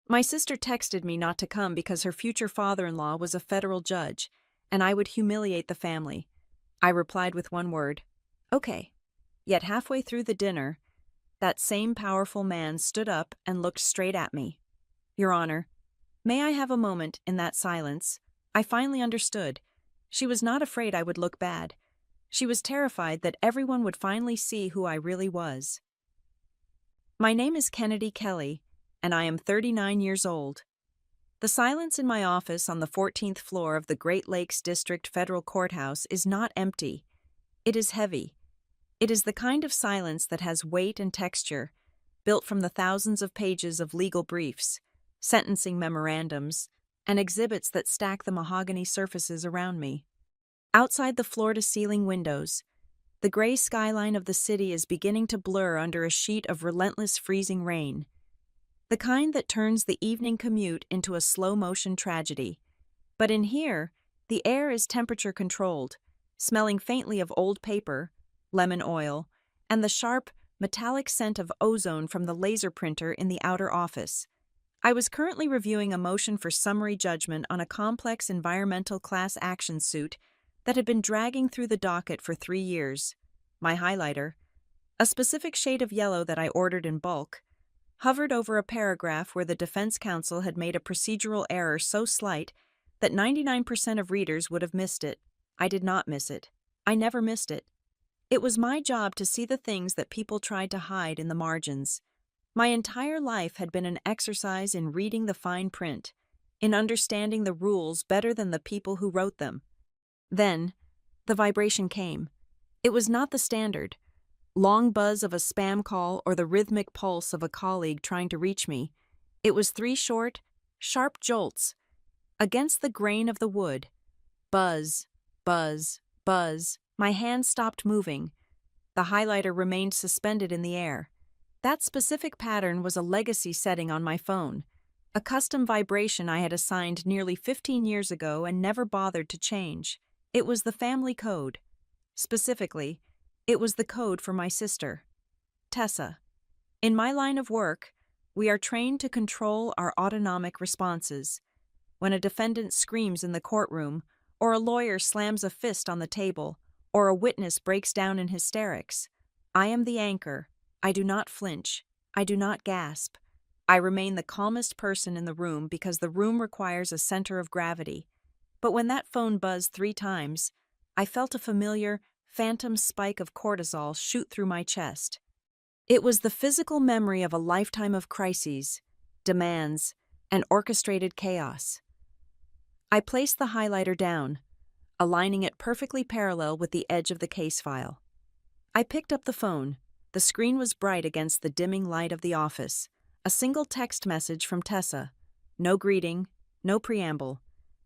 My sister texted me not to come because her future father-in-law was a federal judge, and I would humiliate the family. I replied with one word, "Okay." Yet halfway through the dinner, that same powerful man stood up and looked straight at me. "Your Honor, may I have a moment in that silence?" I finally understood. She was not afraid I would look bad. She was terrified that everyone would finally see who I really was. My name is Kennedy Kelly, and I am 39 years old. The silence in my office on the 14th floor of the Great Lakes District Federal Courthouse is not empty. It is heavy. It is the kind of silence that has weight and texture, built from the thousands of pages of legal briefs, sentencing memorandums, and exhibits that stack the mahogany surfaces around me. Outside the floor-to-ceiling windows, the gray skyline of the city is beginning to blur under a sheet of relentless freezing rain, the kind that turns the evening commute into a slow-motion tragedy. But in here, the air is temperature-controlled, smelling faintly of old paper, lemon oil, and the sharp, metallic scent of ozone from the laser printer in the outer office. I was currently reviewing a motion for summary judgment on a complex environmental class action suit that had been dragging through the docket for 3 years. My highlighter, a specific shade of yellow that I ordered in bulk, hovered over a paragraph where the defense counsel had made a procedural error so slight that 99% of readers would have missed it. I did not miss it. I never missed it. It was my job to see the things that people tried to hide in the margins. My entire life had been an exercise in reading the fine print, in understanding the rules better than the people who wrote them. Then, the vibration came. It was not the standard long buzz of a spam call or the rhythmic pulse of a colleague trying to reach me. It was 3 short, sharp jolts against the grain of the wood. Buzz, buzz, buzz. My hand stopped moving. The highlighter remained suspended in the air. That specific pattern was a legacy setting on my phone, a custom vibration I had assigned nearly 15 years ago and never bothered to change. It was the family code. Specifically, it was the code for my sister, Tessa. In my line of work, we are trained to control our autonomic responses. When a defendant screams in the courtroom, or a lawyer slams a fist on the table, or a witness breaks down in hysterics, I am the anchor. I do not flinch. I do not gasp. I remain the calmest person in the room because the room requires a center of gravity. But when that phone buzzed 3 times, I felt a familiar, phantom spike of cortisol shoot through my chest. It was the physical memory of a lifetime of crises, demands, and orchestrated chaos. I placed the highlighter down, aligning it perfectly parallel with the edge of the case file. I picked up the phone. The screen was bright against the dimming light of the office. A single text message from Tessa. No greeting, no preamble.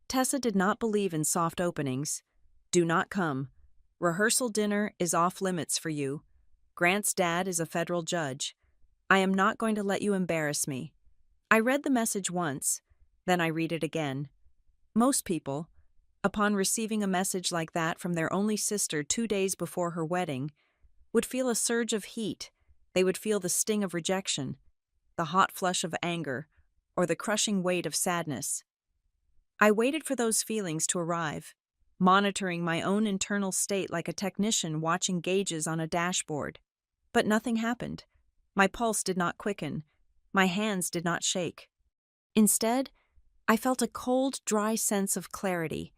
Tessa did not believe in soft openings. "Do not come. Rehearsal dinner is off limits for you. Grant's dad is a federal judge. I am not going to let you embarrass me." I read the message once, then I read it again. Most people, upon receiving a message like that from their only sister 2 days before her wedding, would feel a surge of heat. They would feel the sting of rejection, the hot flush of anger, or the crushing weight of sadness. I waited for those feelings to arrive, monitoring my own internal state like a technician watching gauges on a dashboard. But nothing happened. My pulse did not quicken. My hands did not shake. Instead, I felt a cold, dry sense of clarity.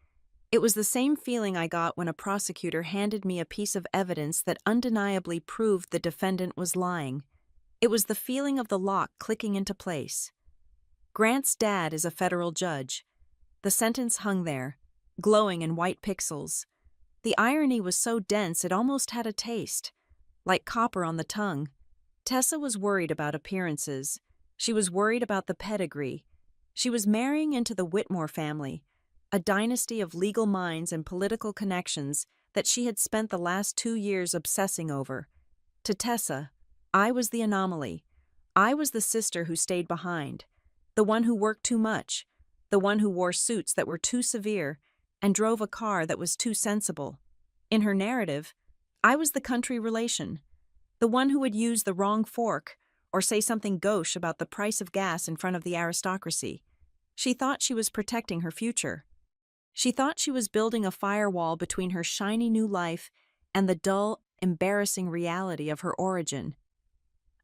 It was the same feeling I got when a prosecutor handed me a piece of evidence that undeniably proved the defendant was lying. It was the feeling of the lock clicking into place. Grant's dad is a federal judge. The sentence hung there, glowing in white pixels. The irony was so dense it almost had a taste, like copper on the tongue. Tessa was worried about appearances. She was worried about the pedigree. She was marrying into the Whitmore family, a dynasty of legal minds and political connections that she had spent the last 2 years obsessing over. To Tessa, I was the anomaly. I was the sister who stayed behind, the one who worked too much, the one who wore suits that were too severe and drove a car that was too sensible. In her narrative, I was the country relation, the one who would use the wrong fork or say something gauche about the price of gas in front of the aristocracy. She thought she was protecting her future. She thought she was building a firewall between her shiny new life and the dull, embarrassing reality of her origin.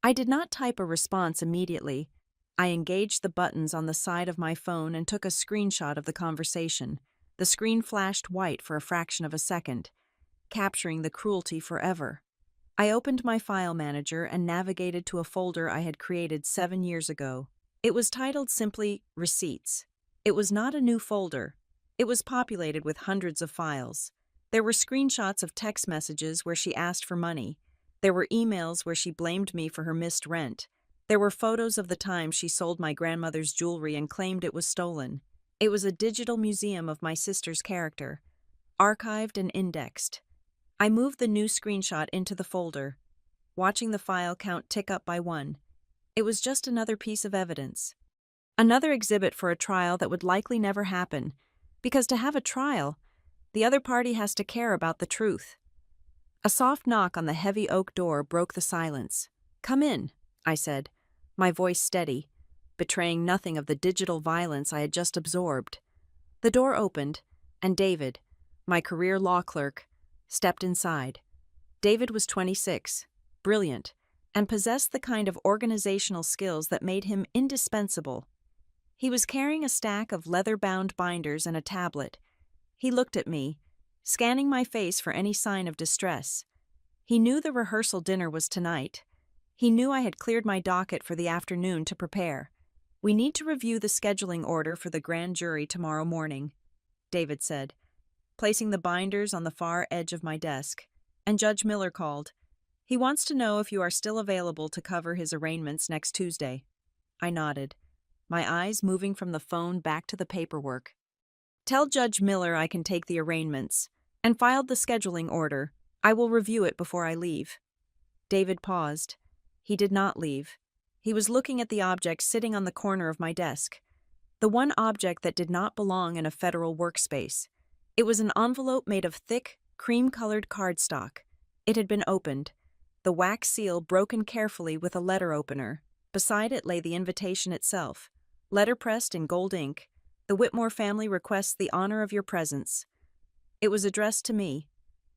I did not type a response immediately. I engaged the buttons on the side of my phone and took a screenshot of the conversation. The screen flashed white for a fraction of a second, capturing the cruelty forever. I opened my file manager and navigated to a folder I had created 7 years ago. It was titled simply Receipts. It was not a new folder. It was populated with hundreds of files. There were screenshots of text messages where she asked for money. There were emails where she blamed me for her missed rent. There were photos of the time she sold my grandmother's jewelry and claimed it was stolen. It was a digital museum of my sister's character, archived and indexed. I moved the new screenshot into the folder, watching the file count tick up by 1. It was just another piece of evidence. Another exhibit for a trial that would likely never happen, because to have a trial, the other party has to care about the truth. A soft knock on the heavy oak door broke the silence. "Come in," I said, my voice steady, betraying nothing of the digital violence I had just absorbed. The door opened, and David, my career law clerk, stepped inside. David was 26, brilliant, and possessed the kind of organizational skills that made him indispensable. He was carrying a stack of leather-bound binders and a tablet. He looked at me, scanning my face for any sign of distress. He knew the rehearsal dinner was tonight. He knew I had cleared my docket for the afternoon to prepare. "We need to review the scheduling order for the grand jury tomorrow morning," David said, placing the binders on the far edge of my desk. "And Judge Miller called. He wants to know if you are still available to cover his arraignments next Tuesday." I nodded, my eyes moving from the phone back to the paperwork. "Tell Judge Miller I can take the arraignments," and filed the scheduling order. "I will review it before I leave." David paused. He did not leave. He was looking at the object sitting on the corner of my desk, the one object that did not belong in a federal workspace. It was an envelope made of thick, cream-colored cardstock. It had been opened, the wax seal broken carefully with a letter opener. Beside it lay the invitation itself, letterpressed in gold ink. "The Whitmore family requests the honor of your presence." It was addressed to me,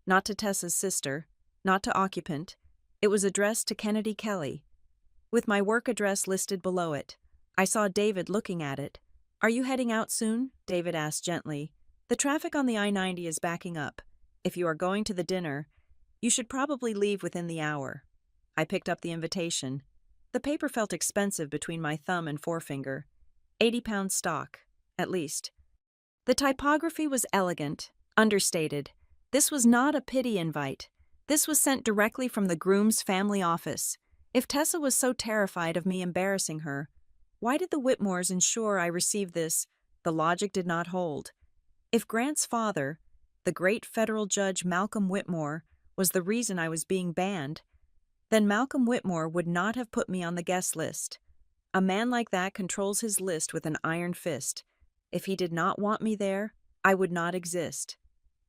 not to Tessa's sister, not to occupant. It was addressed to Kennedy Kelly, with my work address listed below it. I saw David looking at it. "Are you heading out soon?" David asked gently. "The traffic on the I-90 is backing up. If you are going to the dinner, you should probably leave within the hour." I picked up the invitation. The paper felt expensive between my thumb and forefinger. 80-pound stock, at least. The typography was elegant, understated. This was not a pity invite. This was sent directly from the groom's family office. If Tessa was so terrified of me embarrassing her, why did the Whitmores ensure I received this? The logic did not hold. If Grant's father, the great federal judge Malcolm Whitmore, was the reason I was being banned, then Malcolm Whitmore would not have put me on the guest list. A man like that controls his list with an iron fist. If he did not want me there, I would not exist.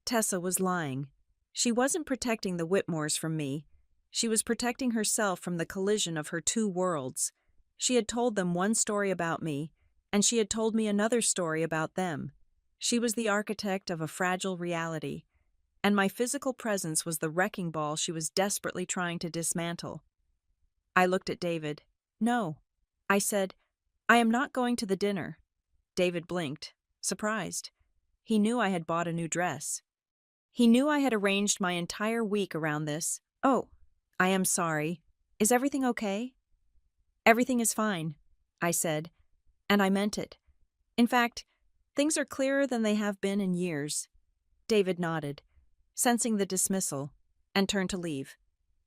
Tessa was lying. She wasn't protecting the Whitmores from me. She was protecting herself from the collision of her two worlds. She had told them one story about me, and she had told me another story about them. She was the architect of a fragile reality, and my physical presence was the wrecking ball she was desperately trying to dismantle. I looked at David. "No," I said, "I am not going to the dinner." David blinked, surprised. He knew I had bought a new dress. He knew I had arranged my entire week around this. "Oh, I am sorry. Is everything okay?" "Everything is fine," I said, and I meant it. In fact, things are clearer than they have been in years. David nodded, sensing the dismissal, and turned to leave.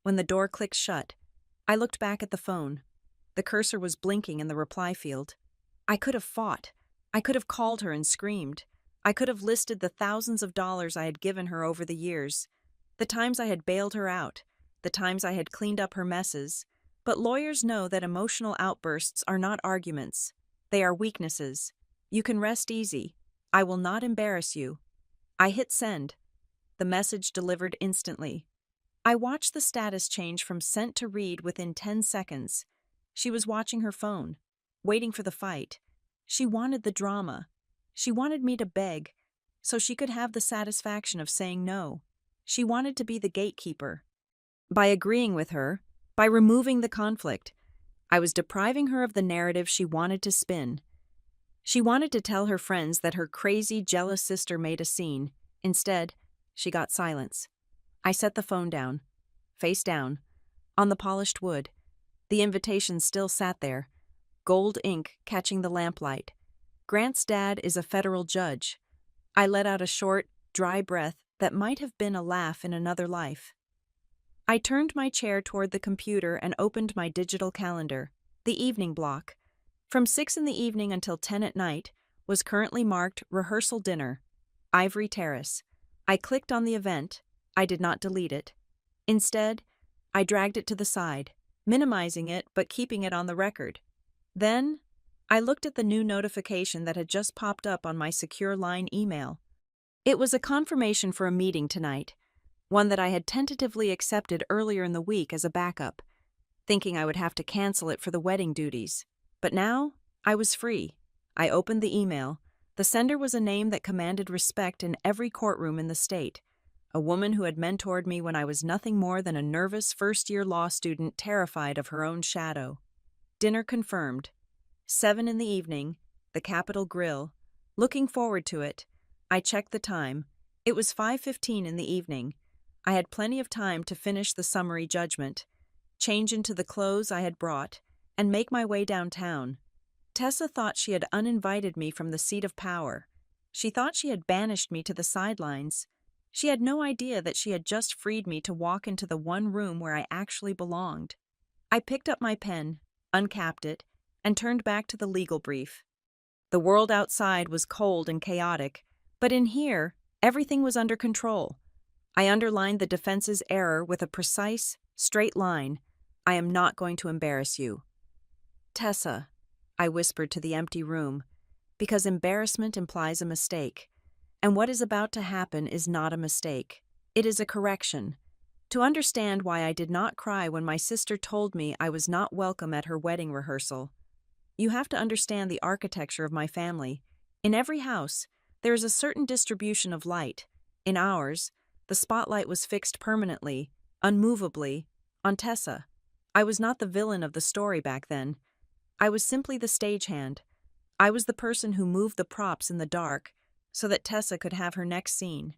When the door clicked shut, I looked back at the phone. The cursor was blinking in the reply field. I could have fought. I could have called her and screamed. I could have listed the thousands of dollars I had given her over the years, the times I had bailed her out, the times I had cleaned up her messes. But lawyers know that emotional outbursts are not arguments. They are weaknesses. You can rest easy. I will not embarrass you. I hit send. The message delivered instantly. I watched the status change from sent to read within 10 seconds. She was watching her phone, waiting for the fight. She wanted the drama. She wanted me to beg, so she could have the satisfaction of saying no. She wanted to be the gatekeeper. By agreeing with her, by removing the conflict, I was depriving her of the narrative she wanted to spin. She wanted to tell her friends that her crazy, jealous sister made a scene. Instead, she got silence. I set the phone down, face down, on the polished wood. The invitation still sat there, gold ink catching the lamplight. Grant's dad is a federal judge. I let out a short, dry breath that might have been a laugh in another life. I turned my chair toward the computer and opened my digital calendar. The evening block, from 6 in the evening until 10 at night, was currently marked rehearsal dinner, Ivory Terrace. I clicked on the event. I did not delete it. Instead, I dragged it to the side, minimizing it but keeping it on the record. Then, I looked at the new notification that had just popped up on my secure line email. It was a confirmation for a meeting tonight, one that I had tentatively accepted earlier in the week as a backup, thinking I would have to cancel it for the wedding duties. But now, I was free. I opened the email. The sender was a name that commanded respect in every courtroom in the state, a woman who had mentored me when I was nothing more than a nervous first-year law student terrified of her own shadow. Dinner confirmed. 7 in the evening, the Capitol Grill. Looking forward to it. I checked the time. It was 5:15 in the evening. I had plenty of time to finish the summary judgment, change into the clothes I had brought, and make my way downtown. Tessa thought she had uninvited me from the seat of power. She thought she had banished me to the sidelines. She had no idea that she had just freed me to walk into the one room where I actually belonged. I picked up my pen, uncapped it, and turned back to the legal brief. The world outside was cold and chaotic, but in here, everything was under control. I underlined the defense's error with a precise, straight line. I am not going to embarrass you. Tessa, I whispered to the empty room, because embarrassment implies a mistake. And what is about to happen is not a mistake. It is a correction. To understand why I did not cry when my sister told me I was not welcome at her wedding rehearsal, you have to understand the architecture of my family. In every house, there is a certain distribution of light. In ours, the spotlight was fixed permanently, unmovably, on Tessa. I was not the villain of the story back then. I was simply the stagehand. I was the person who moved the props in the dark so that Tessa could have her next scene.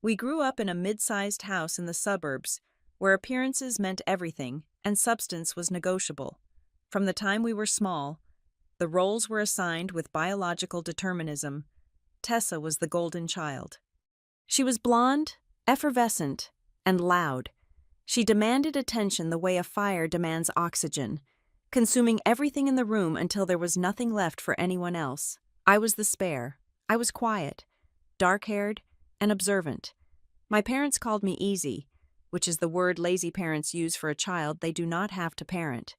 We grew up in a mid-sized house in the suburbs where appearances meant everything and substance was negotiable. From the time we were small, the roles were assigned with biological determinism. Tessa was the golden child. She was blonde, effervescent, and loud. She demanded attention the way a fire demands oxygen, consuming everything in the room until there was nothing left for anyone else. I was the spare. I was quiet, dark-haired, and observant. My parents called me easy, which is the word lazy parents use for a child they do not have to parent.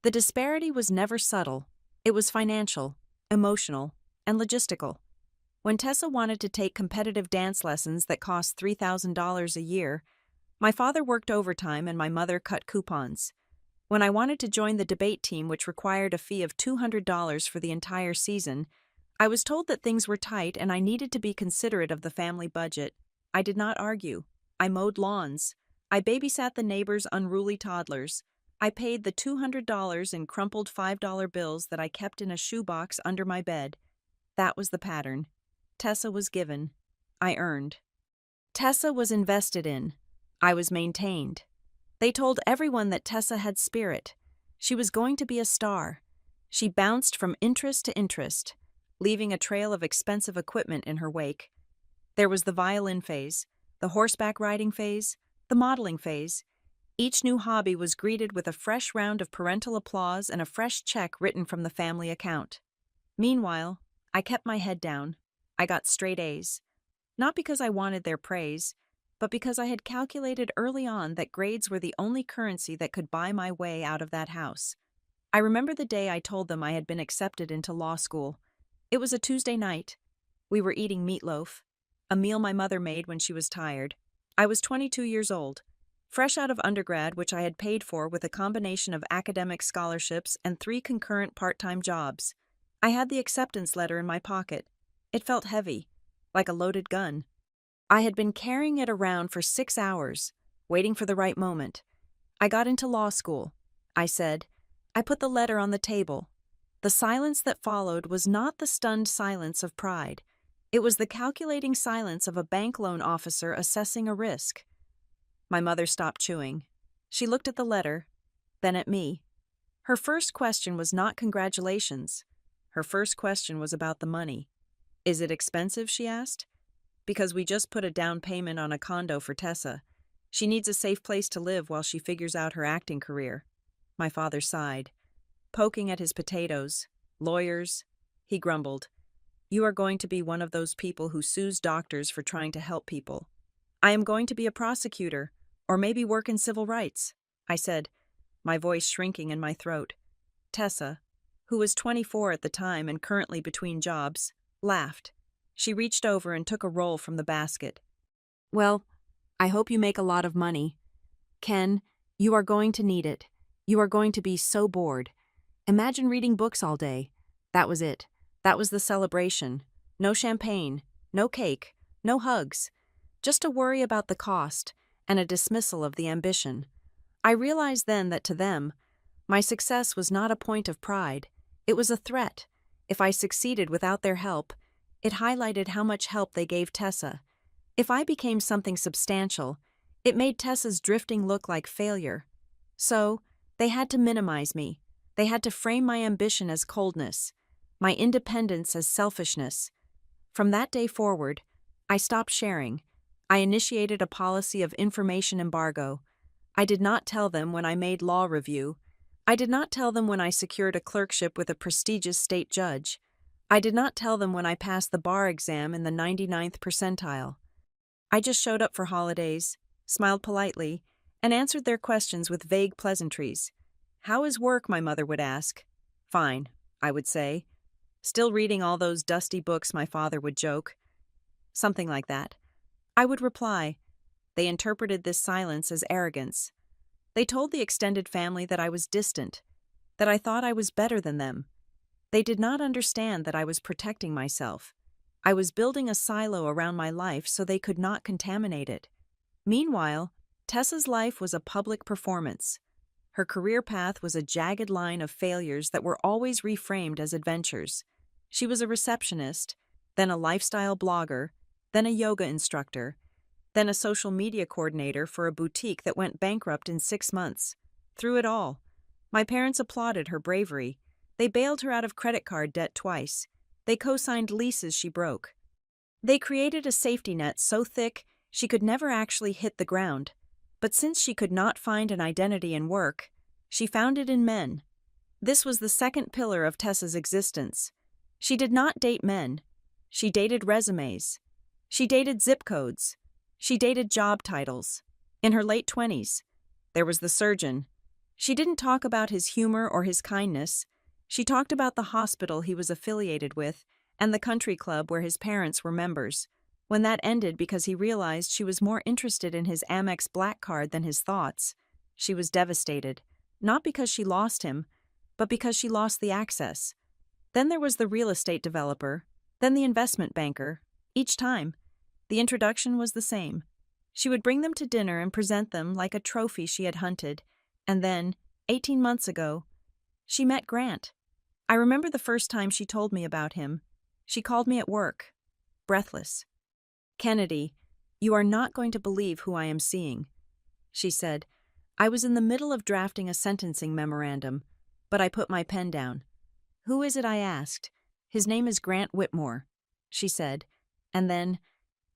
The disparity was never subtle. It was financial, emotional, and logistical. When Tessa wanted to take competitive dance lessons that cost $3,000 a year, my father worked overtime and my mother cut coupons. When I wanted to join the debate team, which required a fee of $200 for the entire season, I was told that things were tight and I needed to be considerate of the family budget. I did not argue. I mowed lawns. I babysat the neighbors' unruly toddlers. I paid the $200 in crumpled $5 bills that I kept in a shoebox under my bed. That was the pattern. Tessa was given. I earned. Tessa was invested in. I was maintained. They told everyone that Tessa had spirit. She was going to be a star. She bounced from interest to interest, leaving a trail of expensive equipment in her wake. There was the violin phase, the horseback riding phase, the modeling phase. Each new hobby was greeted with a fresh round of parental applause and a fresh check written from the family account. Meanwhile, I kept my head down. I got straight A's. Not because I wanted their praise, but because I had calculated early on that grades were the only currency that could buy my way out of that house. I remember the day I told them I had been accepted into law school. It was a Tuesday night. We were eating meatloaf, a meal my mother made when she was tired. I was 22 years old. Fresh out of undergrad, which I had paid for with a combination of academic scholarships and 3 concurrent part-time jobs, I had the acceptance letter in my pocket. It felt heavy, like a loaded gun. I had been carrying it around for 6 hours, waiting for the right moment. I got into law school, I said. I put the letter on the table. The silence that followed was not the stunned silence of pride. It was the calculating silence of a bank loan officer assessing a risk. My mother stopped chewing. She looked at the letter, then at me. Her first question was not congratulations. Her first question was about the money. Is it expensive, she asked. Because we just put a down payment on a condo for Tessa. She needs a safe place to live while she figures out her acting career. My father sighed. Poking at his potatoes. Lawyers, he grumbled. You are going to be one of those people who sues doctors for trying to help people. I am going to be a prosecutor, or maybe work in civil rights, I said, my voice shrinking in my throat. Tessa, who was 24 at the time and currently between jobs, laughed. She reached over and took a roll from the basket. Well, I hope you make a lot of money. Ken, you are going to need it. You are going to be so bored. Imagine reading books all day. That was it. That was the celebration. No champagne, no cake, no hugs. Just a worry about the cost and a dismissal of the ambition. I realized then that to them, my success was not a point of pride. It was a threat. If I succeeded without their help, it highlighted how much help they gave Tessa. If I became something substantial, it made Tessa's drifting look like failure. So, they had to minimize me. They had to frame my ambition as coldness, my independence as selfishness. From that day forward, I stopped sharing. I initiated a policy of information embargo. I did not tell them when I made law review. I did not tell them when I secured a clerkship with a prestigious state judge. I did not tell them when I passed the bar exam in the 99th percentile. I just showed up for holidays, smiled politely, and answered their questions with vague pleasantries. How is work, my mother would ask. Fine, I would say. Still reading all those dusty books, my father would joke. Something like that. I would reply. They interpreted this silence as arrogance. They told the extended family that I was distant, that I thought I was better than them. They did not understand that I was protecting myself. I was building a silo around my life so they could not contaminate it. Meanwhile, Tessa's life was a public performance. Her career path was a jagged line of failures that were always reframed as adventures. She was a receptionist, then a lifestyle blogger, then a yoga instructor, then a social media coordinator for a boutique that went bankrupt in 6 months. Through it all, my parents applauded her bravery. They bailed her out of credit card debt twice. They co-signed leases she broke. They created a safety net so thick she could never actually hit the ground. But since she could not find an identity in work, she found it in men. This was the second pillar of Tessa's existence. She did not date men. She dated resumes. She dated zip codes. She dated job titles. In her late 20s, there was the surgeon. She didn't talk about his humor or his kindness. She talked about the hospital he was affiliated with and the country club where his parents were members. When that ended because he realized she was more interested in his Amex Black Card than his thoughts, she was devastated, not because she lost him, but because she lost the access. Then there was the real estate developer, then the investment banker. Each time, the introduction was the same. She would bring them to dinner and present them like a trophy she had hunted, and then, 18 months ago, she met Grant. I remember the first time she told me about him. She called me at work, breathless. Kennedy, you are not going to believe who I am seeing, she said. I was in the middle of drafting a sentencing memorandum, but I put my pen down. Who is it, I asked. His name is Grant Whitmore, she said, and then,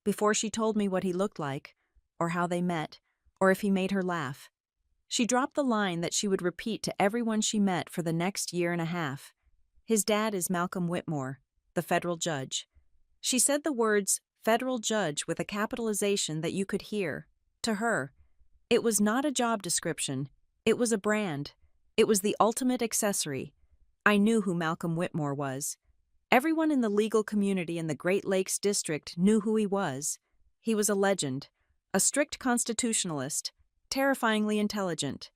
before she told me what he looked like, or how they met, or if he made her laugh, she dropped the line that she would repeat to everyone she met for the next year and a half. His dad is Malcolm Whitmore, the federal judge. She said the words federal judge with a capitalization that you could hear. To her, it was not a job description. It was a brand. It was the ultimate accessory. I knew who Malcolm Whitmore was. Everyone in the legal community in the Great Lakes District knew who he was. He was a legend, a strict constitutionalist, terrifyingly intelligent,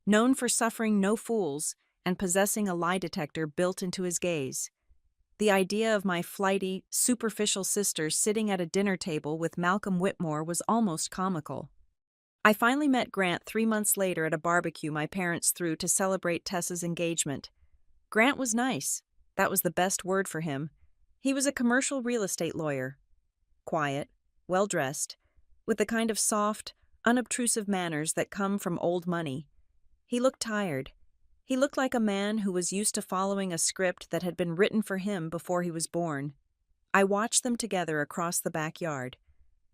known for suffering no fools and possessing a lie detector built into his gaze. The idea of my flighty, superficial sister sitting at a dinner table with Malcolm Whitmore was almost comical. I finally met Grant 3 months later at a barbecue my parents threw to celebrate Tessa's engagement. Grant was nice. That was the best word for him. He was a commercial real estate lawyer. Quiet, well-dressed, with the kind of soft, unobtrusive manners that come from old money. He looked tired. He looked like a man who was used to following a script that had been written for him before he was born. I watched them together across the backyard.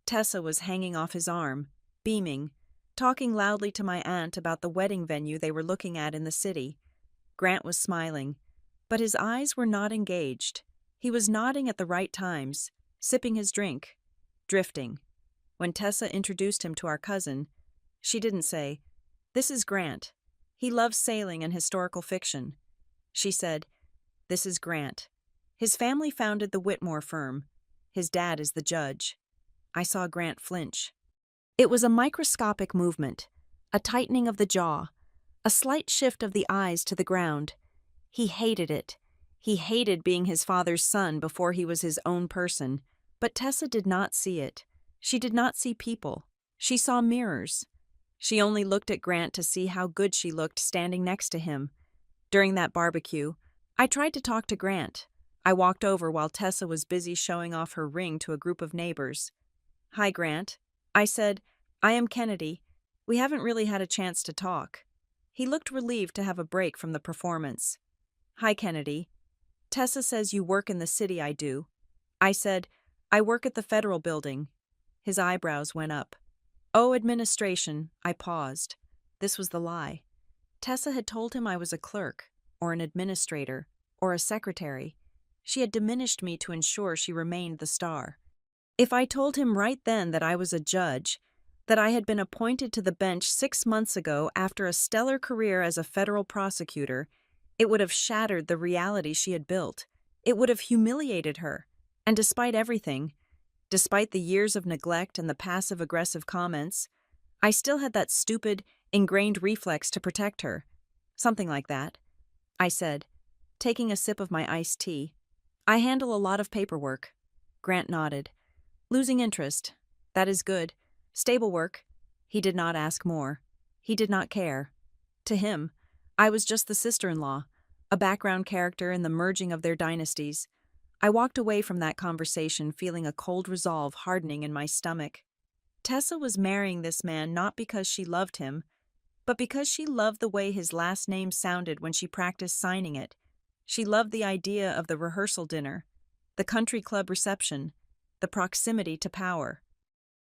Tessa was hanging off his arm, beaming, talking loudly to my aunt about the wedding venue they were looking at in the city. Grant was smiling, but his eyes were not engaged. He was nodding at the right times, sipping his drink, drifting. When Tessa introduced him to our cousin, she didn't say, "This is Grant. He loves sailing and historical fiction." She said, "This is Grant. His family founded the Whitmore firm. His dad is the judge." I saw Grant flinch. It was a microscopic movement, a tightening of the jaw, a slight shift of the eyes to the ground. He hated it. He hated being his father's son before he was his own person. But Tessa did not see it. She did not see people. She saw mirrors. She only looked at Grant to see how good she looked standing next to him. During that barbecue, I tried to talk to Grant. I walked over while Tessa was busy showing off her ring to a group of neighbors. "Hi, Grant." I said, "I am Kennedy. We haven't really had a chance to talk." He looked relieved to have a break from the performance. "Hi, Kennedy. Tessa says you work in the city." I do. I said, "I work at the federal building." His eyebrows went up. "Oh, administration." I paused. This was the lie. Tessa had told him I was a clerk, or an administrator, or a secretary. She had diminished me to ensure she remained the star. If I told him right then that I was a judge, that I had been appointed to the bench 6 months ago after a stellar career as a federal prosecutor, it would have shattered the reality she had built. It would have humiliated her. And despite everything, despite the years of neglect and the passive-aggressive comments, I still had that stupid, ingrained reflex to protect her. Something like that. I said, taking a sip of my iced tea. "I handle a lot of paperwork." Grant nodded. "Losing interest. That is good. Stable work." He did not ask more. He did not care. To him, I was just the sister-in-law, a background character in the merging of their dynasties. I walked away from that conversation feeling a cold resolve hardening in my stomach. Tessa was marrying this man not because she loved him, but because she loved the way his last name sounded when she practiced signing it. She loved the idea of the rehearsal dinner, the country club reception, the proximity to power.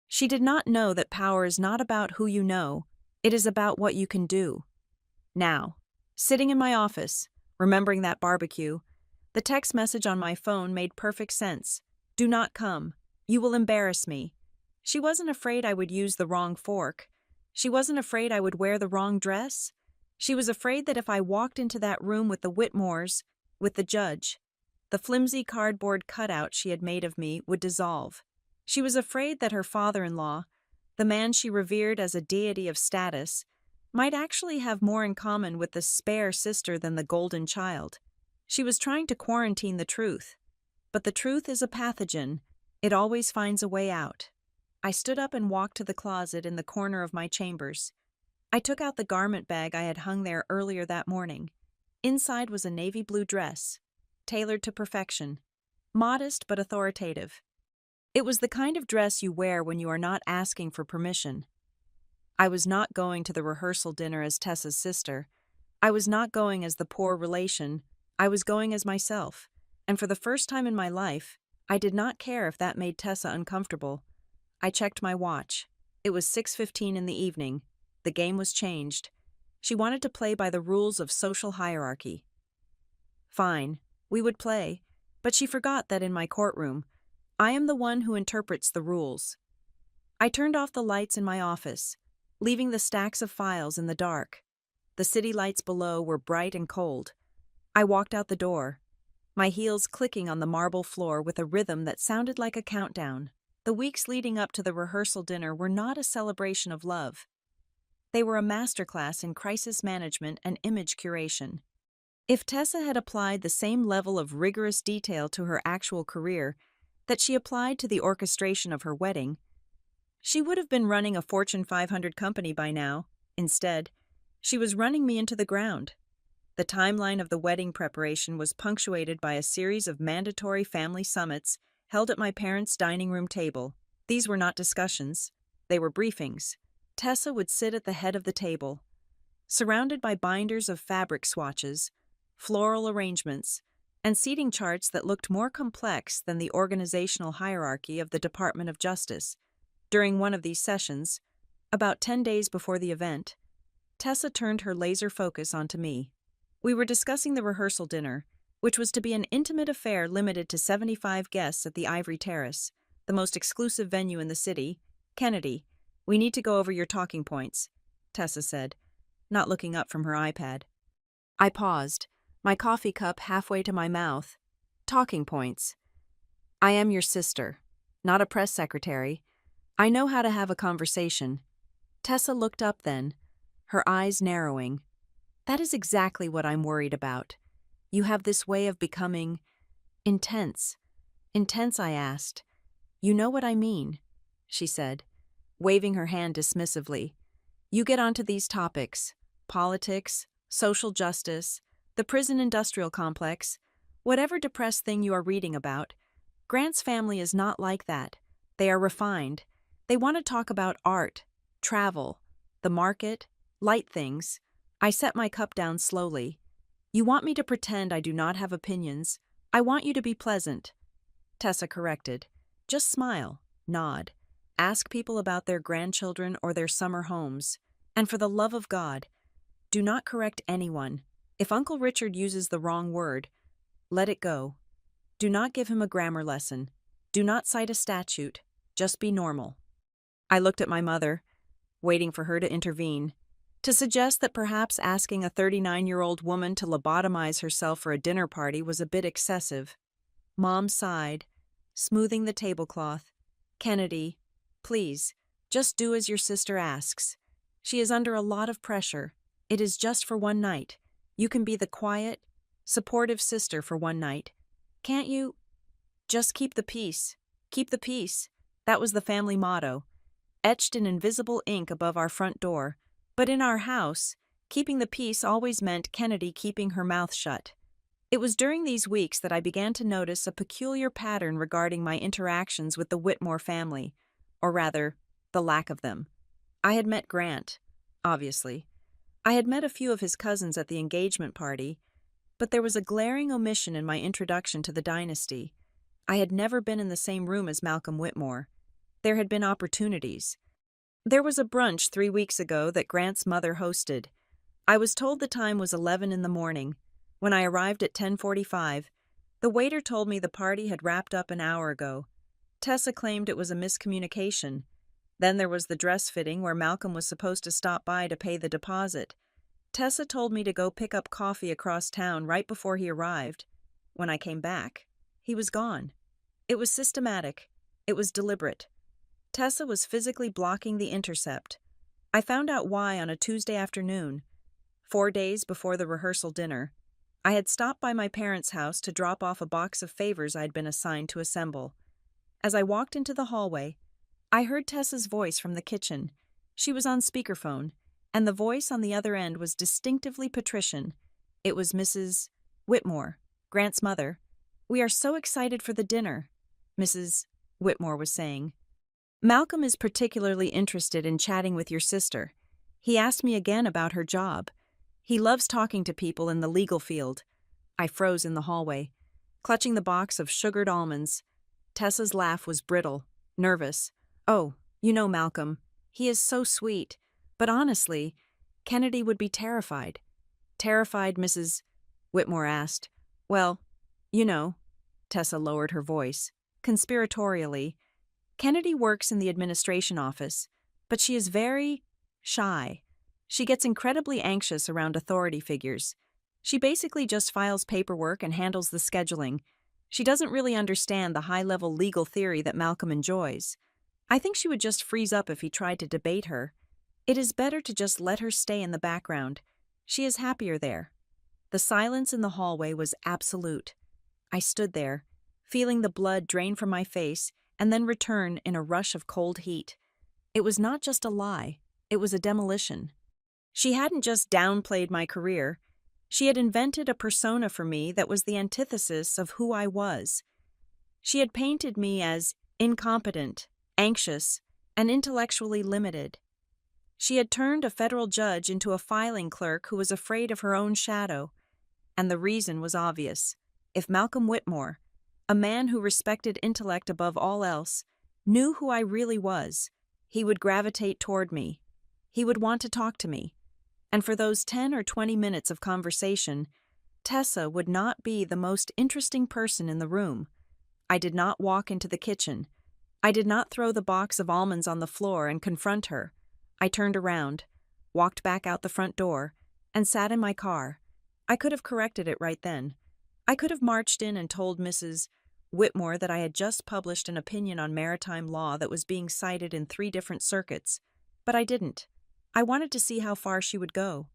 She did not know that power is not about who you know, it is about what you can do. Now, sitting in my office, remembering that barbecue, the text message on my phone made perfect sense. "Do not come. You will embarrass me." She wasn't afraid I would use the wrong fork. She wasn't afraid I would wear the wrong dress. She was afraid that if I walked into that room with the Whitmores, with the judge, the flimsy cardboard cutout she had made of me would dissolve. She was afraid that her father-in-law, the man she revered as a deity of status, might actually have more in common with the spare sister than the golden child. She was trying to quarantine the truth. But the truth is a pathogen. It always finds a way out. I stood up and walked to the closet in the corner of my chambers. I took out the garment bag I had hung there earlier that morning. Inside was a navy blue dress, tailored to perfection, modest but authoritative. It was the kind of dress you wear when you are not asking for permission. I was not going to the rehearsal dinner as Tessa's sister. I was not going as the poor relation. I was going as myself, and for the first time in my life, I did not care if that made Tessa uncomfortable. I checked my watch. It was 6:15 in the evening. The game was changed. She wanted to play by the rules of social hierarchy. Fine, we would play, but she forgot that in my courtroom, I am the one who interprets the rules. I turned off the lights in my office, leaving the stacks of files in the dark. The city lights below were bright and cold. I walked out the door, my heels clicking on the marble floor with a rhythm that sounded like a countdown. The weeks leading up to the rehearsal dinner were not a celebration of love. They were a masterclass in crisis management and image curation. If Tessa had applied the same level of rigorous detail to her actual career that she applied to the orchestration of her wedding, she would have been running a Fortune 500 company by now. Instead, she was running me into the ground. The timeline of the wedding preparation was punctuated by a series of mandatory family summits held at my parents' dining room table. These were not discussions, they were briefings. Tessa would sit at the head of the table, surrounded by binders of fabric swatches, floral arrangements, and seating charts that looked more complex than the organizational hierarchy of the Department of Justice. During one of these sessions, about 10 days before the event, Tessa turned her laser focus onto me. We were discussing the rehearsal dinner, which was to be an intimate affair limited to 75 guests at the Ivory Terrace, the most exclusive venue in the city. "Kennedy, we need to go over your talking points," Tessa said, not looking up from her iPad. I paused, my coffee cup halfway to my mouth. Talking points. I am your sister, not a press secretary. I know how to have a conversation. Tessa looked up then, her eyes narrowing. That is exactly what I'm worried about. You have this way of becoming intense. Intense, I asked. You know what I mean, she said, waving her hand dismissively. You get onto these topics, politics, social justice, the prison industrial complex, whatever depressed thing you are reading about. Grant's family is not like that. They are refined. They want to talk about art, travel, the market, light things. I set my cup down slowly. You want me to pretend I do not have opinions. I want you to be pleasant. Tessa corrected. Just smile, nod, ask people about their grandchildren or their summer homes. And for the love of God, do not correct anyone. If Uncle Richard uses the wrong word, let it go. Do not give him a grammar lesson. Do not cite a statute. Just be normal. I looked at my mother, waiting for her to intervene, to suggest that perhaps asking a 39-year-old woman to lobotomize herself for a dinner party was a bit excessive. Mom sighed, smoothing the tablecloth. Kennedy, please, just do as your sister asks. She is under a lot of pressure. It is just for one night. You can be the quiet, supportive sister for one night. Can't you? Just keep the peace. Keep the peace. That was the family motto, etched in invisible ink above our front door. But in our house, keeping the peace always meant Kennedy keeping her mouth shut. It was during these weeks that I began to notice a peculiar pattern regarding my interactions with the Whitmore family, or rather, the lack of them. I had met Grant, obviously. I had met a few of his cousins at the engagement party, but there was a glaring omission in my introduction to the dynasty. I had never been in the same room as Malcolm Whitmore. There had been opportunities. There was a brunch 3 weeks ago that Grant's mother hosted. I was told the time was 11 in the morning. When I arrived at 10:45, the waiter told me the party had wrapped up an hour ago. Tessa claimed it was a miscommunication. Then there was the dress fitting where Malcolm was supposed to stop by to pay the deposit. Tessa told me to go pick up coffee across town right before he arrived. When I came back, he was gone. It was systematic. It was deliberate. Tessa was physically blocking the intercept. I found out why on a Tuesday afternoon, 4 days before the rehearsal dinner. I had stopped by my parents' house to drop off a box of favors I'd been assigned to assemble. As I walked into the hallway, I heard Tessa's voice from the kitchen. She was on speakerphone, and the voice on the other end was distinctively patrician. It was Mrs. Whitmore, Grant's mother. "We are so excited for the dinner," Mrs. Whitmore was saying. "Malcolm is particularly interested in chatting with your sister. He asked me again about her job. He loves talking to people in the legal field." I froze in the hallway, clutching the box of sugared almonds. Tessa's laugh was brittle, nervous. "Oh, you know Malcolm. He is so sweet. But honestly, Kennedy would be terrified." "Terrified?" Mrs. Whitmore asked. "Well, you know," Tessa lowered her voice, conspiratorially. "Kennedy works in the administration office, but she is very shy. She gets incredibly anxious around authority figures. She basically just files paperwork and handles the scheduling. She doesn't really understand the high-level legal theory that Malcolm enjoys. I think she would just freeze up if he tried to debate her. It is better to just let her stay in the background. She is happier there. The silence in the hallway was absolute. I stood there, feeling the blood drain from my face and then return in a rush of cold heat. It was not just a lie, it was a demolition. She hadn't just downplayed my career, she had invented a persona for me that was the antithesis of who I was. She had painted me as incompetent, anxious, and intellectually limited. She had turned a federal judge into a filing clerk who was afraid of her own shadow. And the reason was obvious. If Malcolm Whitmore, a man who respected intellect above all else, knew who I really was, he would gravitate toward me. He would want to talk to me. And for those 10 or 20 minutes of conversation, Tessa would not be the most interesting person in the room. I did not walk into the kitchen. I did not throw the box of almonds on the floor and confront her. I turned around, walked back out the front door, and sat in my car. I could have corrected it right then. I could have marched in and told Mrs. Whitmore that I had just published an opinion on maritime law that was being cited in 3 different circuits, but I didn't. I wanted to see how far she would go.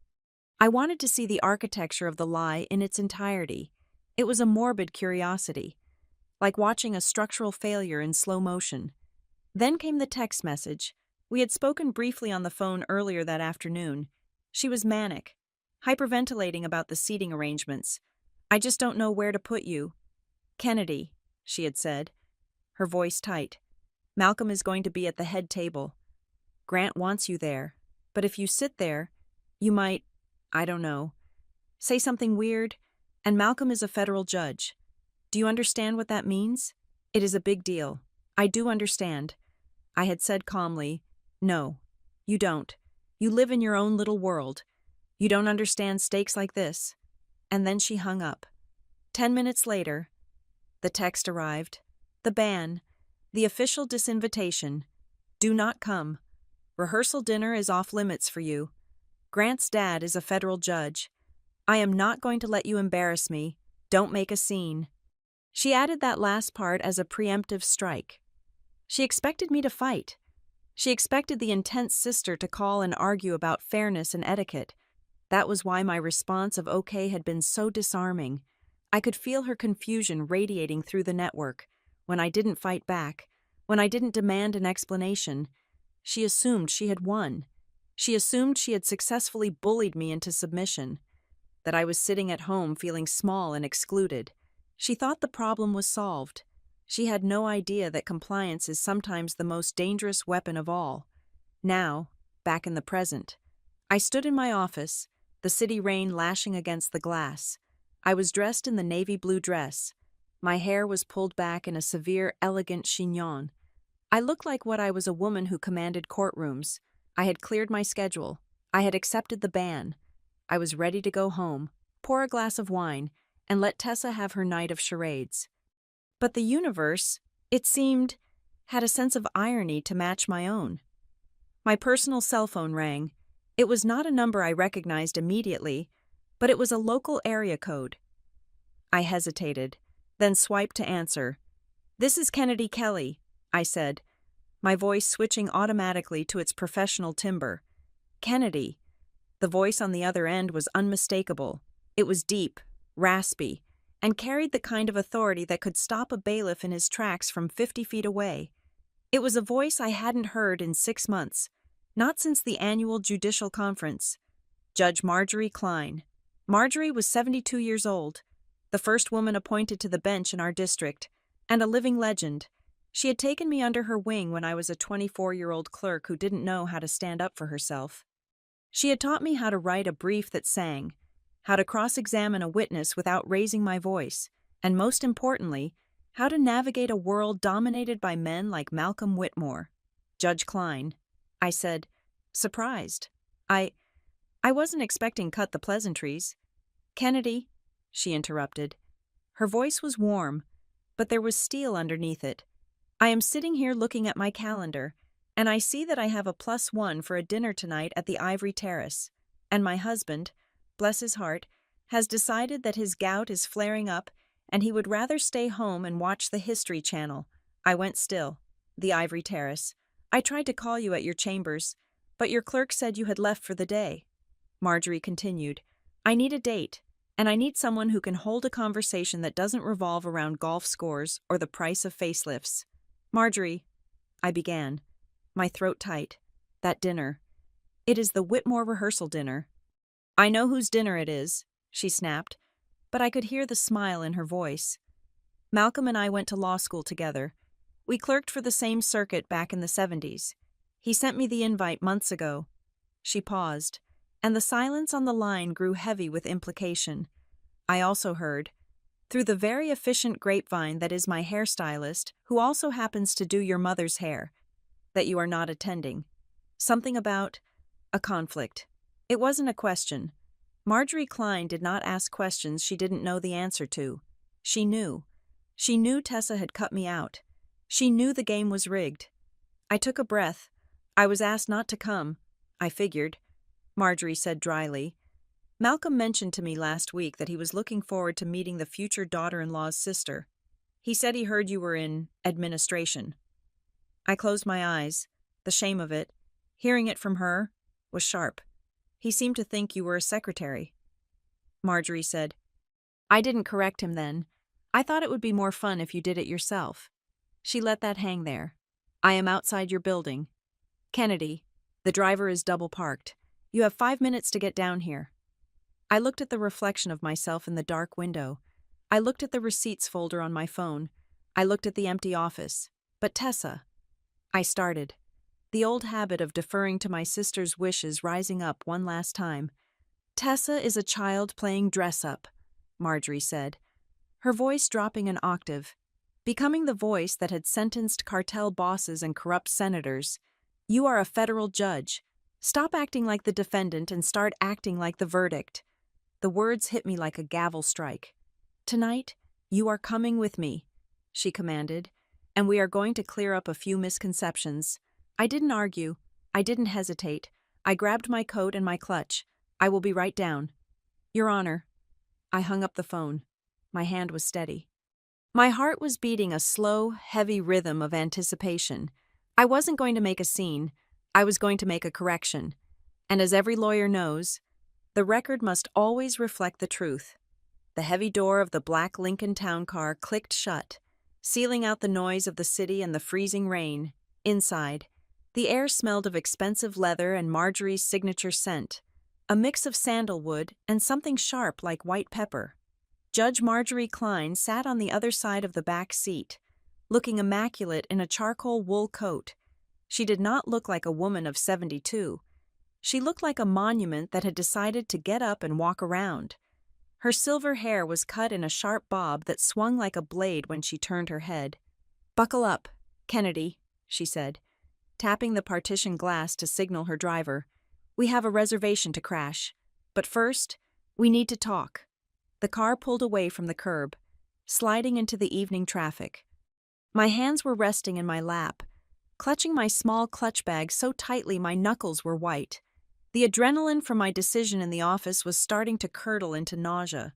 I wanted to see the architecture of the lie in its entirety. It was a morbid curiosity, like watching a structural failure in slow motion. Then came the text message. We had spoken briefly on the phone earlier that afternoon. She was manic, hyperventilating about the seating arrangements. "I just don't know where to put you." "Kennedy," she had said, her voice tight. "Malcolm is going to be at the head table. Grant wants you there, but if you sit there, you might, I don't know, say something weird, and Malcolm is a federal judge. Do you understand what that means? It is a big deal." "I do understand," I had said calmly. "No, you don't. You live in your own little world. You don't understand stakes like this." And then she hung up. 10 minutes later, the text arrived. The ban. The official disinvitation. "Do not come. Rehearsal dinner is off limits for you. Grant's dad is a federal judge. I am not going to let you embarrass me. Don't make a scene." She added that last part as a preemptive strike. She expected me to fight. She expected the intense sister to call and argue about fairness and etiquette. That was why my response of okay had been so disarming. I could feel her confusion radiating through the network. When I didn't fight back, when I didn't demand an explanation, she assumed she had won. She assumed she had successfully bullied me into submission, that I was sitting at home feeling small and excluded. She thought the problem was solved. She had no idea that compliance is sometimes the most dangerous weapon of all. Now, back in the present, I stood in my office, the city rain lashing against the glass. I was dressed in the navy blue dress. My hair was pulled back in a severe, elegant chignon. I looked like what I was, a woman who commanded courtrooms. I had cleared my schedule. I had accepted the ban. I was ready to go home, pour a glass of wine, and let Tessa have her night of charades. But the universe, it seemed, had a sense of irony to match my own. My personal cell phone rang. It was not a number I recognized immediately, but it was a local area code. I hesitated, then swiped to answer. "This is Kennedy Kelly," I said, my voice switching automatically to its professional timbre. Kennedy. The voice on the other end was unmistakable. It was deep, raspy, and carried the kind of authority that could stop a bailiff in his tracks from 50 feet away. It was a voice I hadn't heard in 6 months, not since the annual judicial conference. Judge Marjorie Klein. Marjorie was 72 years old, the first woman appointed to the bench in our district, and a living legend. She had taken me under her wing when I was a 24-year-old clerk who didn't know how to stand up for herself. She had taught me how to write a brief that sang, how to cross-examine a witness without raising my voice, and most importantly, how to navigate a world dominated by men like Malcolm Whitmore. "Judge Klein," I said, surprised. I wasn't expecting cut the pleasantries." "Kennedy," she interrupted. Her voice was warm, but there was steel underneath it. "I am sitting here looking at my calendar, and I see that I have a +1 for a dinner tonight at the Ivory Terrace, and my husband, bless his heart, has decided that his gout is flaring up and he would rather stay home and watch the History Channel." I went still. "The Ivory Terrace. I tried to call you at your chambers. But your clerk said you had left for the day. Marjorie continued. I need a date, and I need someone who can hold a conversation that doesn't revolve around golf scores or the price of facelifts. Marjorie, I began, my throat tight. That dinner. It is the Whitmore rehearsal dinner. I know whose dinner it is, she snapped, but I could hear the smile in her voice. Malcolm and I went to law school together. We clerked for the same circuit back in the 70s. He sent me the invite months ago. She paused, and the silence on the line grew heavy with implication. I also heard, through the very efficient grapevine that is my hairstylist, who also happens to do your mother's hair, that you are not attending. Something about a conflict. It wasn't a question. Marjorie Klein did not ask questions she didn't know the answer to. She knew. She knew Tessa had cut me out. She knew the game was rigged. I took a breath. I was asked not to come, I figured, Marjorie said dryly. Malcolm mentioned to me last week that he was looking forward to meeting the future daughter-in-law's sister. He said he heard you were in administration. I closed my eyes. The shame of it, hearing it from her, was sharp. He seemed to think you were a secretary. Marjorie said, I didn't correct him then. I thought it would be more fun if you did it yourself. She let that hang there. I am outside your building. Kennedy, the driver is double parked. You have 5 minutes to get down here. I looked at the reflection of myself in the dark window. I looked at the receipts folder on my phone. I looked at the empty office. But Tessa. I started. The old habit of deferring to my sister's wishes rising up one last time. Tessa is a child playing dress-up, Marjorie said, her voice dropping an octave, becoming the voice that had sentenced cartel bosses and corrupt senators. You are a federal judge. Stop acting like the defendant and start acting like the verdict. The words hit me like a gavel strike. Tonight, you are coming with me, she commanded, and we are going to clear up a few misconceptions. I didn't argue. I didn't hesitate. I grabbed my coat and my clutch. I will be right down. Your Honor. I hung up the phone. My hand was steady. My heart was beating a slow, heavy rhythm of anticipation. I wasn't going to make a scene. I was going to make a correction. And as every lawyer knows, the record must always reflect the truth. The heavy door of the black Lincoln town car clicked shut, sealing out the noise of the city and the freezing rain. Inside, the air smelled of expensive leather and Marjorie's signature scent, a mix of sandalwood and something sharp like white pepper. Judge Marjorie Klein sat on the other side of the back seat, looking immaculate in a charcoal wool coat. She did not look like a woman of 72. She looked like a monument that had decided to get up and walk around. Her silver hair was cut in a sharp bob that swung like a blade when she turned her head. Buckle up, Kennedy, she said, tapping the partition glass to signal her driver. We have a reservation to crash. But first, we need to talk. The car pulled away from the curb, sliding into the evening traffic. My hands were resting in my lap, clutching my small clutch bag so tightly my knuckles were white. The adrenaline from my decision in the office was starting to curdle into nausea.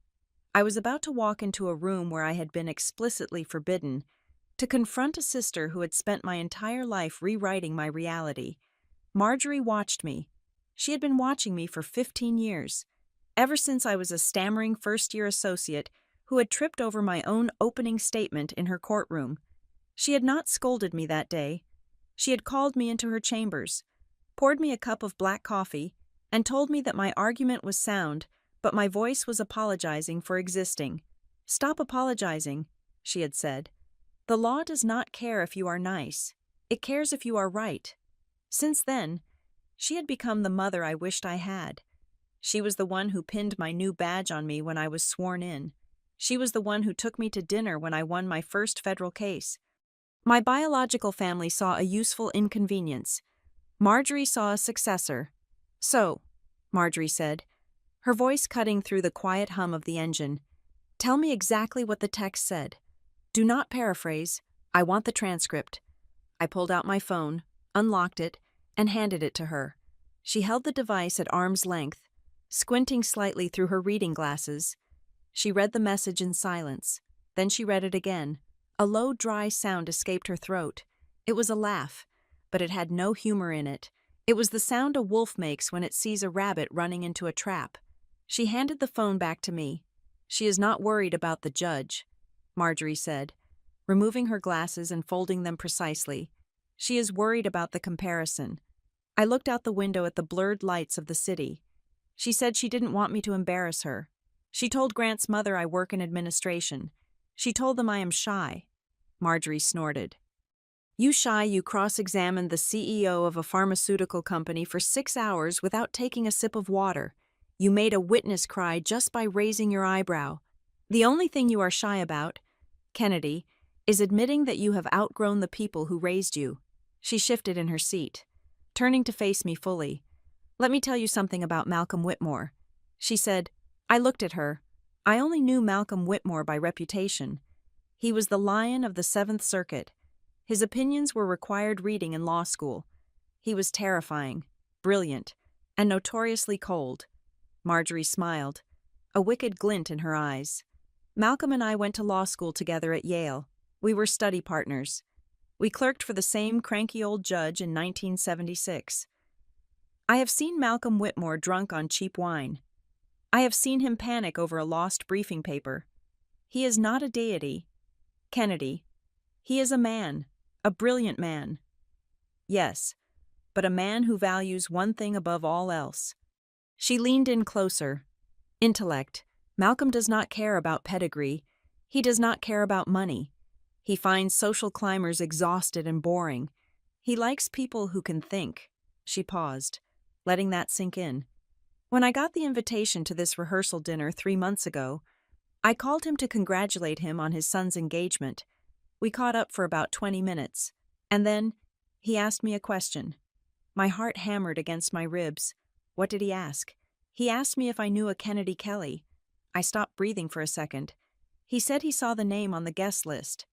I was about to walk into a room where I had been explicitly forbidden, to confront a sister who had spent my entire life rewriting my reality. Marjorie watched me. She had been watching me for 15 years. Ever since I was a stammering first-year associate who had tripped over my own opening statement in her courtroom. She had not scolded me that day. She had called me into her chambers, poured me a cup of black coffee, and told me that my argument was sound, but my voice was apologizing for existing. Stop apologizing, she had said. The law does not care if you are nice. It cares if you are right. Since then, she had become the mother I wished I had. She was the one who pinned my new badge on me when I was sworn in. She was the one who took me to dinner when I won my first federal case. My biological family saw a useful inconvenience. Marjorie saw a successor. So, Marjorie said, her voice cutting through the quiet hum of the engine, tell me exactly what the text said. Do not paraphrase. I want the transcript. I pulled out my phone, unlocked it, and handed it to her. She held the device at arm's length, squinting slightly through her reading glasses. She read the message in silence. Then she read it again. A low, dry sound escaped her throat. It was a laugh, but it had no humor in it. It was the sound a wolf makes when it sees a rabbit running into a trap. She handed the phone back to me. "She is not worried about the judge," Marjorie said, removing her glasses and folding them precisely. "She is worried about the comparison." I looked out the window at the blurred lights of the city. She said she didn't want me to embarrass her. She told Grant's mother I work in administration. She told them I am shy. Marjorie snorted. "You shy you cross-examined the CEO of a pharmaceutical company for 6 hours without taking a sip of water. You made a witness cry just by raising your eyebrow. The only thing you are shy about, Kennedy, is admitting that you have outgrown the people who raised you." She shifted in her seat, turning to face me fully. "Let me tell you something about Malcolm Whitmore," she said. I looked at her. I only knew Malcolm Whitmore by reputation. He was the lion of the Seventh Circuit. His opinions were required reading in law school. He was terrifying, brilliant, and notoriously cold. Marjorie smiled, a wicked glint in her eyes. "Malcolm and I went to law school together at Yale. We were study partners. We clerked for the same cranky old judge in 1976. I have seen Malcolm Whitmore drunk on cheap wine. I have seen him panic over a lost briefing paper. He is not a deity, Kennedy. He is a man, a brilliant man. Yes, but a man who values one thing above all else." She leaned in closer. "Intellect. Malcolm does not care about pedigree. He does not care about money. He finds social climbers exhausted and boring. He likes people who can think." She paused, letting that sink in. "When I got the invitation to this rehearsal dinner 3 months ago, I called him to congratulate him on his son's engagement. We caught up for about 20 minutes, and then he asked me a question. My heart hammered against my ribs. What did he ask? He asked me if I knew a Kennedy Kelly. I stopped breathing for a second. He said he saw the name on the guest list,"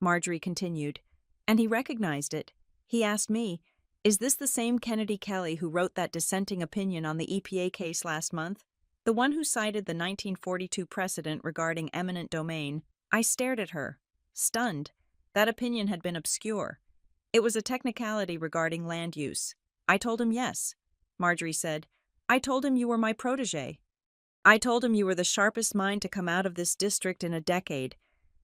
Marjorie continued, "and he recognized it. He asked me, 'Is this the same Kennedy Kelly who wrote that dissenting opinion on the EPA case last month? The one who cited the 1942 precedent regarding eminent domain?' I stared at her, stunned. That opinion had been obscure. It was a technicality regarding land use. I told him yes," Marjorie said. "I told him you were my protege. I told him you were the sharpest mind to come out of this district in a decade."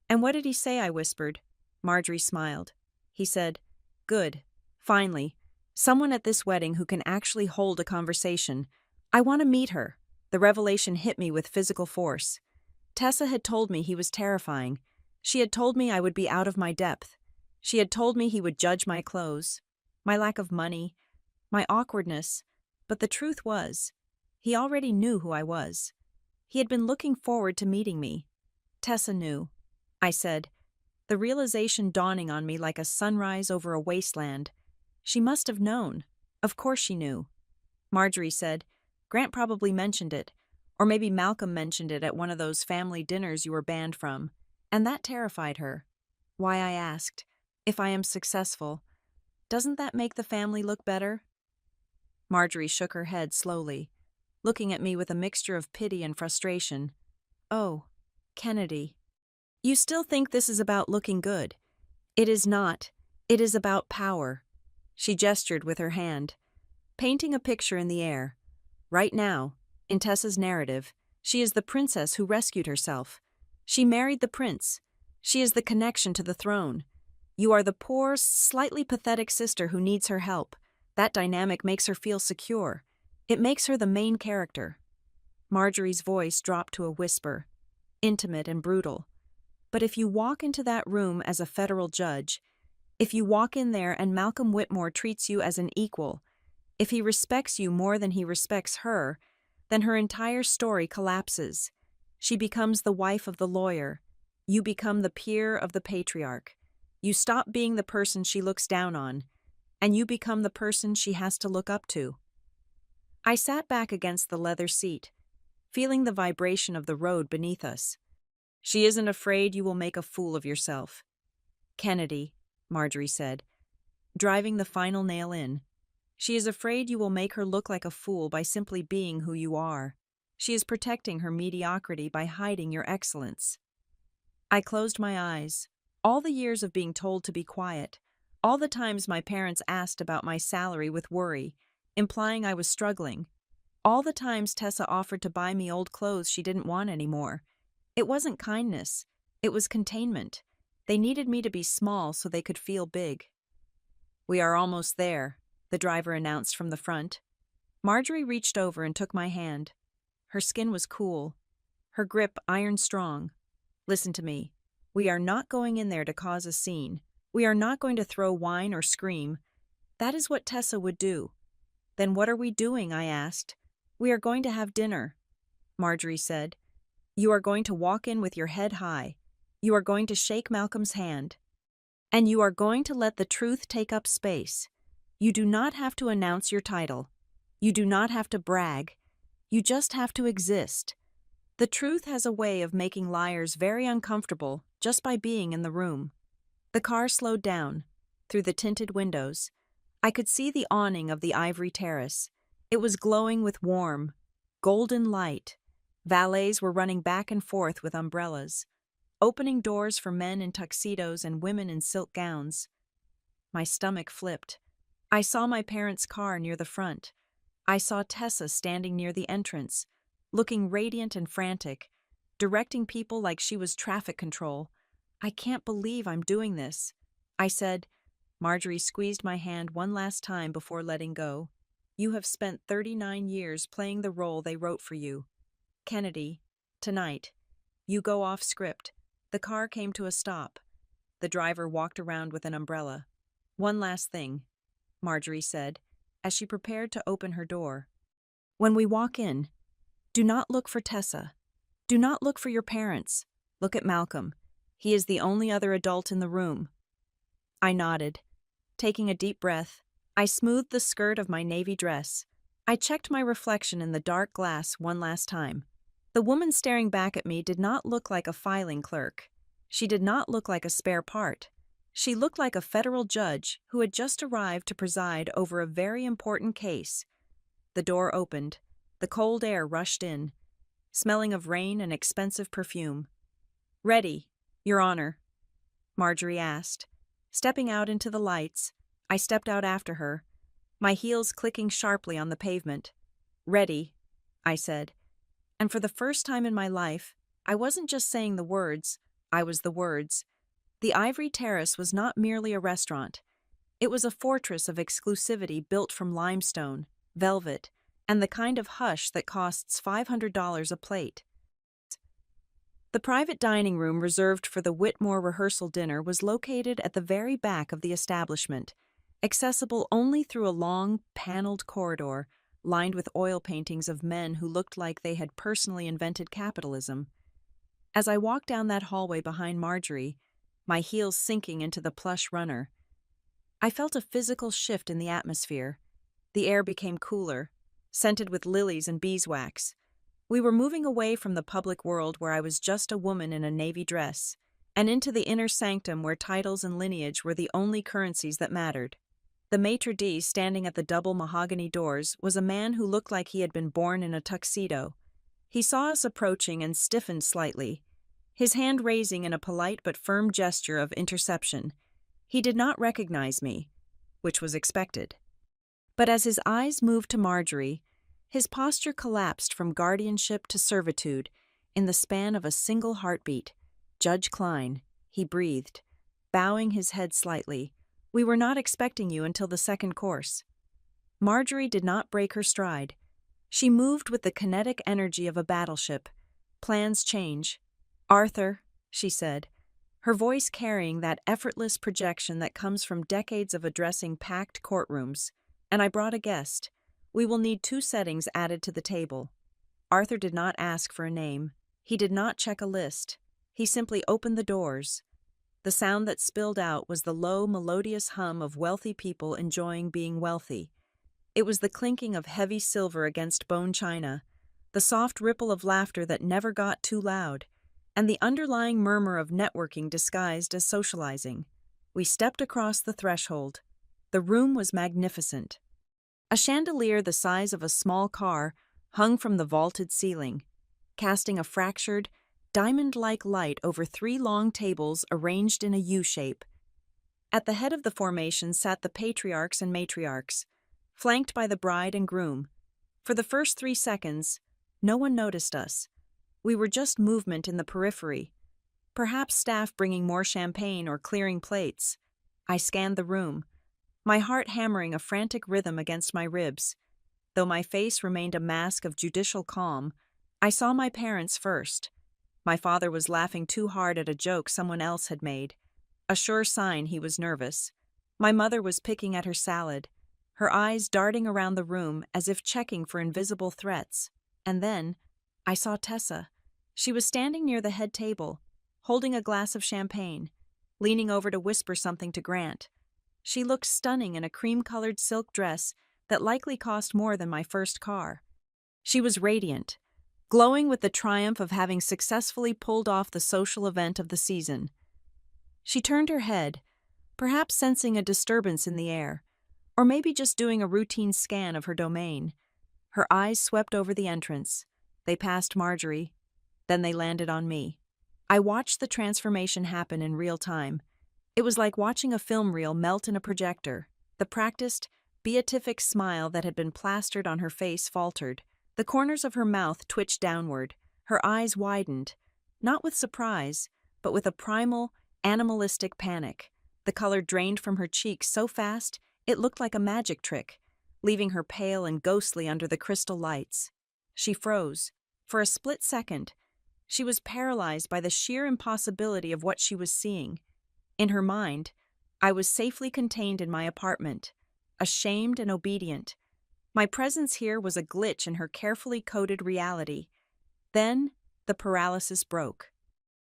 "And what did he say?" I whispered. Marjorie smiled. He said, "Good. Finally. Someone at this wedding who can actually hold a conversation. I want to meet her." The revelation hit me with physical force. Tessa had told me he was terrifying. She had told me I would be out of my depth. She had told me he would judge my clothes, my lack of money, my awkwardness. But the truth was, he already knew who I was. He had been looking forward to meeting me. "Tessa knew," I said, the realization dawning on me like a sunrise over a wasteland. "She must have known. Of course she knew." Marjorie said, "Grant probably mentioned it, or maybe Malcolm mentioned it at one of those family dinners you were banned from, and that terrified her. Why, I asked, if I am successful, doesn't that make the family look better?" Marjorie shook her head slowly, looking at me with a mixture of pity and frustration. "Oh, Kennedy. You still think this is about looking good. It is not. It is about power." She gestured with her hand, painting a picture in the air. Right now, in Tessa's narrative, she is the princess who rescued herself. She married the prince. She is the connection to the throne. You are the poor, slightly pathetic sister who needs her help. That dynamic makes her feel secure. It makes her the main character. Marjorie's voice dropped to a whisper, intimate and brutal. But if you walk into that room as a federal judge, if you walk in there and Malcolm Whitmore treats you as an equal, if he respects you more than he respects her, then her entire story collapses. She becomes the wife of the lawyer. You become the peer of the patriarch. You stop being the person she looks down on, and you become the person she has to look up to. I sat back against the leather seat, feeling the vibration of the road beneath us. "She isn't afraid you will make a fool of yourself." "Kennedy," Marjorie said, driving the final nail in. "She is afraid you will make her look like a fool by simply being who you are. She is protecting her mediocrity by hiding your excellence." I closed my eyes. All the years of being told to be quiet, all the times my parents asked about my salary with worry, implying I was struggling. All the times Tessa offered to buy me old clothes she didn't want anymore. It wasn't kindness, it was containment. They needed me to be small so they could feel big. "We are almost there," the driver announced from the front. Marjorie reached over and took my hand. Her skin was cool, her grip iron-strong. "Listen to me. We are not going in there to cause a scene. We are not going to throw wine or scream. That is what Tessa would do." "Then what are we doing?" I asked. "We are going to have dinner," Marjorie said. "You are going to walk in with your head high. You are going to shake Malcolm's hand. And you are going to let the truth take up space. You do not have to announce your title. You do not have to brag. You just have to exist. The truth has a way of making liars very uncomfortable just by being in the room." The car slowed down. Through the tinted windows, I could see the awning of the ivory terrace. It was glowing with warm, golden light. Valets were running back and forth with umbrellas, opening doors for men in tuxedos and women in silk gowns. My stomach flipped. I saw my parents' car near the front. I saw Tessa standing near the entrance, looking radiant and frantic, directing people like she was traffic control. "I can't believe I'm doing this," I said. Marjorie squeezed my hand one last time before letting go. "You have spent 39 years playing the role they wrote for you. Kennedy, tonight, you go off script." The car came to a stop. The driver walked around with an umbrella. "One last thing," Marjorie said, as she prepared to open her door. "When we walk in, do not look for Tessa. Do not look for your parents. Look at Malcolm. He is the only other adult in the room." I nodded. Taking a deep breath, I smoothed the skirt of my navy dress. I checked my reflection in the dark glass one last time. The woman staring back at me did not look like a filing clerk. She did not look like a spare part. She looked like a federal judge who had just arrived to preside over a very important case. The door opened. The cold air rushed in, smelling of rain and expensive perfume. "Ready, Your Honor?" Marjorie asked. Stepping out into the lights, I stepped out after her, my heels clicking sharply on the pavement. "Ready," I said. And for the first time in my life, I wasn't just saying the words, I was the words. The Ivory Terrace was not merely a restaurant. It was a fortress of exclusivity built from limestone, velvet, and the kind of hush that costs $500 a plate. The private dining room reserved for the Whitmore rehearsal dinner was located at the very back of the establishment, accessible only through a long, paneled corridor lined with oil paintings of men who looked like they had personally invented capitalism. As I walked down that hallway behind Marjorie, my heels sinking into the plush runner, I felt a physical shift in the atmosphere. The air became cooler, scented with lilies and beeswax. We were moving away from the public world where I was just a woman in a navy dress, and into the inner sanctum where titles and lineage were the only currencies that mattered. The maitre d' standing at the double mahogany doors was a man who looked like he had been born in a tuxedo. He saw us approaching and stiffened slightly, his hand raising in a polite but firm gesture of interception. He did not recognize me, which was expected. But as his eyes moved to Marjorie, his posture collapsed from guardianship to servitude in the span of a single heartbeat. "Judge Klein," he breathed, bowing his head slightly. "We were not expecting you until the second course." Marjorie did not break her stride. She moved with the kinetic energy of a battleship. "Plans change." "Arthur," she said, her voice carrying that effortless projection that comes from decades of addressing packed courtrooms. "And I brought a guest. We will need 2 settings added to the table." Arthur did not ask for a name. He did not check a list. He simply opened the doors. The sound that spilled out was the low, melodious hum of wealthy people enjoying being wealthy. It was the clinking of heavy silver against bone china, the soft ripple of laughter that never got too loud, and the underlying murmur of networking disguised as socializing. We stepped across the threshold. The room was magnificent. A chandelier the size of a small car hung from the vaulted ceiling, casting a fractured, diamond-like light over 3 long tables arranged in a U shape. At the head of the formation sat the patriarchs and matriarchs, flanked by the bride and groom. For the first 3 seconds, no one noticed us. We were just movement in the periphery. Perhaps staff bringing more champagne or clearing plates. I scanned the room, my heart hammering a frantic rhythm against my ribs. Though my face remained a mask of judicial calm, I saw my parents first. My father was laughing too hard at a joke someone else had made, a sure sign he was nervous. My mother was picking at her salad, her eyes darting around the room as if checking for invisible threats. And then, I saw Tessa. She was standing near the head table, holding a glass of champagne, leaning over to whisper something to Grant. She looked stunning in a cream-colored silk dress that likely cost more than my first car. She was radiant, glowing with the triumph of having successfully pulled off the social event of the season. She turned her head, perhaps sensing a disturbance in the air, or maybe just doing a routine scan of her domain. Her eyes swept over the entrance. They passed Marjorie, then they landed on me. I watched the transformation happen in real time. It was like watching a film reel melt in a projector. The practiced, beatific smile that had been plastered on her face faltered. The corners of her mouth twitched downward. Her eyes widened, not with surprise, but with a primal, animalistic panic. The color drained from her cheeks so fast it looked like a magic trick, leaving her pale and ghostly under the crystal lights. She froze. For a split second, she was paralyzed by the sheer impossibility of what she was seeing. In her mind, I was safely contained in my apartment, ashamed and obedient. My presence here was a glitch in her carefully coded reality. Then, the paralysis broke.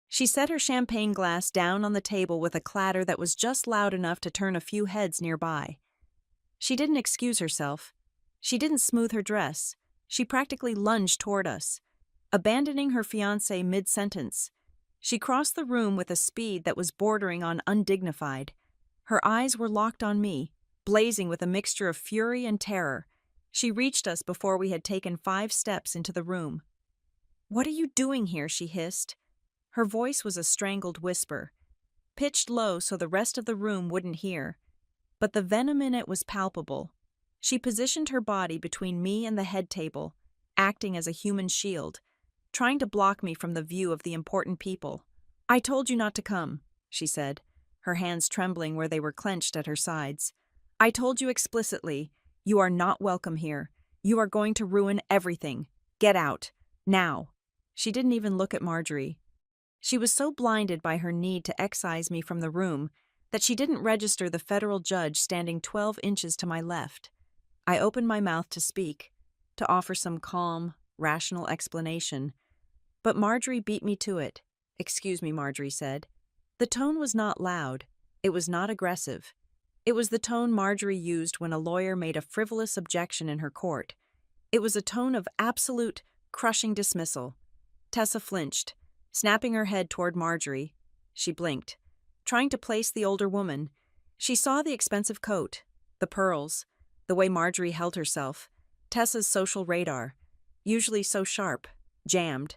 She set her champagne glass down on the table with a clatter that was just loud enough to turn a few heads nearby. She didn't excuse herself. She didn't smooth her dress. She practically lunged toward us, abandoning her fiancé mid-sentence. She crossed the room with a speed that was bordering on undignified. Her eyes were locked on me, blazing with a mixture of fury and terror. She reached us before we had taken 5 steps into the room. "What are you doing here?" she hissed. Her voice was a strangled whisper, pitched low so the rest of the room wouldn't hear. But the venom in it was palpable. She positioned her body between me and the head table, acting as a human shield, trying to block me from the view of the important people. "I told you not to come," she said, her hands trembling where they were clenched at her sides. "I told you explicitly, you are not welcome here. You are going to ruin everything. Get out. Now." She didn't even look at Marjorie. She was so blinded by her need to excise me from the room that she didn't register the federal judge standing 12 inches to my left. I opened my mouth to speak, to offer some calm, rational explanation. But Marjorie beat me to it. "Excuse me," Marjorie said. The tone was not loud. It was not aggressive. It was the tone Marjorie used when a lawyer made a frivolous objection in her court. It was a tone of absolute, crushing dismissal. Tessa flinched, snapping her head toward Marjorie. She blinked, trying to place the older woman. She saw the expensive coat, the pearls, the way Marjorie held herself, Tessa's social radar, usually so sharp, jammed.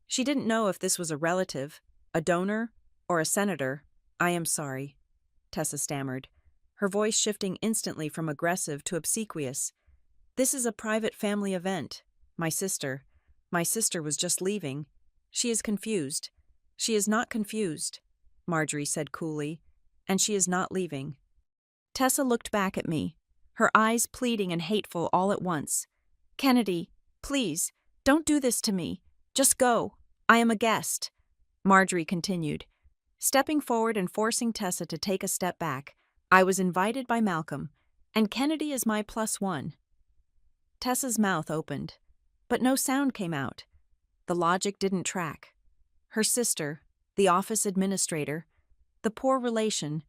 She didn't know if this was a relative, a donor, or a senator. "I am sorry," Tessa stammered, her voice shifting instantly from aggressive to obsequious. "This is a private family event. My sister was just leaving. She is confused." "She is not confused," Marjorie said coolly, "and she is not leaving." Tessa looked back at me, her eyes pleading and hateful all at once. "Kennedy, please, don't do this to me. Just go. I am a guest," Marjorie continued, stepping forward and forcing Tessa to take a step back. "I was invited by Malcolm, and Kennedy is my +1. Tessa's mouth opened, but no sound came out. The logic didn't track. Her sister, the office administrator, the poor relation,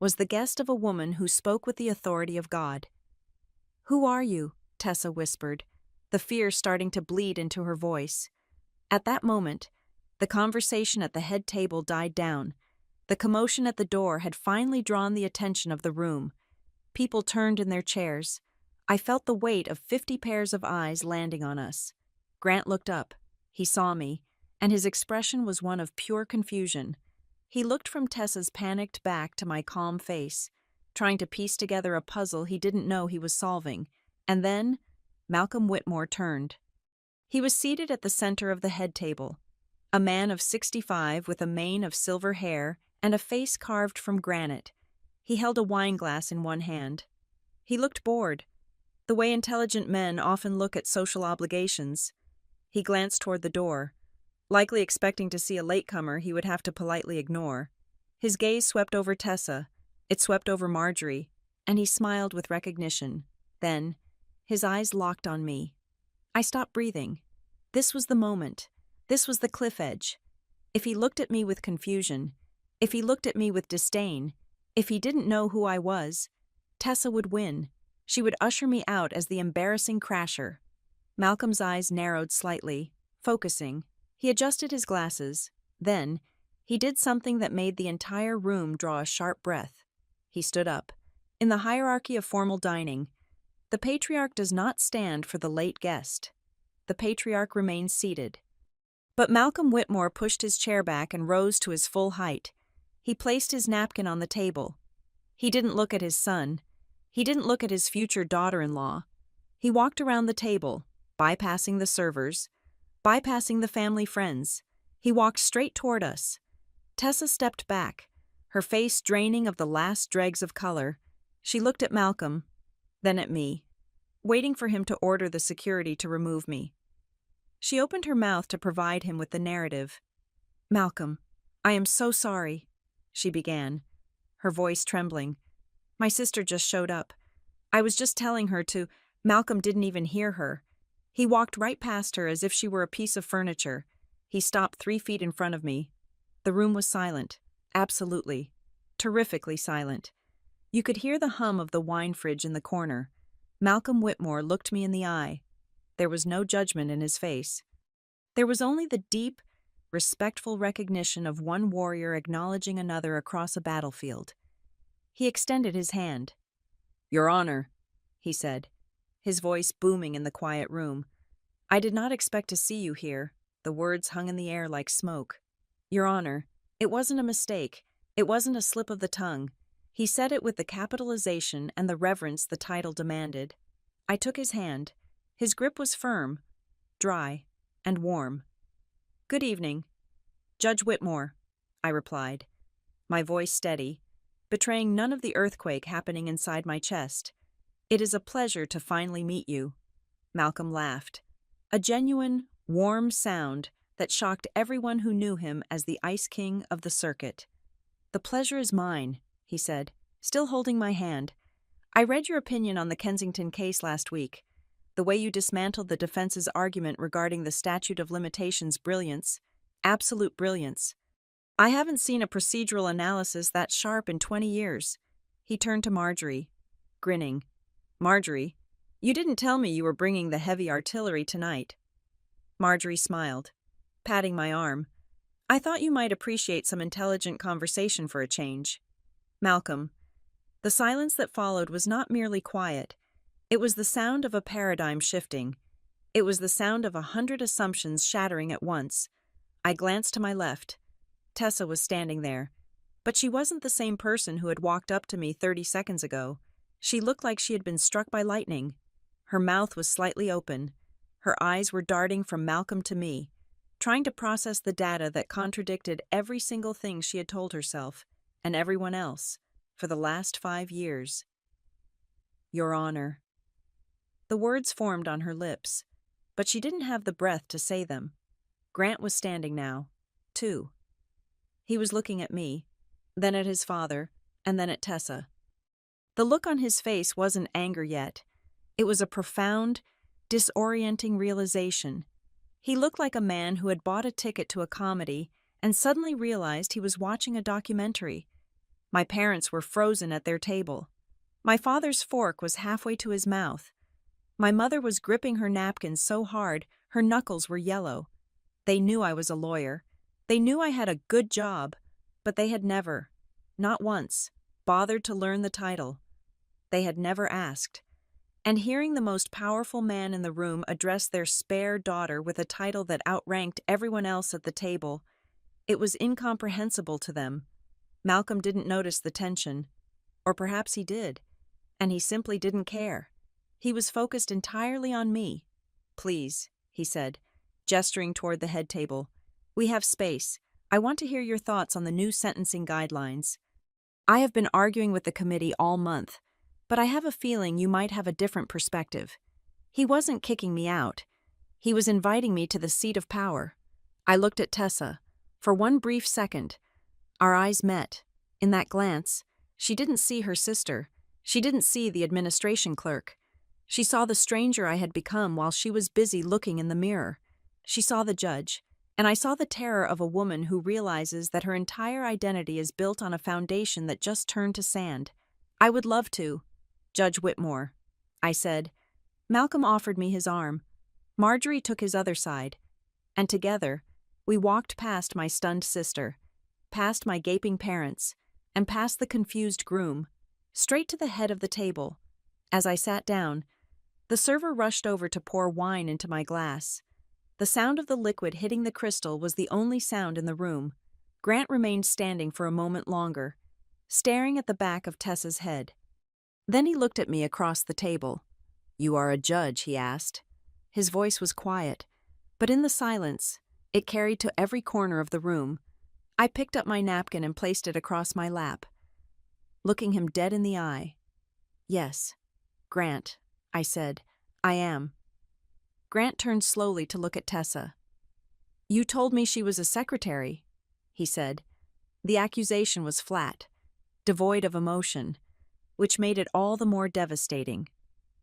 was the guest of a woman who spoke with the authority of God. "Who are you?" Tessa whispered, the fear starting to bleed into her voice. At that moment, the conversation at the head table died down. The commotion at the door had finally drawn the attention of the room. People turned in their chairs. I felt the weight of 50 pairs of eyes landing on us. Grant looked up. He saw me, and his expression was one of pure confusion. He looked from Tessa's panicked back to my calm face, trying to piece together a puzzle he didn't know he was solving. And then, Malcolm Whitmore turned. He was seated at the center of the head table, a man of 65 with a mane of silver hair and a face carved from granite. He held a wine glass in one hand. He looked bored, the way intelligent men often look at social obligations. He glanced toward the door, likely expecting to see a latecomer he would have to politely ignore. His gaze swept over Tessa, it swept over Marjorie, and he smiled with recognition. Then, his eyes locked on me. I stopped breathing. This was the moment. This was the cliff edge. If he looked at me with confusion, if he looked at me with disdain, if he didn't know who I was, Tessa would win. She would usher me out as the embarrassing crasher. Malcolm's eyes narrowed slightly, focusing. He adjusted his glasses. Then, he did something that made the entire room draw a sharp breath. He stood up. In the hierarchy of formal dining, the patriarch does not stand for the late guest. The patriarch remains seated. But Malcolm Whitmore pushed his chair back and rose to his full height. He placed his napkin on the table. He didn't look at his son. He didn't look at his future daughter-in-law. He walked around the table, bypassing the servers, bypassing the family friends. He walked straight toward us. Tessa stepped back, her face draining of the last dregs of color. She looked at Malcolm, then at me, waiting for him to order the security to remove me. She opened her mouth to provide him with the narrative. "Malcolm, I am so sorry," she began, her voice trembling. "My sister just showed up. I was just telling her to—" Malcolm didn't even hear her. He walked right past her as if she were a piece of furniture. He stopped 3 feet in front of me. The room was silent. Absolutely. Terrifically silent. You could hear the hum of the wine fridge in the corner. Malcolm Whitmore looked me in the eye. There was no judgment in his face. There was only the deep, respectful recognition of one warrior acknowledging another across a battlefield. He extended his hand. "Your Honor," he said, his voice booming in the quiet room. "I did not expect to see you here." The words hung in the air like smoke. "Your Honor, it wasn't a mistake. It wasn't a slip of the tongue." He said it with the capitalization and the reverence the title demanded. I took his hand. His grip was firm, dry, and warm. "Good evening. Judge Whitmore," I replied, my voice steady, betraying none of the earthquake happening inside my chest. "It is a pleasure to finally meet you." Malcolm laughed. A genuine, warm sound that shocked everyone who knew him as the Ice King of the circuit. "The pleasure is mine," he said, still holding my hand. "I read your opinion on the Kensington case last week. The way you dismantled the defense's argument regarding the statute of limitations brilliance, absolute brilliance. I haven't seen a procedural analysis that sharp in 20 years. He turned to Marjorie, grinning. "Marjorie, you didn't tell me you were bringing the heavy artillery tonight." Marjorie smiled, patting my arm. "I thought you might appreciate some intelligent conversation for a change." Malcolm. The silence that followed was not merely quiet. It was the sound of a paradigm shifting. It was the sound of 100 assumptions shattering at once. I glanced to my left. Tessa was standing there. But she wasn't the same person who had walked up to me 30 seconds ago. She looked like she had been struck by lightning. Her mouth was slightly open. Her eyes were darting from Malcolm to me, trying to process the data that contradicted every single thing she had told herself, and everyone else, for the last 5 years. "Your Honor." The words formed on her lips, but she didn't have the breath to say them. Grant was standing now, too. He was looking at me, then at his father, and then at Tessa. The look on his face wasn't anger yet. It was a profound, disorienting realization. He looked like a man who had bought a ticket to a comedy and suddenly realized he was watching a documentary. My parents were frozen at their table. My father's fork was halfway to his mouth. My mother was gripping her napkin so hard her knuckles were yellow. They knew I was a lawyer. They knew I had a good job, but they had never, not once, bothered to learn the title. They had never asked. And hearing the most powerful man in the room address their spare daughter with a title that outranked everyone else at the table, it was incomprehensible to them. Malcolm didn't notice the tension. Or perhaps he did, and he simply didn't care. He was focused entirely on me. "Please," he said, gesturing toward the head table. "We have space. I want to hear your thoughts on the new sentencing guidelines. I have been arguing with the committee all month, but I have a feeling you might have a different perspective." He wasn't kicking me out. He was inviting me to the seat of power. I looked at Tessa. For one brief second, our eyes met. In that glance, she didn't see her sister. She didn't see the administration clerk. She saw the stranger I had become while she was busy looking in the mirror. She saw the judge, and I saw the terror of a woman who realizes that her entire identity is built on a foundation that just turned to sand. "I would love to, Judge Whitmore," I said. Malcolm offered me his arm. Marjorie took his other side, and together, we walked past my stunned sister, past my gaping parents, and past the confused groom, straight to the head of the table. As I sat down, the server rushed over to pour wine into my glass. The sound of the liquid hitting the crystal was the only sound in the room. Grant remained standing for a moment longer, staring at the back of Tessa's head. Then he looked at me across the table. "You are a judge?" he asked. His voice was quiet, but in the silence, it carried to every corner of the room. I picked up my napkin and placed it across my lap, looking him dead in the eye. "Yes, Grant," I said, "I am." Grant turned slowly to look at Tessa. "You told me she was a secretary," he said. The accusation was flat, devoid of emotion, which made it all the more devastating.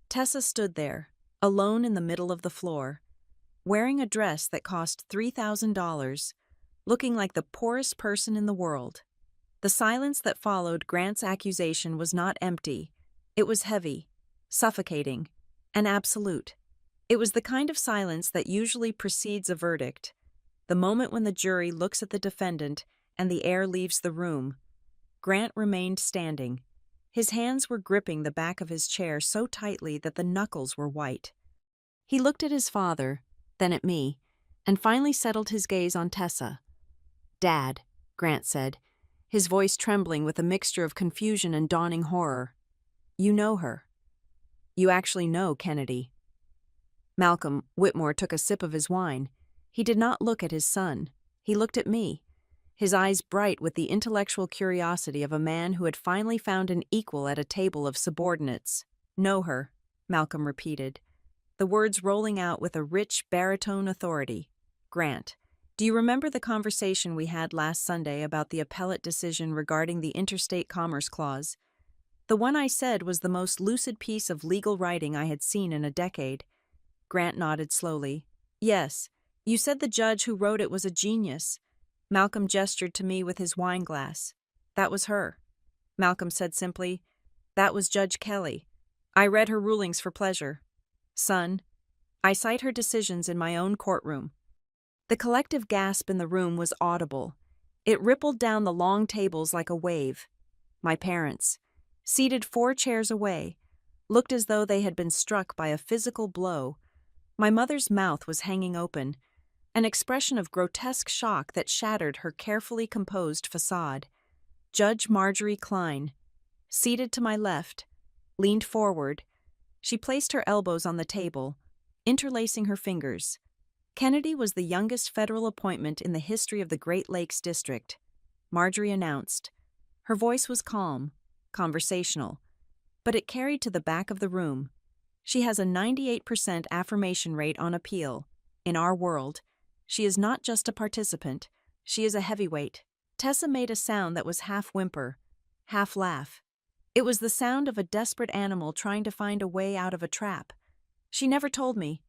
Tessa stood there, alone in the middle of the floor, wearing a dress that cost $3,000, looking like the poorest person in the world. The silence that followed Grant's accusation was not empty. It was heavy, suffocating, and absolute. It was the kind of silence that usually precedes a verdict, the moment when the jury looks at the defendant and the air leaves the room. Grant remained standing. His hands were gripping the back of his chair so tightly that the knuckles were white. He looked at his father, then at me, and finally settled his gaze on Tessa. "Dad," Grant said, his voice trembling with a mixture of confusion and dawning horror. "You know her. You actually know Kennedy." Malcolm Whitmore took a sip of his wine. He did not look at his son. He looked at me, his eyes bright with the intellectual curiosity of a man who had finally found an equal at a table of subordinates. "Know her," Malcolm repeated, the words rolling out with a rich baritone authority. "Grant, do you remember the conversation we had last Sunday about the appellate decision regarding the Interstate Commerce Clause? The one I said was the most lucid piece of legal writing I had seen in a decade." Grant nodded slowly. "Yes, you said the judge who wrote it was a genius." Malcolm gestured to me with his wine glass. "That was her." Malcolm said simply, "That was Judge Kelly. I read her rulings for pleasure. Son, I cite her decisions in my own courtroom." The collective gasp in the room was audible. It rippled down the long tables like a wave. My parents, seated 4 chairs away, looked as though they had been struck by a physical blow. My mother's mouth was hanging open, an expression of grotesque shock that shattered her carefully composed facade. Judge Marjorie Klein, seated to my left, leaned forward. She placed her elbows on the table, interlacing her fingers. Kennedy was the youngest federal appointment in the history of the Great Lakes District, Marjorie announced. Her voice was calm, conversational, but it carried to the back of the room. She has a 98% affirmation rate on appeal. In our world, she is not just a participant, she is a heavyweight. Tessa made a sound that was half whimper, half laugh. It was the sound of a desperate animal trying to find a way out of a trap. "She never told me,"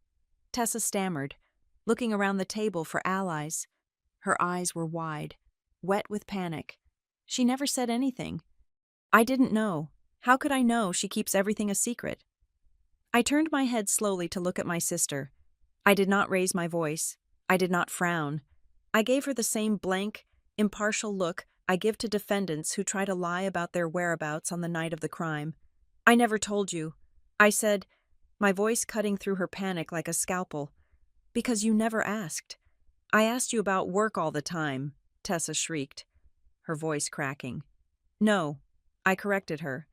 Tessa stammered, looking around the table for allies. Her eyes were wide, wet with panic. "She never said anything. I didn't know. How could I know? She keeps everything a secret." I turned my head slowly to look at my sister. I did not raise my voice. I did not frown. I gave her the same blank, impartial look I give to defendants who try to lie about their whereabouts on the night of the crime. "I never told you," I said, my voice cutting through her panic like a scalpel. "Because you never asked. I asked you about work all the time," Tessa shrieked, her voice cracking. "No," I corrected her.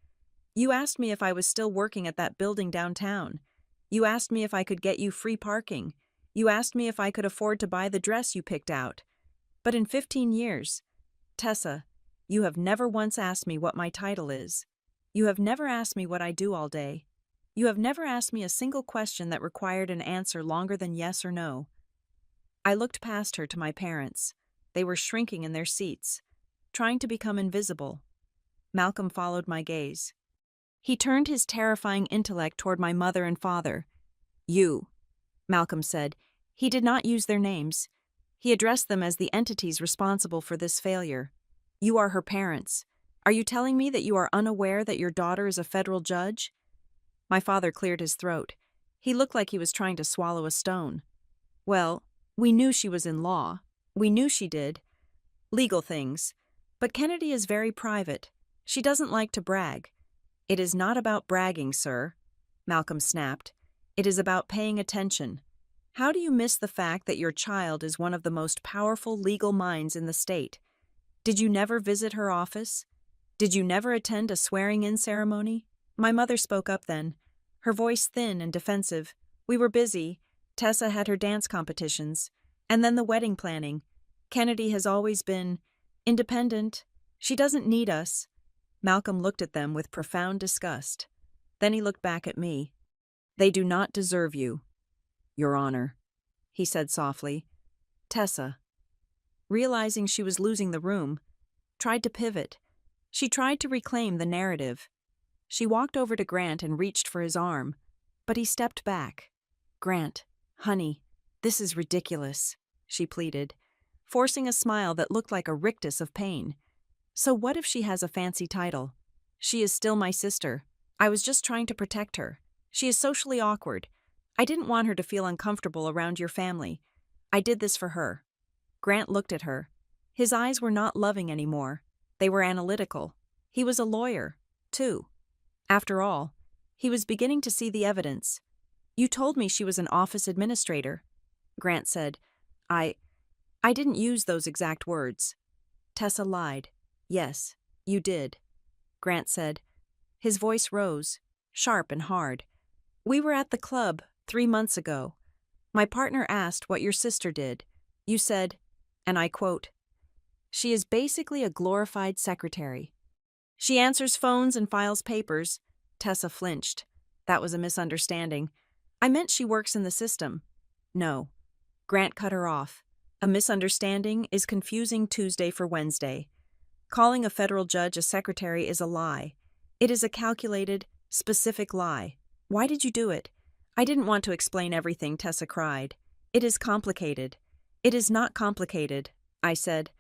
You asked me if I was still working at that building downtown. You asked me if I could get you free parking. You asked me if I could afford to buy the dress you picked out. But in 15 years, Tessa, you have never once asked me what my title is. You have never asked me what I do all day. You have never asked me a single question that required an answer longer than yes or no. I looked past her to my parents. They were shrinking in their seats, trying to become invisible. Malcolm followed my gaze. He turned his terrifying intellect toward my mother and father. You, Malcolm said. He did not use their names. He addressed them as the entities responsible for this failure. You are her parents. Are you telling me that you are unaware that your daughter is a federal judge? My father cleared his throat. He looked like he was trying to swallow a stone. Well, we knew she was in law. We knew she did. Legal things. But Kennedy is very private. She doesn't like to brag. It is not about bragging, sir, Malcolm snapped. It is about paying attention. How do you miss the fact that your child is one of the most powerful legal minds in the state? Did you never visit her office? Did you never attend a swearing-in ceremony? My mother spoke up then, her voice thin and defensive. We were busy. Tessa had her dance competitions. And then the wedding planning. Kennedy has always been independent. She doesn't need us. Malcolm looked at them with profound disgust. Then he looked back at me. They do not deserve you, Your Honor, he said softly. Tessa, realizing she was losing the room, tried to pivot. She tried to reclaim the narrative. She walked over to Grant and reached for his arm, but he stepped back. Grant, honey, this is ridiculous, she pleaded, forcing a smile that looked like a rictus of pain. So what if she has a fancy title? She is still my sister. I was just trying to protect her. She is socially awkward. I didn't want her to feel uncomfortable around your family. I did this for her. Grant looked at her. His eyes were not loving anymore. They were analytical. He was a lawyer, too. After all, he was beginning to see the evidence. You told me she was an office administrator, Grant said. I didn't use those exact words. Tessa lied. Yes, you did, Grant said. His voice rose, sharp and hard. We were at the club 3 months ago. My partner asked what your sister did. You said, and I quote, "She is basically a glorified secretary. She answers phones and files papers." Tessa flinched. That was a misunderstanding. I meant she works in the system. No. Grant cut her off. A misunderstanding is confusing Tuesday for Wednesday. Calling a federal judge a secretary is a lie. It is a calculated, specific lie. Why did you do it? I didn't want to explain everything, Tessa cried. It is complicated. It is not complicated, I said.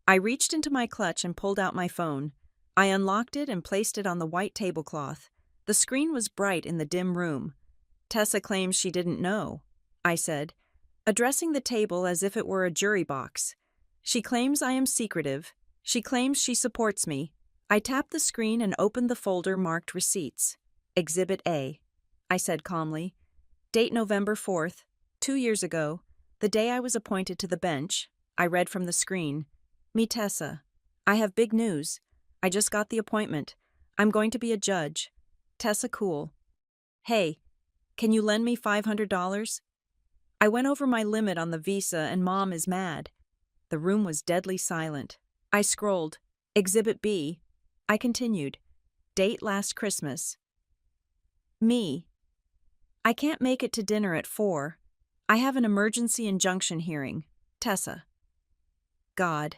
I reached into my clutch and pulled out my phone. I unlocked it and placed it on the white tablecloth. The screen was bright in the dim room. Tessa claims she didn't know, I said, addressing the table as if it were a jury box. She claims I am secretive. She claims she supports me. I tapped the screen and opened the folder marked Receipts. Exhibit A, I said calmly. Date November 4th, 2 years ago, the day I was appointed to the bench. I read from the screen. Me Tessa. I have big news. I just got the appointment. I'm going to be a judge. Tessa cool. Hey, can you lend me $500? I went over my limit on the visa and Mom is mad. The room was deadly silent. I scrolled. Exhibit B. I continued. Date last Christmas. Me. I can't make it to dinner at 4. I have an emergency injunction hearing. Tessa. God,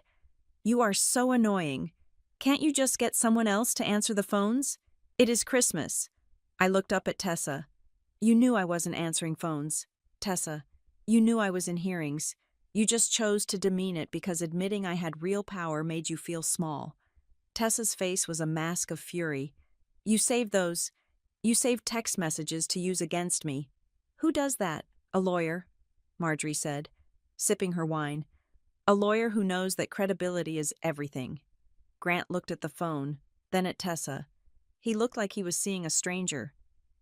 you are so annoying. Can't you just get someone else to answer the phones? It is Christmas. I looked up at Tessa. You knew I wasn't answering phones. Tessa, you knew I was in hearings. You just chose to demean it because admitting I had real power made you feel small. Tessa's face was a mask of fury. You saved text messages to use against me. Who does that? A lawyer, Marjorie said, sipping her wine. A lawyer who knows that credibility is everything. Grant looked at the phone, then at Tessa. He looked like he was seeing a stranger.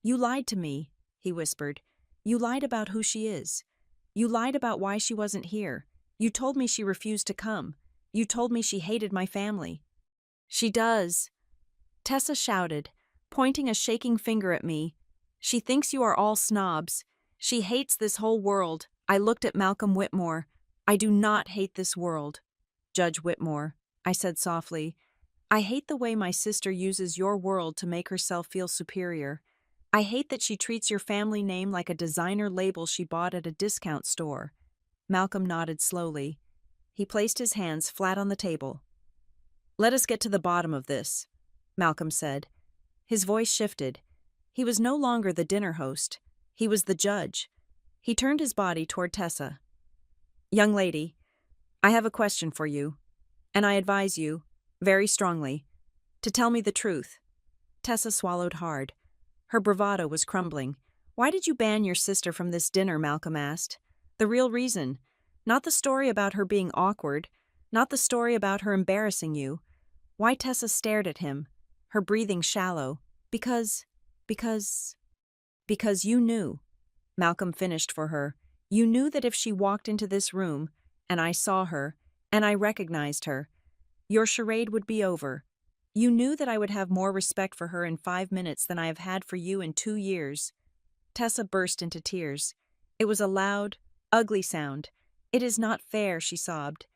You lied to me, he whispered. You lied about who she is. You lied about why she wasn't here. You told me she refused to come. You told me she hated my family. She does. Tessa shouted. pointing a shaking finger at me. She thinks you are all snobs. She hates this whole world. I looked at Malcolm Whitmore. I do not hate this world. Judge Whitmore, I said softly. I hate the way my sister uses your world to make herself feel superior. I hate that she treats your family name like a designer label she bought at a discount store. Malcolm nodded slowly. He placed his hands flat on the table. Let us get to the bottom of this, Malcolm said. His voice shifted. He was no longer the dinner host. He was the judge. He turned his body toward Tessa. Young lady, I have a question for you, and I advise you, very strongly, to tell me the truth. Tessa swallowed hard. Her bravado was crumbling. Why did you ban your sister from this dinner? Malcolm asked. The real reason. Not the story about her being awkward, not the story about her embarrassing you. Why? Tessa stared at him, her breathing shallow. Because you knew. Malcolm finished for her. You knew that if she walked into this room, and I saw her, and I recognized her, your charade would be over. You knew that I would have more respect for her in 5 minutes than I have had for you in 2 years. Tessa burst into tears. It was a loud, ugly sound. It is not fair, she sobbed.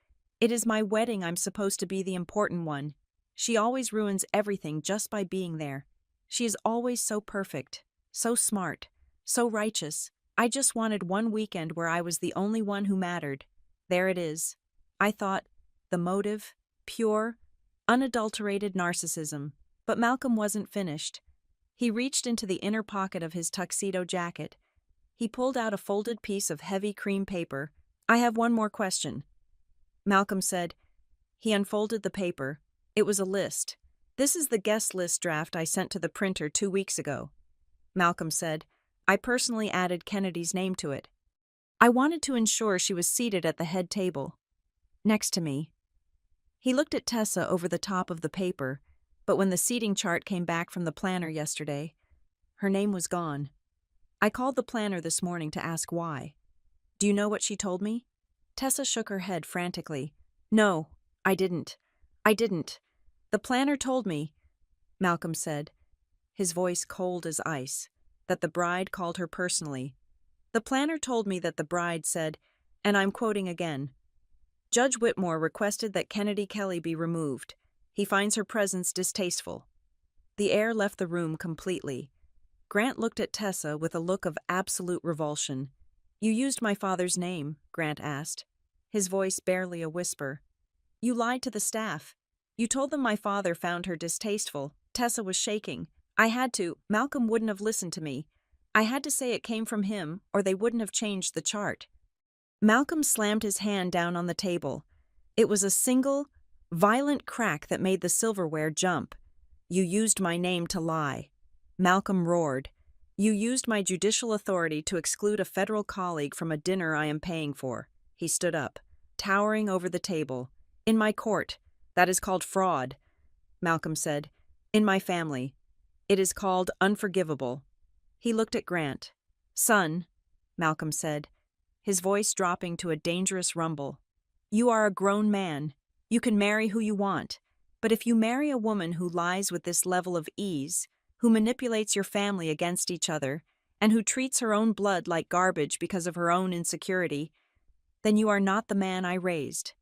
It is my wedding. I'm supposed to be the important one. She always ruins everything just by being there. She is always so perfect, so smart, so righteous. I just wanted one weekend where I was the only one who mattered. There it is. I thought, the motive, pure, unadulterated narcissism. But Malcolm wasn't finished. He reached into the inner pocket of his tuxedo jacket. He pulled out a folded piece of heavy cream paper. I have one more question, Malcolm said. He unfolded the paper. It was a list. This is the guest list draft I sent to the printer 2 weeks ago. Malcolm said. I personally added Kennedy's name to it. I wanted to ensure she was seated at the head table, next to me. He looked at Tessa over the top of the paper, but when the seating chart came back from the planner yesterday, her name was gone. I called the planner this morning to ask why. Do you know what she told me? Tessa shook her head frantically. No, I didn't. The planner told me, Malcolm said, his voice cold as ice, that the bride called her personally. The planner told me that the bride said, and I'm quoting again, Judge Whitmore requested that Kennedy Kelly be removed. He finds her presence distasteful. The air left the room completely. Grant looked at Tessa with a look of absolute revulsion. You used my father's name, Grant asked, his voice barely a whisper. You lied to the staff. You told them my father found her distasteful. Tessa was shaking. I had to. Malcolm wouldn't have listened to me. I had to say it came from him, or they wouldn't have changed the chart. Malcolm slammed his hand down on the table. It was a single, violent crack that made the silverware jump. You used my name to lie. Malcolm roared. You used my judicial authority to exclude a federal colleague from a dinner I am paying for. He stood up, towering over the table. In my court. That is called fraud, Malcolm said. In my family. It is called unforgivable. He looked at Grant. Son, Malcolm said, his voice dropping to a dangerous rumble. You are a grown man. You can marry who you want. But if you marry a woman who lies with this level of ease, who manipulates your family against each other, and who treats her own blood like garbage because of her own insecurity, then you are not the man I raised.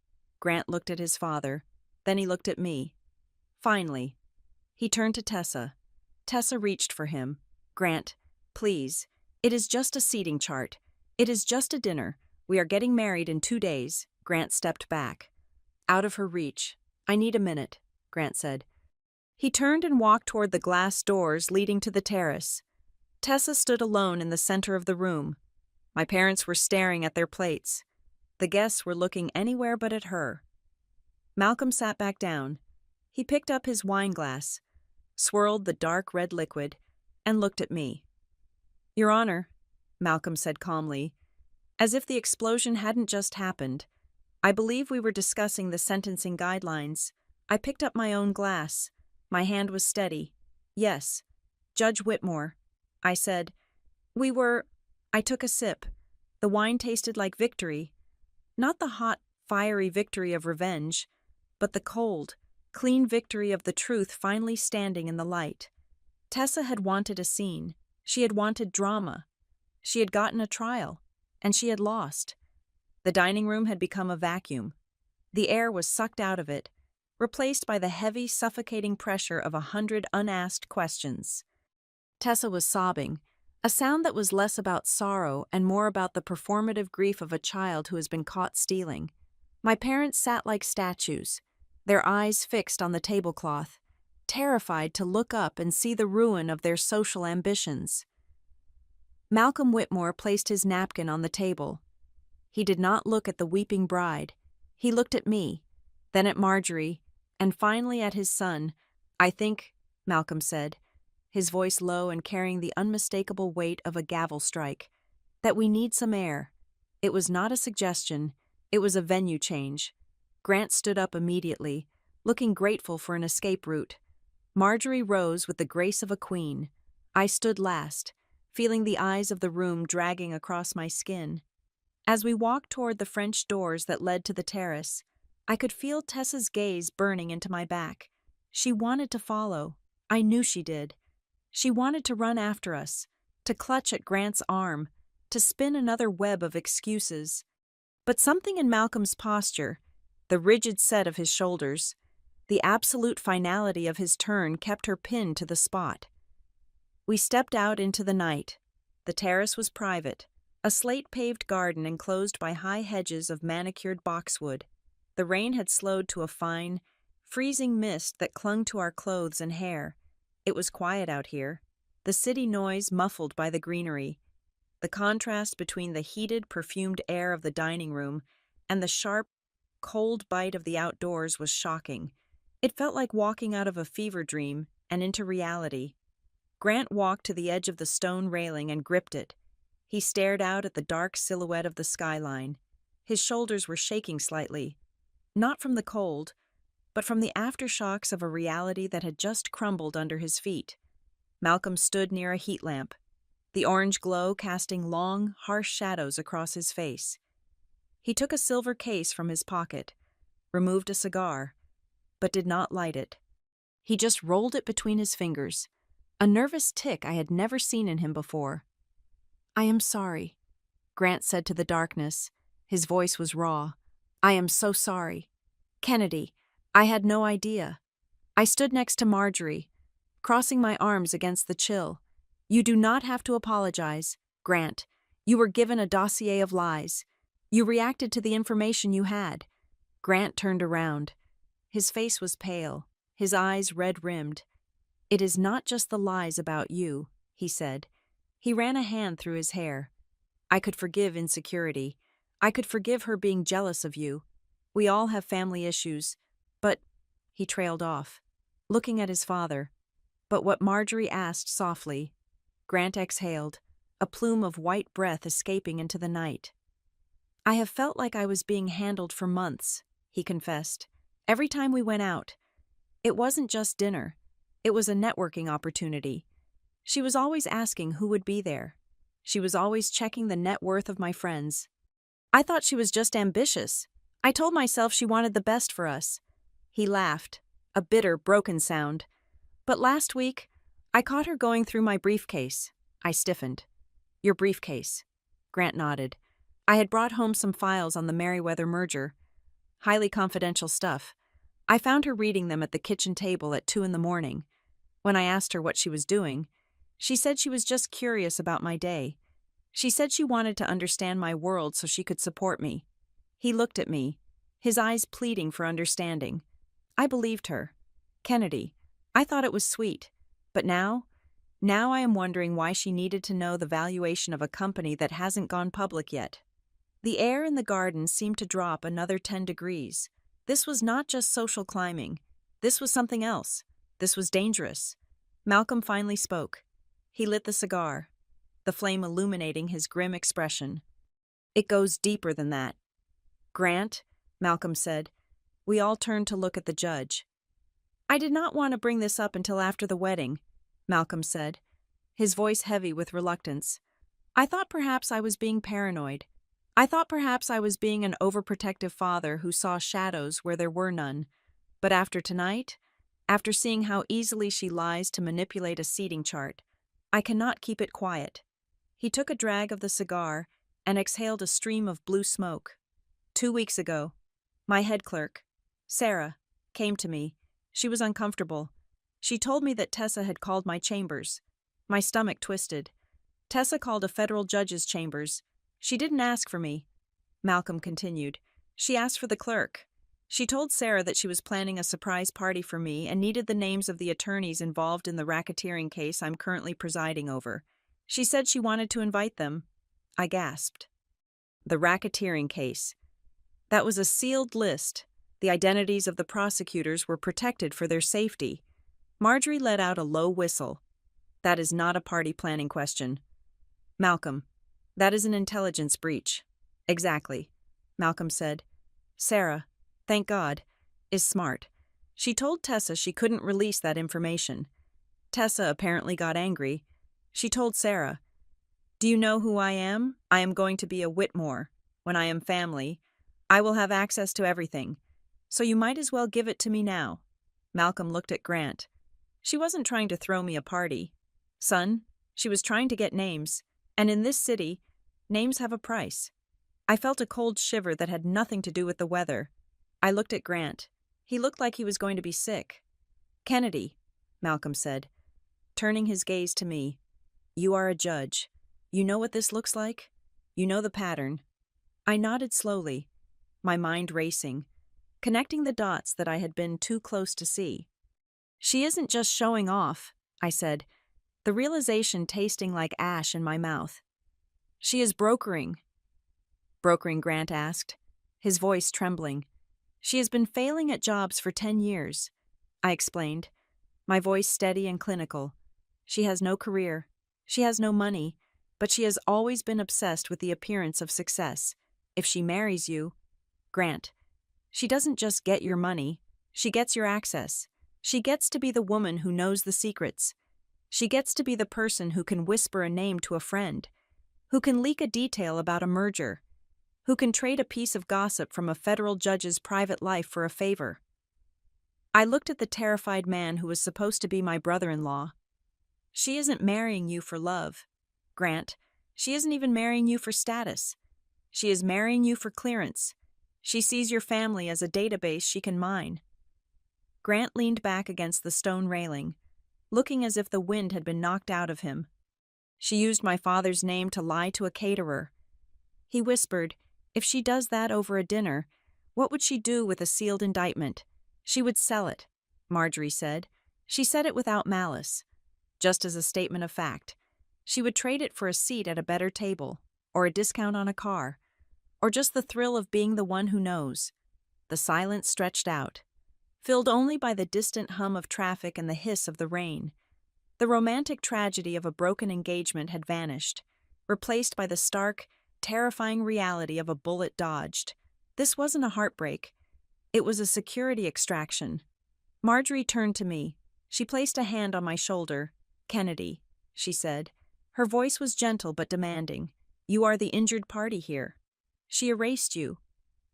Grant looked at his father. Then he looked at me. Finally, he turned to Tessa. Tessa reached for him. Grant, please. It is just a seating chart. It is just a dinner. We are getting married in 2 days. Grant stepped back. Out of her reach. I need a minute, Grant said. He turned and walked toward the glass doors leading to the terrace. Tessa stood alone in the center of the room. My parents were staring at their plates. The guests were looking anywhere but at her. Malcolm sat back down. He picked up his wine glass, swirled the dark red liquid, and looked at me. Your Honor, Malcolm said calmly, as if the explosion hadn't just happened. I believe we were discussing the sentencing guidelines. I picked up my own glass. My hand was steady. Yes, Judge Whitmore. I said. I took a sip. The wine tasted like victory. Not the hot, fiery victory of revenge, but the cold, clean victory of the truth finally standing in the light. Tessa had wanted a scene. She had wanted drama. She had gotten a trial, and she had lost. The dining room had become a vacuum. The air was sucked out of it, replaced by the heavy, suffocating pressure of 100 unasked questions. Tessa was sobbing, a sound that was less about sorrow and more about the performative grief of a child who has been caught stealing. My parents sat like statues, their eyes fixed on the tablecloth, terrified to look up and see the ruin of their social ambitions. Malcolm Whitmore placed his napkin on the table. He did not look at the weeping bride. He looked at me, then at Marjorie, and finally at his son. "I think," Malcolm said, his voice low and carrying the unmistakable weight of a gavel strike, "that we need some air." It was not a suggestion, it was a venue change. Grant stood up immediately, looking grateful for an escape route. Marjorie rose with the grace of a queen. I stood last, feeling the eyes of the room dragging across my skin. As we walked toward the French doors that led to the terrace, I could feel Tessa's gaze burning into my back. She wanted to follow. I knew she did. She wanted to run after us, to clutch at Grant's arm, to spin another web of excuses. But something in Malcolm's posture, the rigid set of his shoulders, the absolute finality of his turn kept her pinned to the spot. We stepped out into the night. The terrace was private, a slate-paved garden enclosed by high hedges of manicured boxwood. The rain had slowed to a fine, freezing mist that clung to our clothes and hair. It was quiet out here, the city noise muffled by the greenery. The contrast between the heated, perfumed air of the dining room and the sharp, cold bite of the outdoors was shocking. It felt like walking out of a fever dream and into reality. Grant walked to the edge of the stone railing and gripped it. He stared out at the dark silhouette of the skyline. His shoulders were shaking slightly, not from the cold, but from the aftershocks of a reality that had just crumbled under his feet. Malcolm stood near a heat lamp, the orange glow casting long, harsh shadows across his face. He took a silver case from his pocket, removed a cigar, but did not light it. He just rolled it between his fingers, a nervous tic I had never seen in him before. "I am sorry," Grant said to the darkness. His voice was raw. "I am so sorry. Kennedy, I had no idea." I stood next to Marjorie, crossing my arms against the chill. "You do not have to apologize, Grant. You were given a dossier of lies. You reacted to the information you had." Grant turned around. His face was pale, his eyes red-rimmed. "It is not just the lies about you," he said. He ran a hand through his hair. "I could forgive insecurity. I could forgive her being jealous of you. We all have family issues. But," he trailed off, looking at his father. "But what Marjorie asked softly." Grant exhaled, a plume of white breath escaping into the night. "I have felt like I was being handled for months," he confessed. "Every time we went out. It wasn't just dinner. It was a networking opportunity. She was always asking who would be there. She was always checking the net worth of my friends. I thought she was just ambitious. I told myself she wanted the best for us." He laughed, a bitter, broken sound. "But last week, I caught her going through my briefcase." I stiffened. "Your briefcase." Grant nodded. "I had brought home some files on the Merriweather merger. Highly confidential stuff. I found her reading them at the kitchen table at 2 a.m. When I asked her what she was doing, she said she was just curious about my day. She said she wanted to understand my world so she could support me." He looked at me, his eyes pleading for understanding. I believed her. Kennedy, I thought it was sweet. But now I am wondering why she needed to know the valuation of a company that hasn't gone public yet. The air in the garden seemed to drop another 10 degrees. This was not just social climbing. This was something else. This was dangerous. Malcolm finally spoke. He lit the cigar, the flame illuminating his grim expression. "It goes deeper than that." "Grant," Malcolm said. We all turned to look at the judge. "I did not want to bring this up until after the wedding," Malcolm said, his voice heavy with reluctance. "I thought perhaps I was being paranoid. I thought perhaps I was being an overprotective father who saw shadows where there were none. But after tonight, After seeing how easily she lies to manipulate a seating chart, I cannot keep it quiet. He took a drag of the cigar and exhaled a stream of blue smoke. 2 weeks ago, my head clerk, Sarah, came to me. She was uncomfortable. She told me that Tessa had called my chambers. My stomach twisted. Tessa called a federal judge's chambers. She didn't ask for me. Malcolm continued. She asked for the clerk. She told Sarah that she was planning a surprise party for me and needed the names of the attorneys involved in the racketeering case I'm currently presiding over. She said she wanted to invite them. I gasped. The racketeering case. That was a sealed list. The identities of the prosecutors were protected for their safety. Marjorie let out a low whistle. That is not a party planning question. Malcolm, that is an intelligence breach. Exactly, Malcolm said. Sarah, thank God, is smart. She told Tessa she couldn't release that information. Tessa apparently got angry. She told Sarah, "Do you know who I am? I am going to be a Whitmore. When I am family, I will have access to everything. So you might as well give it to me now." Malcolm looked at Grant. She wasn't trying to throw me a party. Son, she was trying to get names. And in this city, names have a price. I felt a cold shiver that had nothing to do with the weather. I looked at Grant. He looked like he was going to be sick. "Kennedy," Malcolm said, turning his gaze to me, "you are a judge. You know what this looks like? You know the pattern." I nodded slowly, my mind racing, connecting the dots that I had been too close to see. "She isn't just showing off," I said, the realization tasting like ash in my mouth. "She is brokering." "Brokering?" Grant asked, his voice trembling. "She has been failing at jobs for 10 years. I explained, my voice steady and clinical. "She has no career. She has no money, but she has always been obsessed with the appearance of success. If she marries you—" "Grant, she doesn't just get your money. She gets your access. She gets to be the woman who knows the secrets. She gets to be the person who can whisper a name to a friend, who can leak a detail about a merger, who can trade a piece of gossip from a federal judge's private life for a favor." I looked at the terrified man who was supposed to be my brother-in-law. "She isn't marrying you for love, Grant. She isn't even marrying you for status. She is marrying you for clearance. She sees your family as a database she can mine." Grant leaned back against the stone railing, looking as if the wind had been knocked out of him. "She used my father's name to lie to a caterer." He whispered, "If she does that over a dinner, what would she do with a sealed indictment? She would sell it," Marjorie said. She said it without malice, just as a statement of fact. She would trade it for a seat at a better table, or a discount on a car, or just the thrill of being the one who knows. The silence stretched out, filled only by the distant hum of traffic and the hiss of the rain. The romantic tragedy of a broken engagement had vanished, replaced by the stark, terrifying reality of a bullet dodged. This wasn't a heartbreak. It was a security extraction. Marjorie turned to me. She placed a hand on my shoulder. "Kennedy," she said. Her voice was gentle but demanding. "You are the injured party here. She erased you.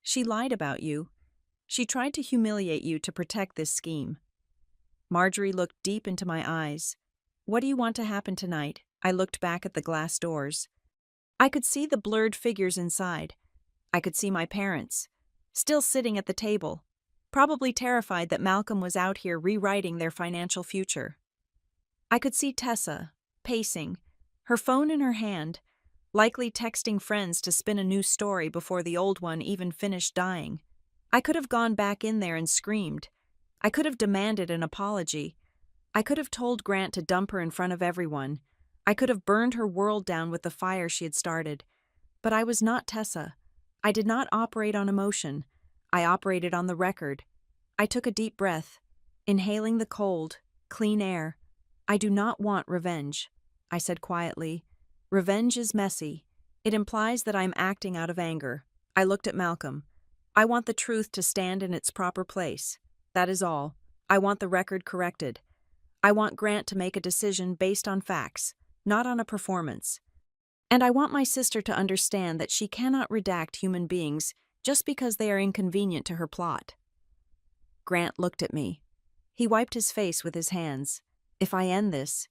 She lied about you. She tried to humiliate you to protect this scheme." Marjorie looked deep into my eyes. "What do you want to happen tonight?" I looked back at the glass doors. I could see the blurred figures inside. I could see my parents, still sitting at the table, probably terrified that Malcolm was out here rewriting their financial future. I could see Tessa, pacing, her phone in her hand, likely texting friends to spin a new story before the old one even finished dying. I could have gone back in there and screamed. I could have demanded an apology. I could have told Grant to dump her in front of everyone. I could have burned her world down with the fire she had started. But I was not Tessa. I did not operate on emotion. I operated on the record. I took a deep breath, inhaling the cold, clean air. "I do not want revenge," I said quietly. "Revenge is messy. It implies that I'm acting out of anger." I looked at Malcolm. "I want the truth to stand in its proper place. That is all. I want the record corrected. I want Grant to make a decision based on facts, not on a performance. And I want my sister to understand that she cannot redact human beings just because they are inconvenient to her plot." Grant looked at me. He wiped his face with his hands. "If I end this,"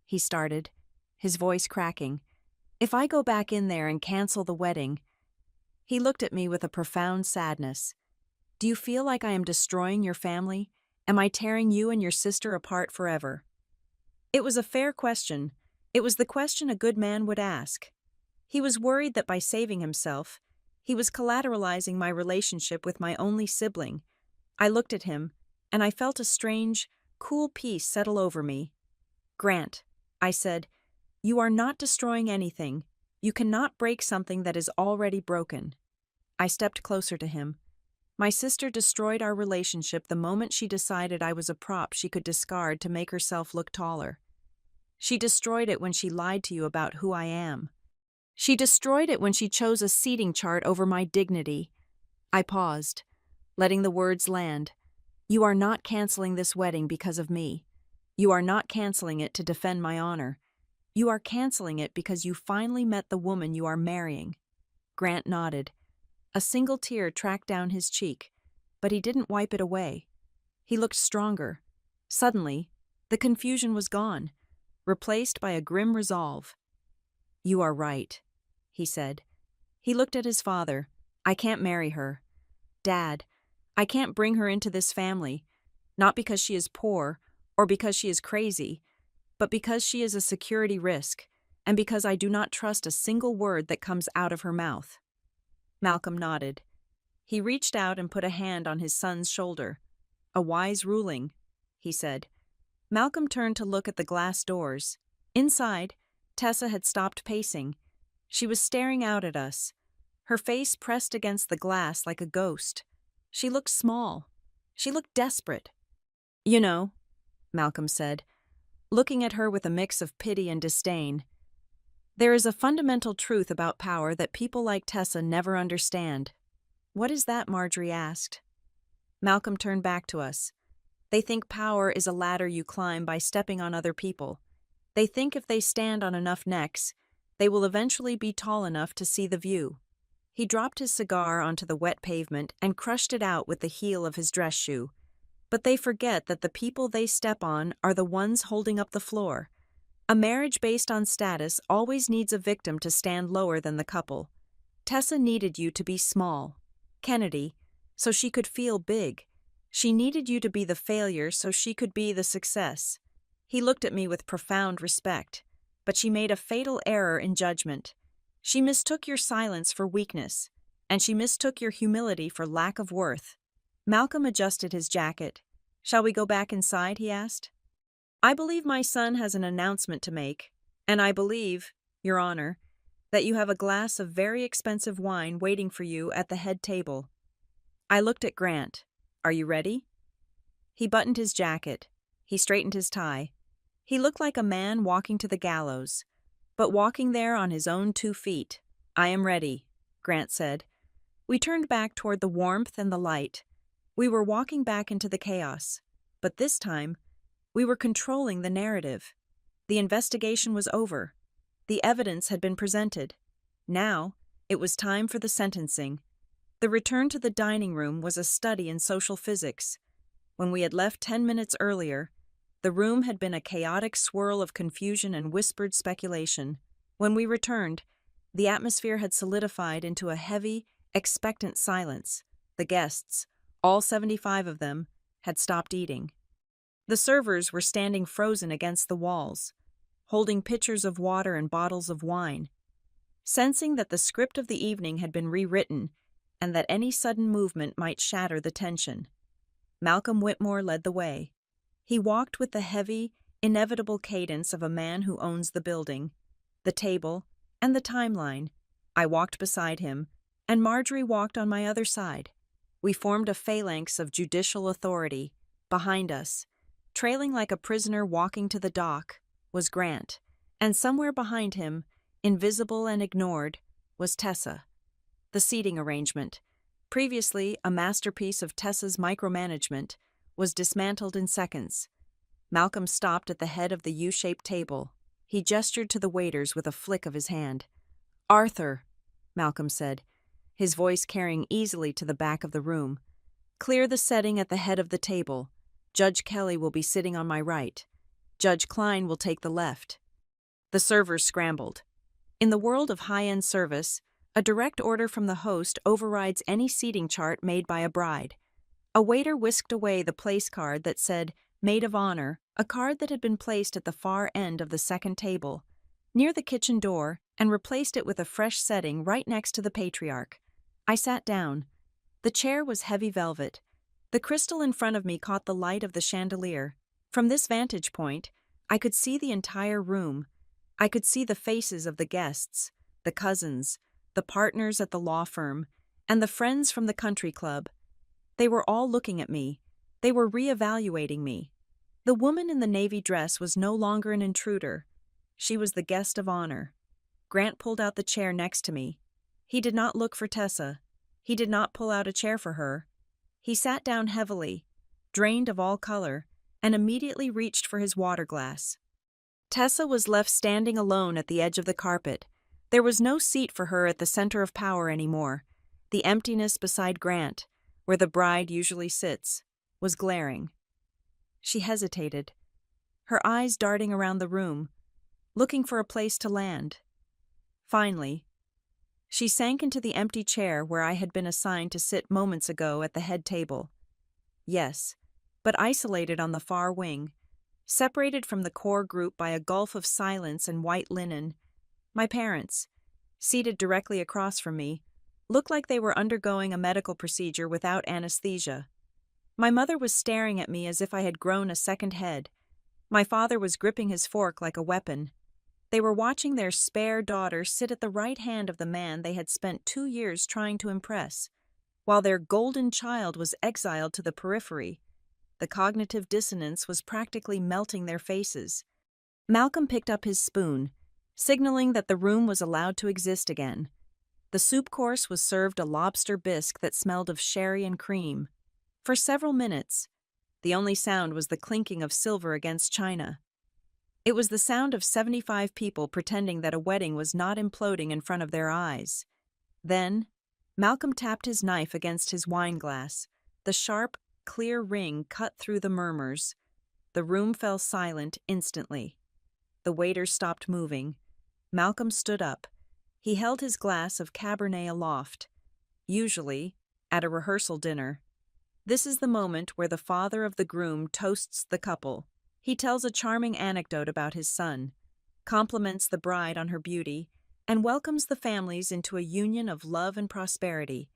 he started, his voice cracking. "If I go back in there and cancel the wedding." He looked at me with a profound sadness. "Do you feel like I am destroying your family? Am I tearing you and your sister apart forever?" It was a fair question. It was the question a good man would ask. He was worried that by saving himself, he was collateralizing my relationship with my only sibling. I looked at him, and I felt a strange, cool peace settle over me. "Grant," I said, "you are not destroying anything. You cannot break something that is already broken." I stepped closer to him. "My sister destroyed our relationship the moment she decided I was a prop she could discard to make herself look taller. She destroyed it when she lied to you about who I am. She destroyed it when she chose a seating chart over my dignity." I paused, letting the words land. "You are not canceling this wedding because of me. You are not canceling it to defend my honor. You are canceling it because you finally met the woman you are marrying." Grant nodded. A single tear tracked down his cheek, but he didn't wipe it away. He looked stronger. Suddenly, the confusion was gone, replaced by a grim resolve. "You are right," he said. He looked at his father. "I can't marry her. Dad, I can't bring her into this family, not because she is poor or because she is crazy, but because she is a security risk, and because I do not trust a single word that comes out of her mouth." Malcolm nodded. He reached out and put a hand on his son's shoulder. "A wise ruling," he said. Malcolm turned to look at the glass doors. Inside, Tessa had stopped pacing. She was staring out at us, her face pressed against the glass like a ghost. She looked small. She looked desperate. "You know," Malcolm said, looking at her with a mix of pity and disdain, "there is a fundamental truth about power that people like Tessa never understand." "What is that?" Marjorie asked. Malcolm turned back to us. "They think power is a ladder you climb by stepping on other people. They think if they stand on enough necks, they will eventually be tall enough to see the view." He dropped his cigar onto the wet pavement and crushed it out with the heel of his dress shoe. "But they forget that the people they step on are the ones holding up the floor. A marriage based on status always needs a victim to stand lower than the couple. Tessa needed you to be small, Kennedy, so she could feel big. She needed you to be the failure so she could be the success." He looked at me with profound respect, but she made a fatal error in judgment. She mistook your silence for weakness, and she mistook your humility for lack of worth. Malcolm adjusted his jacket. "Shall we go back inside?" he asked. "I believe my son has an announcement to make, and I believe, Your Honor, that you have a glass of very expensive wine waiting for you at the head table." I looked at Grant. "Are you ready?" He buttoned his jacket. He straightened his tie. He looked like a man walking to the gallows, but walking there on his own 2 feet. "I am ready," Grant said. We turned back toward the warmth and the light. We were walking back into the chaos, but this time, we were controlling the narrative. The investigation was over. The evidence had been presented. Now, it was time for the sentencing. The return to the dining room was a study in social physics. When we had left 10 minutes earlier, the room had been a chaotic swirl of confusion and whispered speculation. When we returned, the atmosphere had solidified into a heavy, expectant silence. The guests, all 75 of them, had stopped eating. The servers were standing frozen against the walls, holding pitchers of water and bottles of wine. Sensing that the script of the evening had been rewritten and that any sudden movement might shatter the tension, Malcolm Whitmore led the way. He walked with the heavy, inevitable cadence of a man who owns the building, the table, and the timeline. I walked beside him, and Marjorie walked on my other side. We formed a phalanx of judicial authority. Behind us, trailing like a prisoner walking to the dock, was Grant, and somewhere behind him, invisible and ignored, was Tessa. The seating arrangement, previously a masterpiece of Tessa's micromanagement, was dismantled in seconds. Malcolm stopped at the head of the U-shaped table. He gestured to the waiters with a flick of his hand. "Arthur," Malcolm said, his voice carrying easily to the back of the room. "Clear the setting at the head of the table. Judge Kelly will be sitting on my right. Judge Klein will take the left. The servers scrambled. In the world of high-end service, a direct order from the host overrides any seating chart made by a bride. A waiter whisked away the place card that said Maid of Honor, a card that had been placed at the far end of the second table, near the kitchen door, and replaced it with a fresh setting right next to the patriarch. I sat down. The chair was heavy velvet. The crystal in front of me caught the light of the chandelier. From this vantage point, I could see the entire room. I could see the faces of the guests, the cousins, the partners at the law firm, and the friends from the country club. They were all looking at me. They were reevaluating me. The woman in the navy dress was no longer an intruder. She was the guest of honor. Grant pulled out the chair next to me. He did not look for Tessa. He did not pull out a chair for her. He sat down heavily, drained of all color, and immediately reached for his water glass. Tessa was left standing alone at the edge of the carpet. There was no seat for her at the center of power anymore. The emptiness beside Grant, where the bride usually sits, was glaring. She hesitated, her eyes darting around the room, looking for a place to land. Finally, she sank into the empty chair where I had been assigned to sit moments ago at the head table. Yes, but isolated on the far wing, separated from the core group by a gulf of silence and white linen. My parents, seated directly across from me, looked like they were undergoing a medical procedure without anesthesia. My mother was staring at me as if I had grown a second head. My father was gripping his fork like a weapon. They were watching their spare daughter sit at the right hand of the man they had spent 2 years trying to impress, while their golden child was exiled to the periphery. The cognitive dissonance was practically melting their faces. Malcolm picked up his spoon, signaling that the room was allowed to exist again. The soup course was served a lobster bisque that smelled of sherry and cream. For several minutes, the only sound was the clinking of silver against china. It was the sound of 75 people pretending that a wedding was not imploding in front of their eyes. Then, Malcolm tapped his knife against his wine glass. The sharp, clear ring cut through the murmurs. The room fell silent instantly. The waiter stopped moving. Malcolm stood up. He held his glass of Cabernet aloft. Usually, at a rehearsal dinner, this is the moment where the father of the groom toasts the couple. He tells a charming anecdote about his son, compliments the bride on her beauty, and welcomes the families into a union of love and prosperity.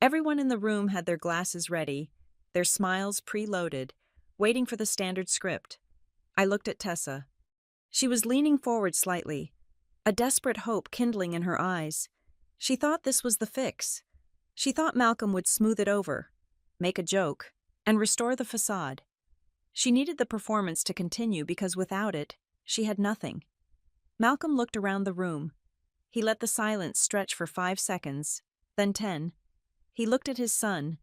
Everyone in the room had their glasses ready, their smiles preloaded, waiting for the standard script. I looked at Tessa. She was leaning forward slightly, a desperate hope kindling in her eyes. She thought this was the fix. She thought Malcolm would smooth it over, make a joke, and restore the facade. She needed the performance to continue because without it, she had nothing. Malcolm looked around the room. He let the silence stretch for 5 seconds, then 10. He looked at his son,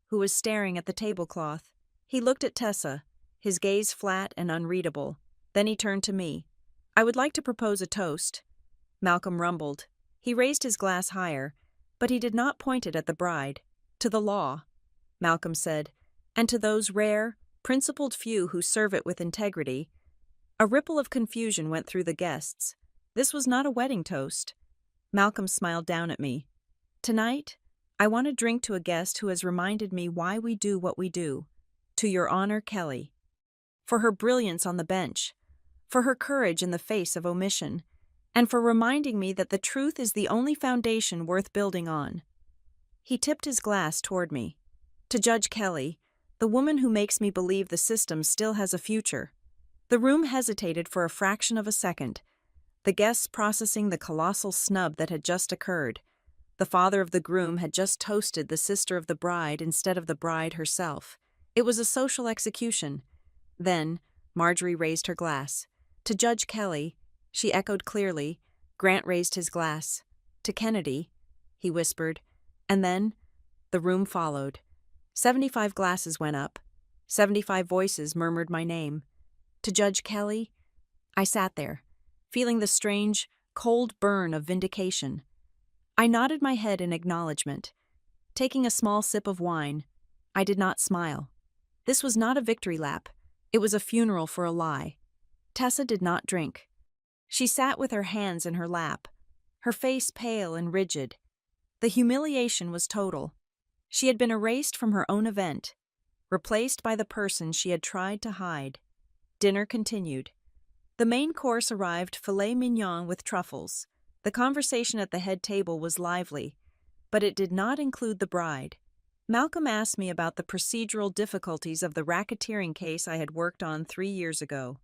who was staring at the tablecloth. He looked at Tessa, his gaze flat and unreadable. Then he turned to me. "I would like to propose a toast." Malcolm rumbled. He raised his glass higher, but he did not point it at the bride. "To the law," Malcolm said, "and to those rare, principled few who serve it with integrity." A ripple of confusion went through the guests. This was not a wedding toast. Malcolm smiled down at me. "Tonight, I want to drink to a guest who has reminded me why we do what we do. To Your Honor, Kelly. For her brilliance on the bench, for her courage in the face of omission, and for reminding me that the truth is the only foundation worth building on." He tipped his glass toward me. "To Judge Kelly, the woman who makes me believe the system still has a future." The room hesitated for a fraction of a second, the guests processing the colossal snub that had just occurred. The father of the groom had just toasted the sister of the bride instead of the bride herself. It was a social execution. Then, Marjorie raised her glass. "To Judge Kelly," she echoed clearly. Grant raised his glass. "To Kennedy," he whispered. And then, the room followed. 75 glasses went up. 75 voices murmured my name. "To Judge Kelly." I sat there, feeling the strange, cold burn of vindication. I nodded my head in acknowledgement. Taking a small sip of wine, I did not smile. This was not a victory lap. It was a funeral for a lie. Tessa did not drink. She sat with her hands in her lap, her face pale and rigid. The humiliation was total. She had been erased from her own event, replaced by the person she had tried to hide. Dinner continued. The main course arrived filet mignon with truffles. The conversation at the head table was lively, but it did not include the bride. Malcolm asked me about the procedural difficulties of the racketeering case I had worked on 3 years ago.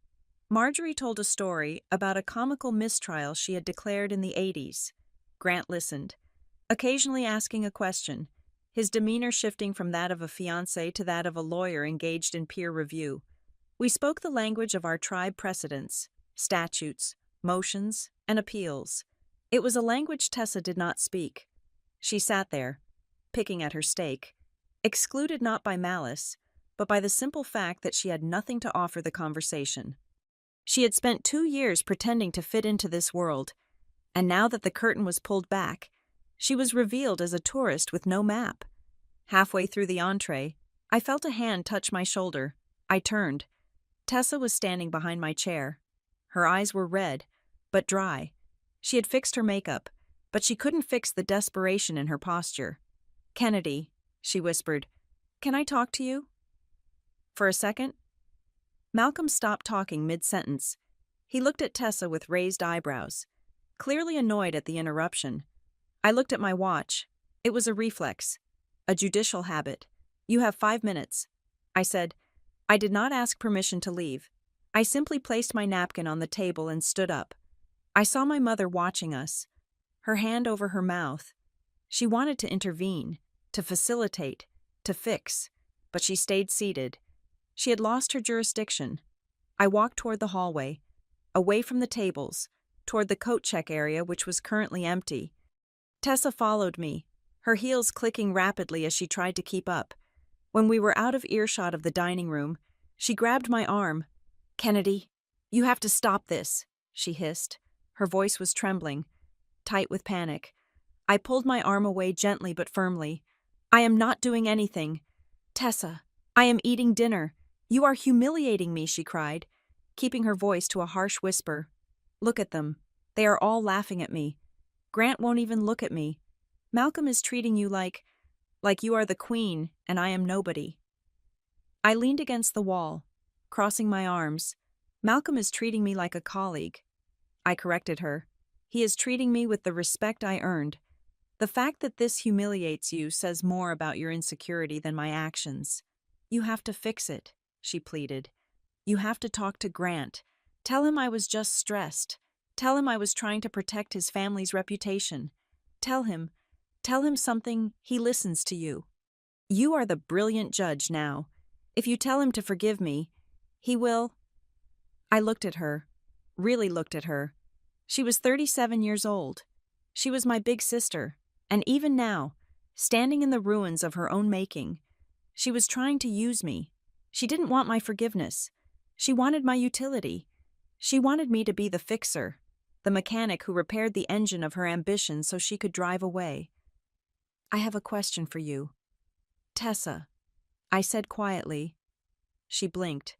Marjorie told a story about a comical mistrial she had declared in the 80s. Grant listened, occasionally asking a question, his demeanor shifting from that of a fiancé to that of a lawyer engaged in peer review. We spoke the language of our tribe precedents, statutes, motions, and appeals. It was a language Tessa did not speak. She sat there, picking at her steak, excluded not by malice, but by the simple fact that she had nothing to offer the conversation. She had spent 2 years pretending to fit into this world, and now that the curtain was pulled back, she was revealed as a tourist with no map. Halfway through the entree, I felt a hand touch my shoulder. I turned. Tessa was standing behind my chair. Her eyes were red, but dry. She had fixed her makeup, but she couldn't fix the desperation in her posture. "Kennedy," she whispered, "can I talk to you?" For a second, Malcolm stopped talking mid-sentence. He looked at Tessa with raised eyebrows, clearly annoyed at the interruption. I looked at my watch. It was a reflex, a judicial habit. "You have 5 minutes," I said. I did not ask permission to leave. I simply placed my napkin on the table and stood up. I saw my mother watching us, her hand over her mouth. She wanted to intervene, to facilitate, to fix, but she stayed seated. She had lost her jurisdiction. I walked toward the hallway, away from the tables, toward the coat check area which was currently empty. Tessa followed me, her heels clicking rapidly as she tried to keep up. When we were out of earshot of the dining room, she grabbed my arm. "Kennedy, you have to stop this," she hissed. Her voice was trembling, tight with panic. I pulled my arm away gently but firmly. "I am not doing anything. Tessa, I am eating dinner. You are humiliating me," she cried, keeping her voice to a harsh whisper. "Look at them. They are all laughing at me. Grant won't even look at me. Malcolm is treating you like you are the queen and I am nobody." I leaned against the wall, crossing my arms. "Malcolm is treating me like a colleague." I corrected her. "He is treating me with the respect I earned. The fact that this humiliates you says more about your insecurity than my actions. You have to fix it," she pleaded. "You have to talk to Grant. Tell him I was just stressed. Tell him I was trying to protect his family's reputation. Tell him something. He listens to you. You are the brilliant judge now. If you tell him to forgive me, he will." I looked at her, really looked at her. She was 37 years old. She was my big sister, and even now, standing in the ruins of her own making, she was trying to use me. She didn't want my forgiveness. She wanted my utility. She wanted me to be the fixer, the mechanic who repaired the engine of her ambition so she could drive away. "I have a question for you, Tessa," I said quietly. She blinked,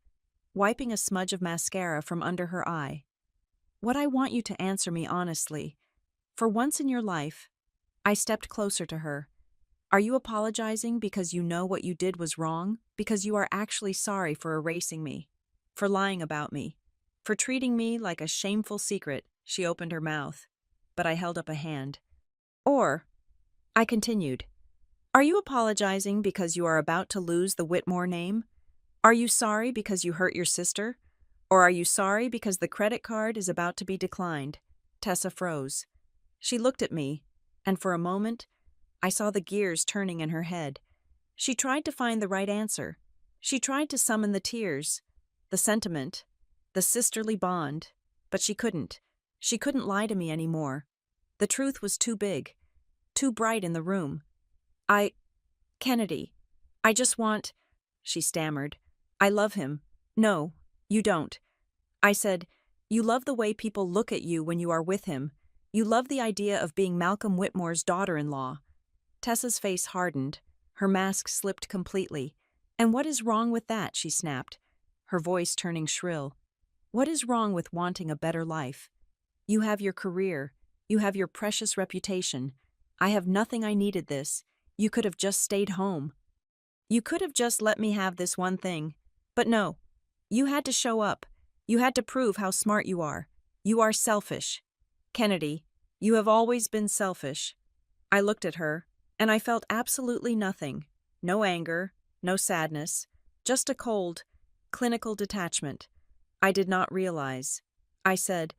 wiping a smudge of mascara from under her eye. "What I want you to answer me honestly. For once in your life," I stepped closer to her. "Are you apologizing because you know what you did was wrong? Because you are actually sorry for erasing me, for lying about me, for treating me like a shameful secret?" She opened her mouth, but I held up a hand. "Or," I continued, "are you apologizing because you are about to lose the Whitmore name? Are you sorry because you hurt your sister? Or are you sorry because the credit card is about to be declined?" Tessa froze. She looked at me, and for a moment, I saw the gears turning in her head. She tried to find the right answer. She tried to summon the tears, the sentiment, the sisterly bond, but she couldn't. She couldn't lie to me anymore. The truth was too big, too bright in the room. Kennedy, I just want," she stammered. "I love him." "No, you don't." I said, "You love the way people look at you when you are with him. You love the idea of being Malcolm Whitmore's daughter-in-law." Tessa's face hardened. Her mask slipped completely, "And what is wrong with that?" she snapped, her voice turning shrill. "What is wrong with wanting a better life? You have your career. You have your precious reputation. I have nothing. I needed this. You could have just stayed home. You could have just let me have this one thing. But no. You had to show up. You had to prove how smart you are. You are selfish. Kennedy, you have always been selfish." I looked at her, and I felt absolutely nothing. No anger, no sadness, just a cold, clinical detachment. I did not realize, I said,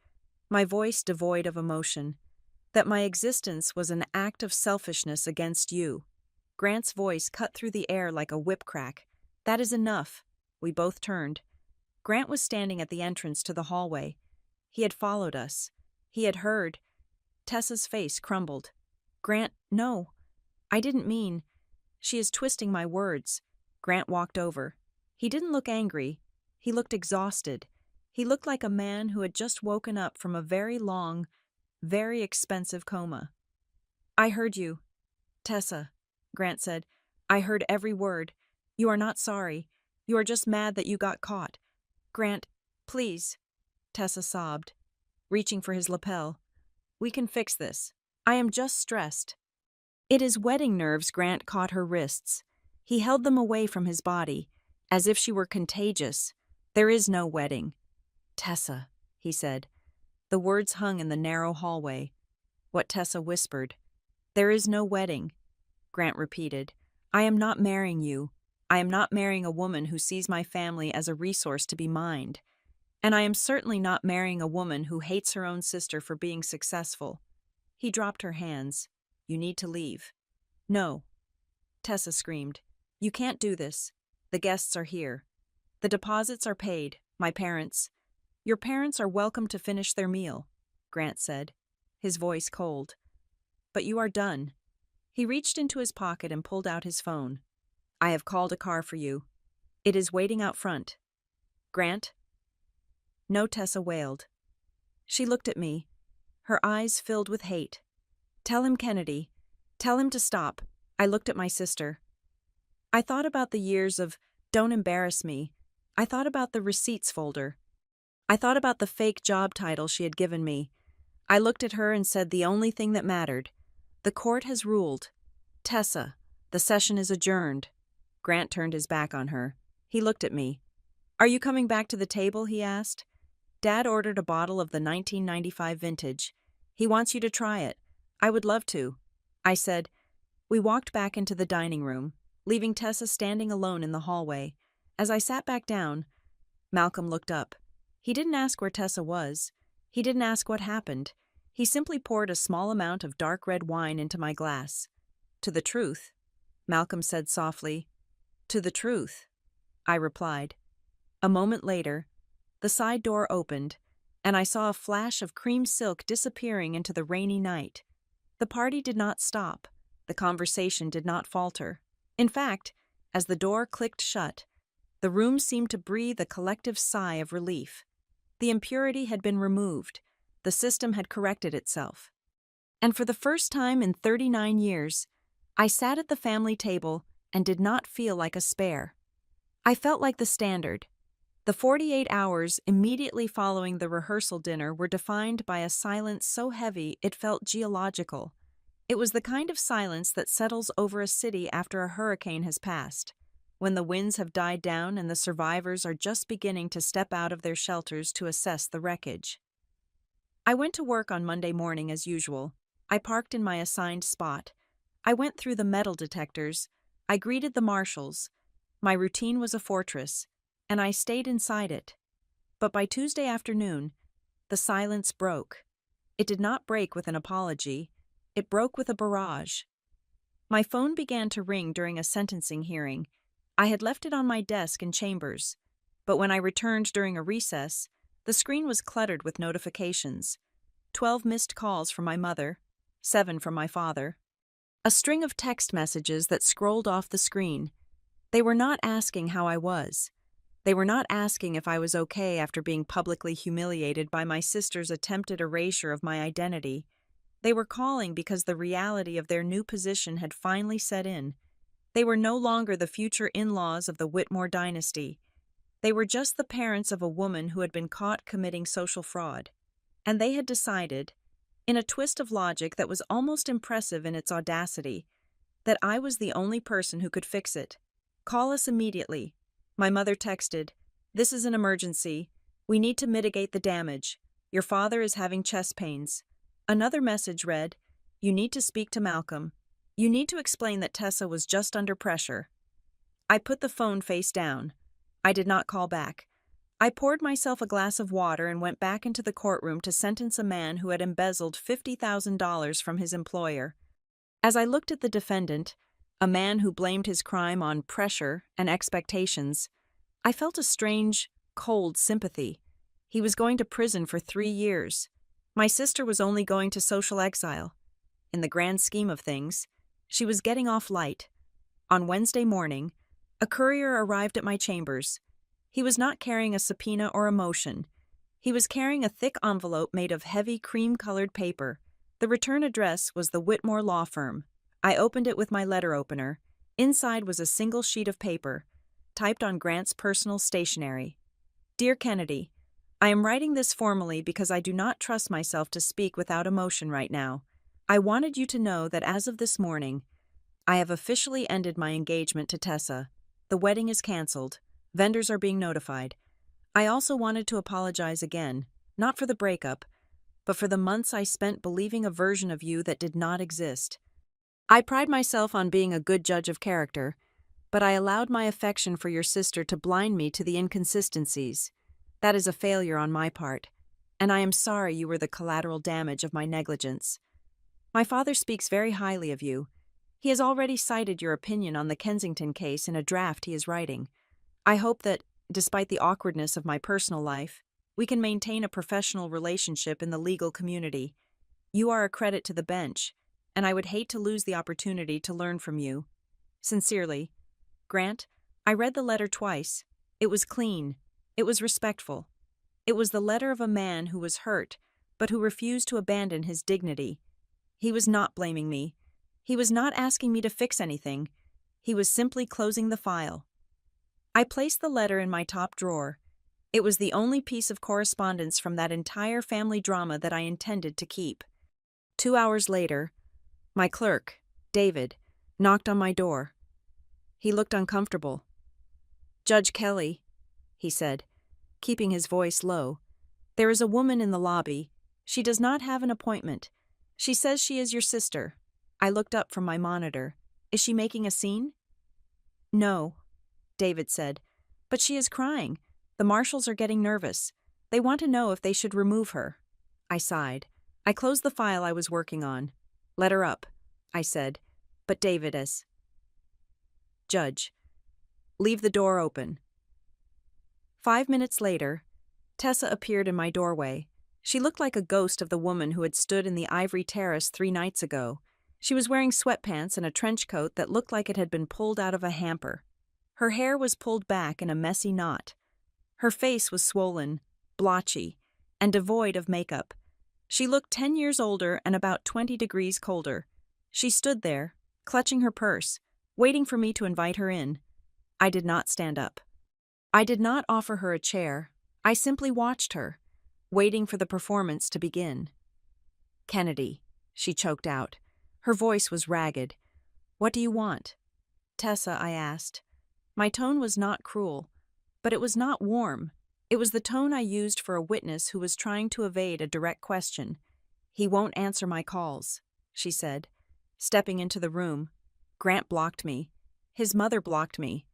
my voice devoid of emotion, that my existence was an act of selfishness against you. Grant's voice cut through the air like a whip crack. "That is enough." We both turned. Grant was standing at the entrance to the hallway. He had followed us. He had heard. Tessa's face crumbled. "Grant, no. I didn't mean. She is twisting my words." Grant walked over. He didn't look angry. He looked exhausted. He looked like a man who had just woken up from a very long, very expensive coma. "I heard you, Tessa," Grant said. "I heard every word. You are not sorry. You are just mad that you got caught. Grant, please," Tessa sobbed, reaching for his lapel. "We can fix this. I am just stressed." It is wedding nerves. Grant caught her wrists. He held them away from his body, as if she were contagious. "There is no wedding." "Tessa," he said. The words hung in the narrow hallway. What Tessa whispered. "There is no wedding," Grant repeated. "I am not marrying you. I am not marrying a woman who sees my family as a resource to be mined. And I am certainly not marrying a woman who hates her own sister for being successful." He dropped her hands. "You need to leave." "No," Tessa screamed. "You can't do this. The guests are here. The deposits are paid. My parents. Your parents are welcome to finish their meal," Grant said, his voice cold. "But you are done." He reached into his pocket and pulled out his phone. "I have called a car for you. It is waiting out front." "Grant?" "No," Tessa wailed. She looked at me, her eyes filled with hate. "Tell him, Kennedy. Tell him to stop." I looked at my sister. I thought about the years of "don't embarrass me." I thought about the receipts folder. I thought about the fake job title she had given me. I looked at her and said the only thing that mattered. "The court has ruled. Tessa, the session is adjourned." Grant turned his back on her. He looked at me. "Are you coming back to the table?" he asked. "Dad ordered a bottle of the 1995 vintage. He wants you to try it." "I would love to," I said. We walked back into the dining room, leaving Tessa standing alone in the hallway. As I sat back down, Malcolm looked up. He didn't ask where Tessa was. He didn't ask what happened. He simply poured a small amount of dark red wine into my glass. "To the truth," Malcolm said softly. "To the truth," I replied. A moment later, the side door opened, and I saw a flash of cream silk disappearing into the rainy night. The party did not stop. The conversation did not falter. In fact, as the door clicked shut, the room seemed to breathe a collective sigh of relief. The impurity had been removed. The system had corrected itself. And for the first time in 39 years, I sat at the family table and did not feel like a spare. I felt like the standard. The 48 hours immediately following the rehearsal dinner were defined by a silence so heavy it felt geological. It was the kind of silence that settles over a city after a hurricane has passed, when the winds have died down and the survivors are just beginning to step out of their shelters to assess the wreckage. I went to work on Monday morning as usual. I parked in my assigned spot. I went through the metal detectors. I greeted the marshals. My routine was a fortress, and I stayed inside it. But by Tuesday afternoon, the silence broke. It did not break with an apology. It broke with a barrage. My phone began to ring during a sentencing hearing. I had left it on my desk in chambers, but when I returned during a recess, the screen was cluttered with notifications. 12 missed calls from my mother, 7 from my father. A string of text messages that scrolled off the screen. They were not asking how I was. They were not asking if I was okay after being publicly humiliated by my sister's attempted erasure of my identity. They were calling because the reality of their new position had finally set in. They were no longer the future in-laws of the Whitmore dynasty. They were just the parents of a woman who had been caught committing social fraud. And they had decided, in a twist of logic that was almost impressive in its audacity, that I was the only person who could fix it. "Call us immediately," my mother texted. "This is an emergency. We need to mitigate the damage. Your father is having chest pains." Another message read, "You need to speak to Malcolm. You need to explain that Tessa was just under pressure." I put the phone face down. I did not call back. I poured myself a glass of water and went back into the courtroom to sentence a man who had embezzled $50,000 from his employer. As I looked at the defendant, a man who blamed his crime on pressure and expectations, I felt a strange, cold sympathy. He was going to prison for 3 years. My sister was only going to social exile. In the grand scheme of things, she was getting off light. On Wednesday morning, a courier arrived at my chambers. He was not carrying a subpoena or a motion. He was carrying a thick envelope made of heavy cream-colored paper. The return address was the Whitmore law firm. I opened it with my letter opener. Inside was a single sheet of paper, typed on Grant's personal stationery. "Dear Kennedy, I am writing this formally because I do not trust myself to speak without emotion right now. I wanted you to know that as of this morning, I have officially ended my engagement to Tessa. The wedding is canceled. Vendors are being notified. I also wanted to apologize again, not for the breakup, but for the months I spent believing a version of you that did not exist. I pride myself on being a good judge of character, but I allowed my affection for your sister to blind me to the inconsistencies. That is a failure on my part, and I am sorry you were the collateral damage of my negligence. My father speaks very highly of you. He has already cited your opinion on the Kensington case in a draft he is writing. I hope that, despite the awkwardness of my personal life, we can maintain a professional relationship in the legal community. You are a credit to the bench, and I would hate to lose the opportunity to learn from you. Sincerely, Grant." I read the letter twice. It was clean. It was respectful. It was the letter of a man who was hurt, but who refused to abandon his dignity. He was not blaming me. He was not asking me to fix anything. He was simply closing the file. I placed the letter in my top drawer. It was the only piece of correspondence from that entire family drama that I intended to keep. 2 hours later, my clerk, David, knocked on my door. He looked uncomfortable. "Judge Kelly," he said, keeping his voice low, "there is a woman in the lobby. She does not have an appointment. She says she is your sister." I looked up from my monitor. "Is she making a scene?" "No," David said, "but she is crying. The marshals are getting nervous. They want to know if they should remove her." I sighed. I closed the file I was working on. "Let her up," I said, but David as judge. "Leave the door open." 5 minutes later, Tessa appeared in my doorway. She looked like a ghost of the woman who had stood in the ivory terrace 3 nights ago. She was wearing sweatpants and a trench coat that looked like it had been pulled out of a hamper. Her hair was pulled back in a messy knot. Her face was swollen, blotchy, and devoid of makeup. She looked 10 years older and about 20 degrees colder. She stood there, clutching her purse, waiting for me to invite her in. I did not stand up. I did not offer her a chair. I simply watched her, waiting for the performance to begin. "Kennedy," she choked out. Her voice was ragged. "What do you want?" "Tessa," I asked. My tone was not cruel, but it was not warm. It was the tone I used for a witness who was trying to evade a direct question. "He won't answer my calls," she said, stepping into the room. Grant blocked me. His mother blocked me.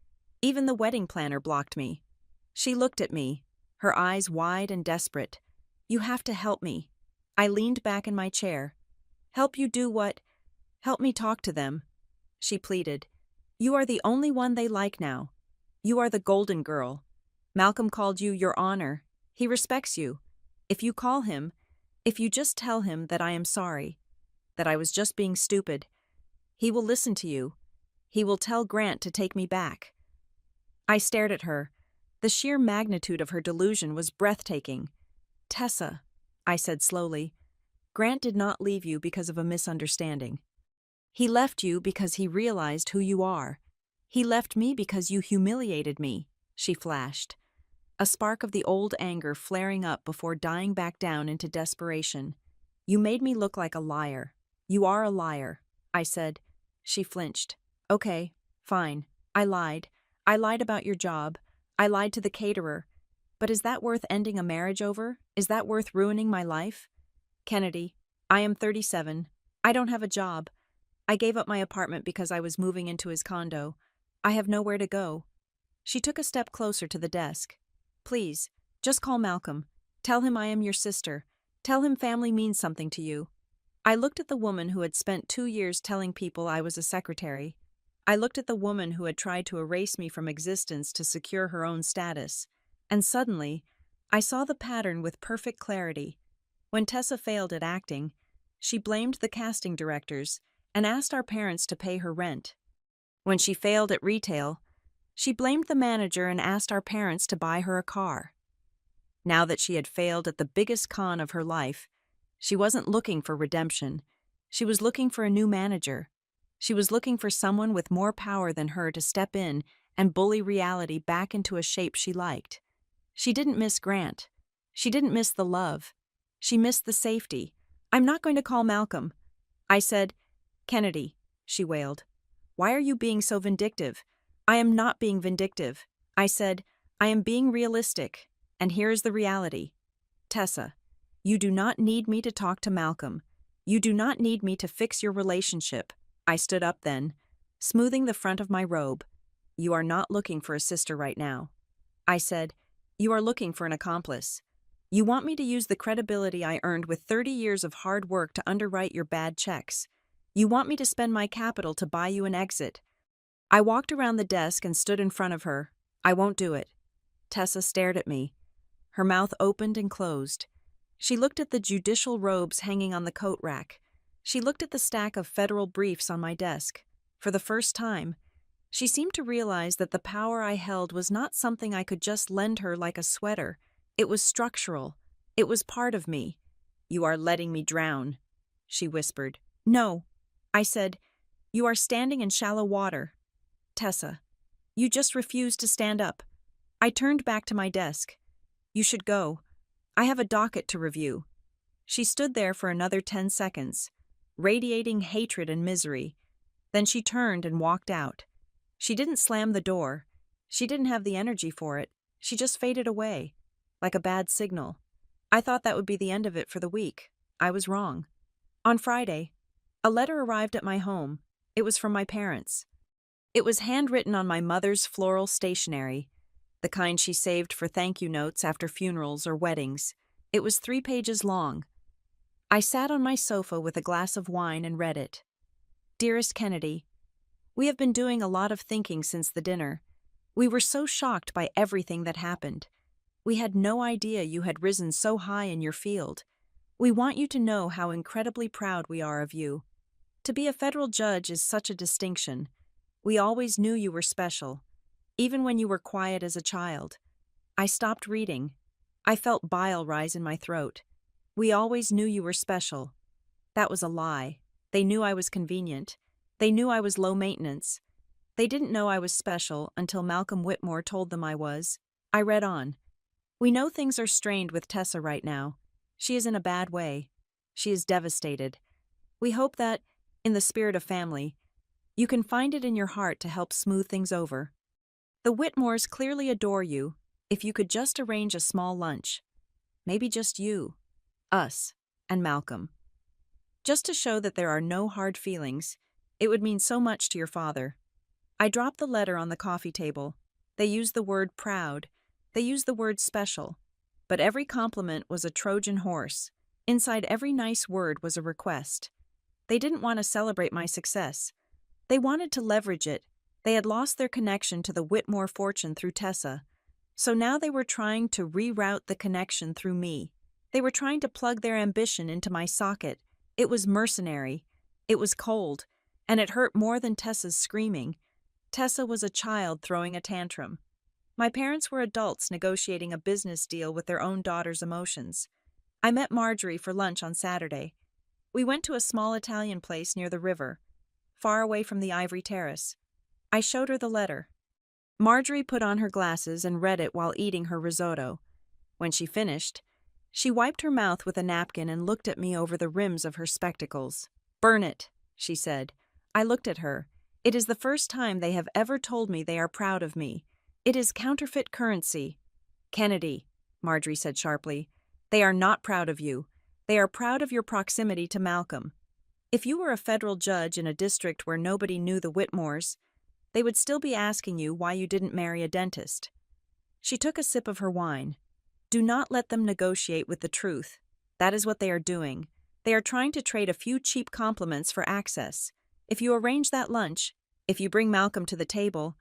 Even the wedding planner blocked me. She looked at me, her eyes wide and desperate. "You have to help me." I leaned back in my chair. "Help you do what?" "Help me talk to them," she pleaded. "You are the only one they like now. You are the golden girl. Malcolm called you your honor. He respects you. If you call him, if you just tell him that I am sorry, that I was just being stupid, he will listen to you. He will tell Grant to take me back." I stared at her. The sheer magnitude of her delusion was breathtaking. "Tessa," I said slowly, "Grant did not leave you because of a misunderstanding. He left you because he realized who you are. He left me because you humiliated me, she flashed, a spark of the old anger flaring up before dying back down into desperation. You made me look like a liar. You are a liar, I said. She flinched. Okay, fine. I lied. I lied about your job. I lied to the caterer. But is that worth ending a marriage over? Is that worth ruining my life? Kennedy, I am 37. I don't have a job. I gave up my apartment because I was moving into his condo. I have nowhere to go. She took a step closer to the desk. Please, just call Malcolm. Tell him I am your sister. Tell him family means something to you. I looked at the woman who had spent 2 years telling people I was a secretary. I looked at the woman who had tried to erase me from existence to secure her own status. And suddenly, I saw the pattern with perfect clarity. When Tessa failed at acting, she blamed the casting directors and asked our parents to pay her rent. When she failed at retail, she blamed the manager and asked our parents to buy her a car. Now that she had failed at the biggest con of her life, she wasn't looking for redemption. She was looking for a new manager. She was looking for someone with more power than her to step in and bully reality back into a shape she liked. She didn't miss Grant. She didn't miss the love. She missed the safety. I'm not going to call Malcolm. I said, Kennedy, she wailed. Why are you being so vindictive? I am not being vindictive. I said, I am being realistic, and here is the reality. Tessa, you do not need me to talk to Malcolm. You do not need me to fix your relationship. I stood up then, smoothing the front of my robe. You are not looking for a sister right now. I said, you are looking for an accomplice. You want me to use the credibility I earned with 30 years of hard work to underwrite your bad checks. You want me to spend my capital to buy you an exit. I walked around the desk and stood in front of her. I won't do it. Tessa stared at me. Her mouth opened and closed. She looked at the judicial robes hanging on the coat rack. She looked at the stack of federal briefs on my desk. For the first time, she seemed to realize that the power I held was not something I could just lend her like a sweater. It was structural. It was part of me. You are letting me drown, she whispered. No, I said. You are standing in shallow water. Tessa, you just refused to stand up. I turned back to my desk. You should go. I have a docket to review. She stood there for another 10 seconds, radiating hatred and misery. Then she turned and walked out. She didn't slam the door. She didn't have the energy for it. She just faded away, like a bad signal. I thought that would be the end of it for the week. I was wrong. On Friday, a letter arrived at my home. It was from my parents. It was handwritten on my mother's floral stationery, the kind she saved for thank you notes after funerals or weddings. It was 3 pages long. I sat on my sofa with a glass of wine and read it. Dearest Kennedy, we have been doing a lot of thinking since the dinner. We were so shocked by everything that happened. We had no idea you had risen so high in your field. We want you to know how incredibly proud we are of you. To be a federal judge is such a distinction. We always knew you were special, even when you were quiet as a child. I stopped reading. I felt bile rise in my throat. We always knew you were special. That was a lie. They knew I was convenient. They knew I was low maintenance. They didn't know I was special until Malcolm Whitmore told them I was. I read on. We know things are strained with Tessa right now. She is in a bad way. She is devastated. We hope that, in the spirit of family, you can find it in your heart to help smooth things over. The Whitmores clearly adore you. If you could just arrange a small lunch. Maybe just you, us, and Malcolm. Just to show that there are no hard feelings, it would mean so much to your father. I dropped the letter on the coffee table. They used the word proud. They used the word special. But every compliment was a Trojan horse. Inside every nice word was a request. They didn't want to celebrate my success. They wanted to leverage it. They had lost their connection to the Whitmore fortune through Tessa. So now they were trying to reroute the connection through me. They were trying to plug their ambition into my socket. It was mercenary. It was cold. And it hurt more than Tessa's screaming. Tessa was a child throwing a tantrum. My parents were adults negotiating a business deal with their own daughter's emotions. I met Marjorie for lunch on Saturday. We went to a small Italian place near the river, far away from the ivory terrace. I showed her the letter. Marjorie put on her glasses and read it while eating her risotto. When she finished, she wiped her mouth with a napkin and looked at me over the rims of her spectacles. "Burn it," she said. I looked at her. "It is the first time they have ever told me they are proud of me. It is counterfeit currency." "Kennedy," Marjorie said sharply, "they are not proud of you. They are proud of your proximity to Malcolm. If you were a federal judge in a district where nobody knew the Whitmores, they would still be asking you why you didn't marry a dentist." She took a sip of her wine. "Do not let them negotiate with the truth. That is what they are doing. They are trying to trade a few cheap compliments for access. If you arrange that lunch, if you bring Malcolm to the table,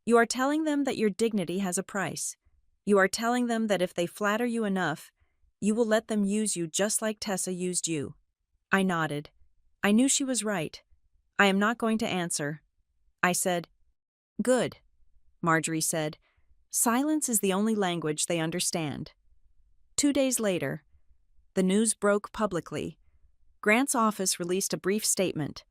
you are telling them that your dignity has a price. You are telling them that if they flatter you enough, you will let them use you just like Tessa used you." I nodded. I knew she was right. "I am not going to answer." I said, "Good." Marjorie said, "Silence is the only language they understand." 2 days later, the news broke publicly. Grant's office released a brief statement.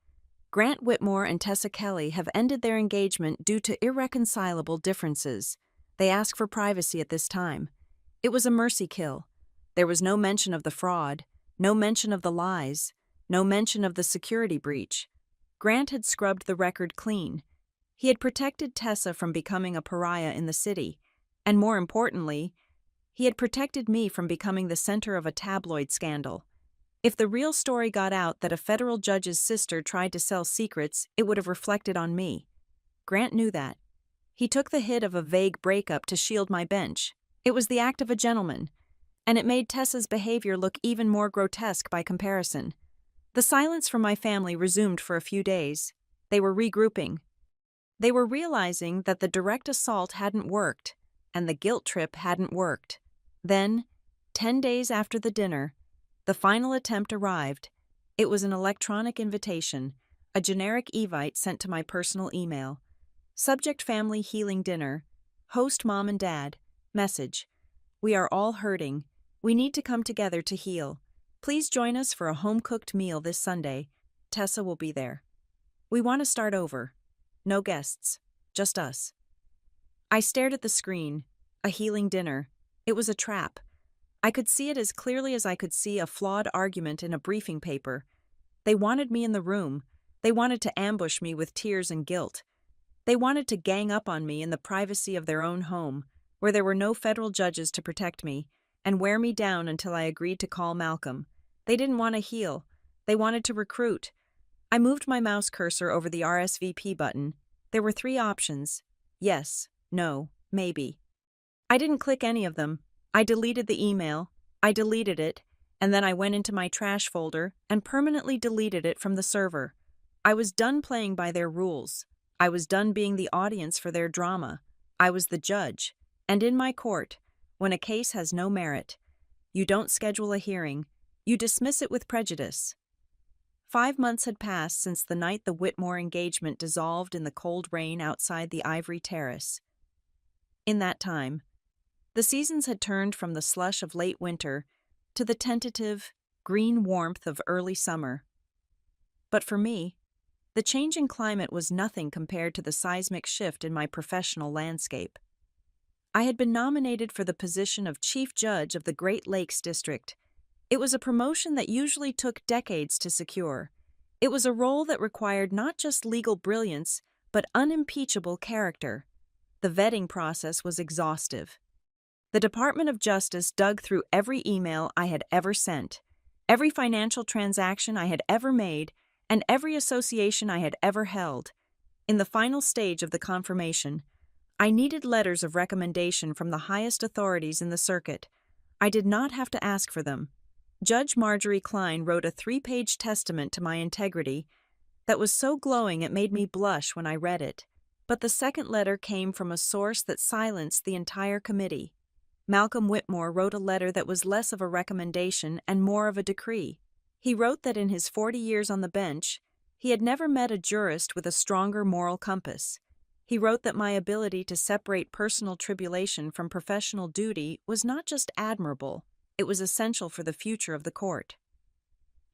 Grant Whitmore and Tessa Kelly have ended their engagement due to irreconcilable differences. They ask for privacy at this time. It was a mercy kill. There was no mention of the fraud, no mention of the lies, no mention of the security breach. Grant had scrubbed the record clean. He had protected Tessa from becoming a pariah in the city, and more importantly, he had protected me from becoming the center of a tabloid scandal. If the real story got out that a federal judge's sister tried to sell secrets, it would have reflected on me. Grant knew that. He took the hit of a vague breakup to shield my bench. It was the act of a gentleman, and it made Tessa's behavior look even more grotesque by comparison. The silence from my family resumed for a few days. They were regrouping. They were realizing that the direct assault hadn't worked, and the guilt trip hadn't worked. Then, 10 days after the dinner, the final attempt arrived. It was an electronic invitation, a generic evite sent to my personal email. Subject: family healing dinner. Host: mom and dad. Message: "We are all hurting. We need to come together to heal. Please join us for a home-cooked meal this Sunday. Tessa will be there. We want to start over. No guests, just us." I stared at the screen. A healing dinner. It was a trap. I could see it as clearly as I could see a flawed argument in a briefing paper. They wanted me in the room. They wanted to ambush me with tears and guilt. They wanted to gang up on me in the privacy of their own home, where there were no federal judges to protect me, and wear me down until I agreed to call Malcolm. They didn't want to heal. They wanted to recruit. I moved my mouse cursor over the RSVP button. There were 3 options: yes, no, maybe. I didn't click any of them. I deleted the email. I deleted it, and then I went into my trash folder and permanently deleted it from the server. I was done playing by their rules. I was done being the audience for their drama. I was the judge. And in my court, when a case has no merit, you don't schedule a hearing. You dismiss it with prejudice. 5 months had passed since the night the Whitmore engagement dissolved in the cold rain outside the ivory terrace. In that time, the seasons had turned from the slush of late winter to the tentative, green warmth of early summer. But for me, the change in climate was nothing compared to the seismic shift in my professional landscape. I had been nominated for the position of Chief Judge of the Great Lakes District. It was a promotion that usually took decades to secure. It was a role that required not just legal brilliance, but unimpeachable character. The vetting process was exhaustive. The Department of Justice dug through every email I had ever sent, every financial transaction I had ever made, and every association I had ever held. In the final stage of the confirmation, I needed letters of recommendation from the highest authorities in the circuit. I did not have to ask for them. Judge Marjorie Klein wrote a 3-page testament to my integrity that was so glowing it made me blush when I read it. But the second letter came from a source that silenced the entire committee. Malcolm Whitmore wrote a letter that was less of a recommendation and more of a decree. He wrote that in his 40 years on the bench, he had never met a jurist with a stronger moral compass. He wrote that my ability to separate personal tribulation from professional duty was not just admirable, it was essential for the future of the court.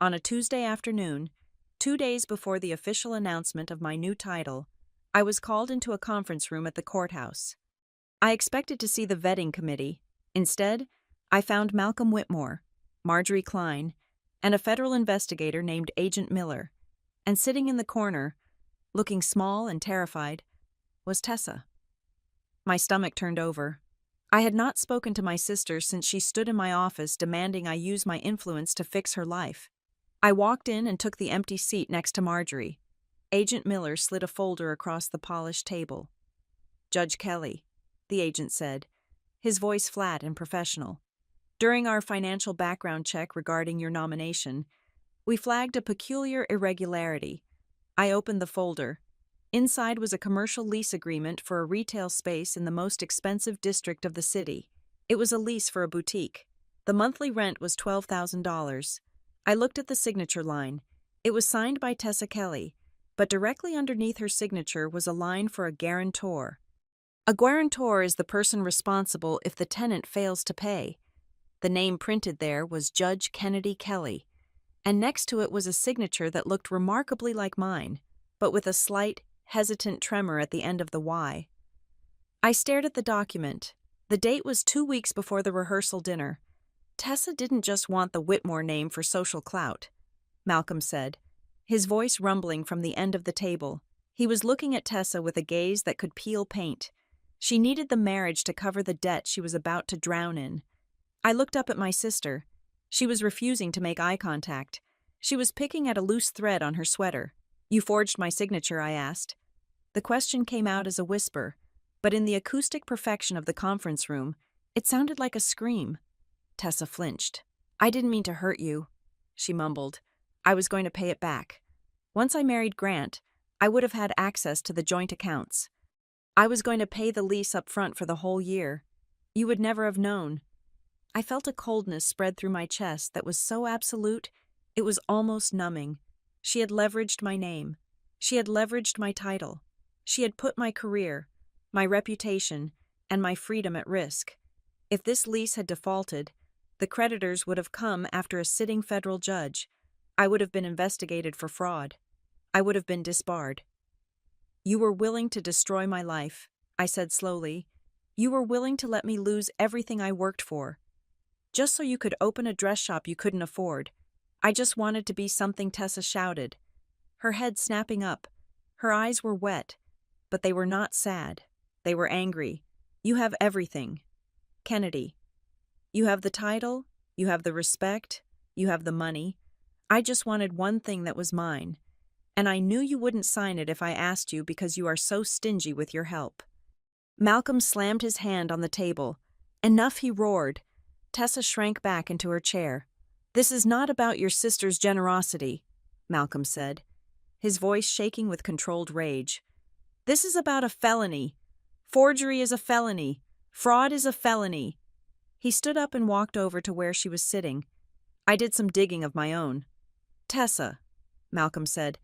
On a Tuesday afternoon, 2 days before the official announcement of my new title, I was called into a conference room at the courthouse. I expected to see the vetting committee. Instead, I found Malcolm Whitmore, Marjorie Klein, and a federal investigator named Agent Miller. And sitting in the corner, looking small and terrified, was Tessa. My stomach turned over. I had not spoken to my sister since she stood in my office demanding I use my influence to fix her life. I walked in and took the empty seat next to Marjorie. Agent Miller slid a folder across the polished table. "Judge Kelly," the agent said, his voice flat and professional. "During our financial background check regarding your nomination, we flagged a peculiar irregularity." I opened the folder. Inside was a commercial lease agreement for a retail space in the most expensive district of the city. It was a lease for a boutique. The monthly rent was $12,000. I looked at the signature line. It was signed by Tessa Kelly, but directly underneath her signature was a line for a guarantor. A guarantor is the person responsible if the tenant fails to pay. The name printed there was Judge Kennedy Kelly, and next to it was a signature that looked remarkably like mine, but with a slight, hesitant tremor at the end of the Y. I stared at the document. The date was 2 weeks before the rehearsal dinner. Tessa didn't just want the Whitmore name for social clout, Malcolm said, his voice rumbling from the end of the table. He was looking at Tessa with a gaze that could peel paint. She needed the marriage to cover the debt she was about to drown in. I looked up at my sister. She was refusing to make eye contact. She was picking at a loose thread on her sweater. "You forged my signature?" I asked. The question came out as a whisper, but in the acoustic perfection of the conference room, it sounded like a scream. Tessa flinched. "I didn't mean to hurt you," she mumbled. "I was going to pay it back. Once I married Grant, I would have had access to the joint accounts. I was going to pay the lease up front for the whole year. You would never have known." I felt a coldness spread through my chest that was so absolute, it was almost numbing. She had leveraged my name. She had leveraged my title. She had put my career, my reputation, and my freedom at risk. If this lease had defaulted, the creditors would have come after a sitting federal judge. I would have been investigated for fraud. I would have been disbarred. "You were willing to destroy my life," I said slowly. "You were willing to let me lose everything I worked for, just so you could open a dress shop you couldn't afford. I just wanted to be something." Tessa shouted, her head snapping up. Her eyes were wet, but they were not sad. They were angry. "You have everything, Kennedy. You have the title, you have the respect, you have the money. I just wanted one thing that was mine, and I knew you wouldn't sign it if I asked you because you are so stingy with your help." Malcolm slammed his hand on the table. "Enough," he roared. Tessa shrank back into her chair. "This is not about your sister's generosity," Malcolm said, his voice shaking with controlled rage. "This is about a felony. Forgery is a felony. Fraud is a felony." He stood up and walked over to where she was sitting. I did some digging of my own. "Tessa," Malcolm said,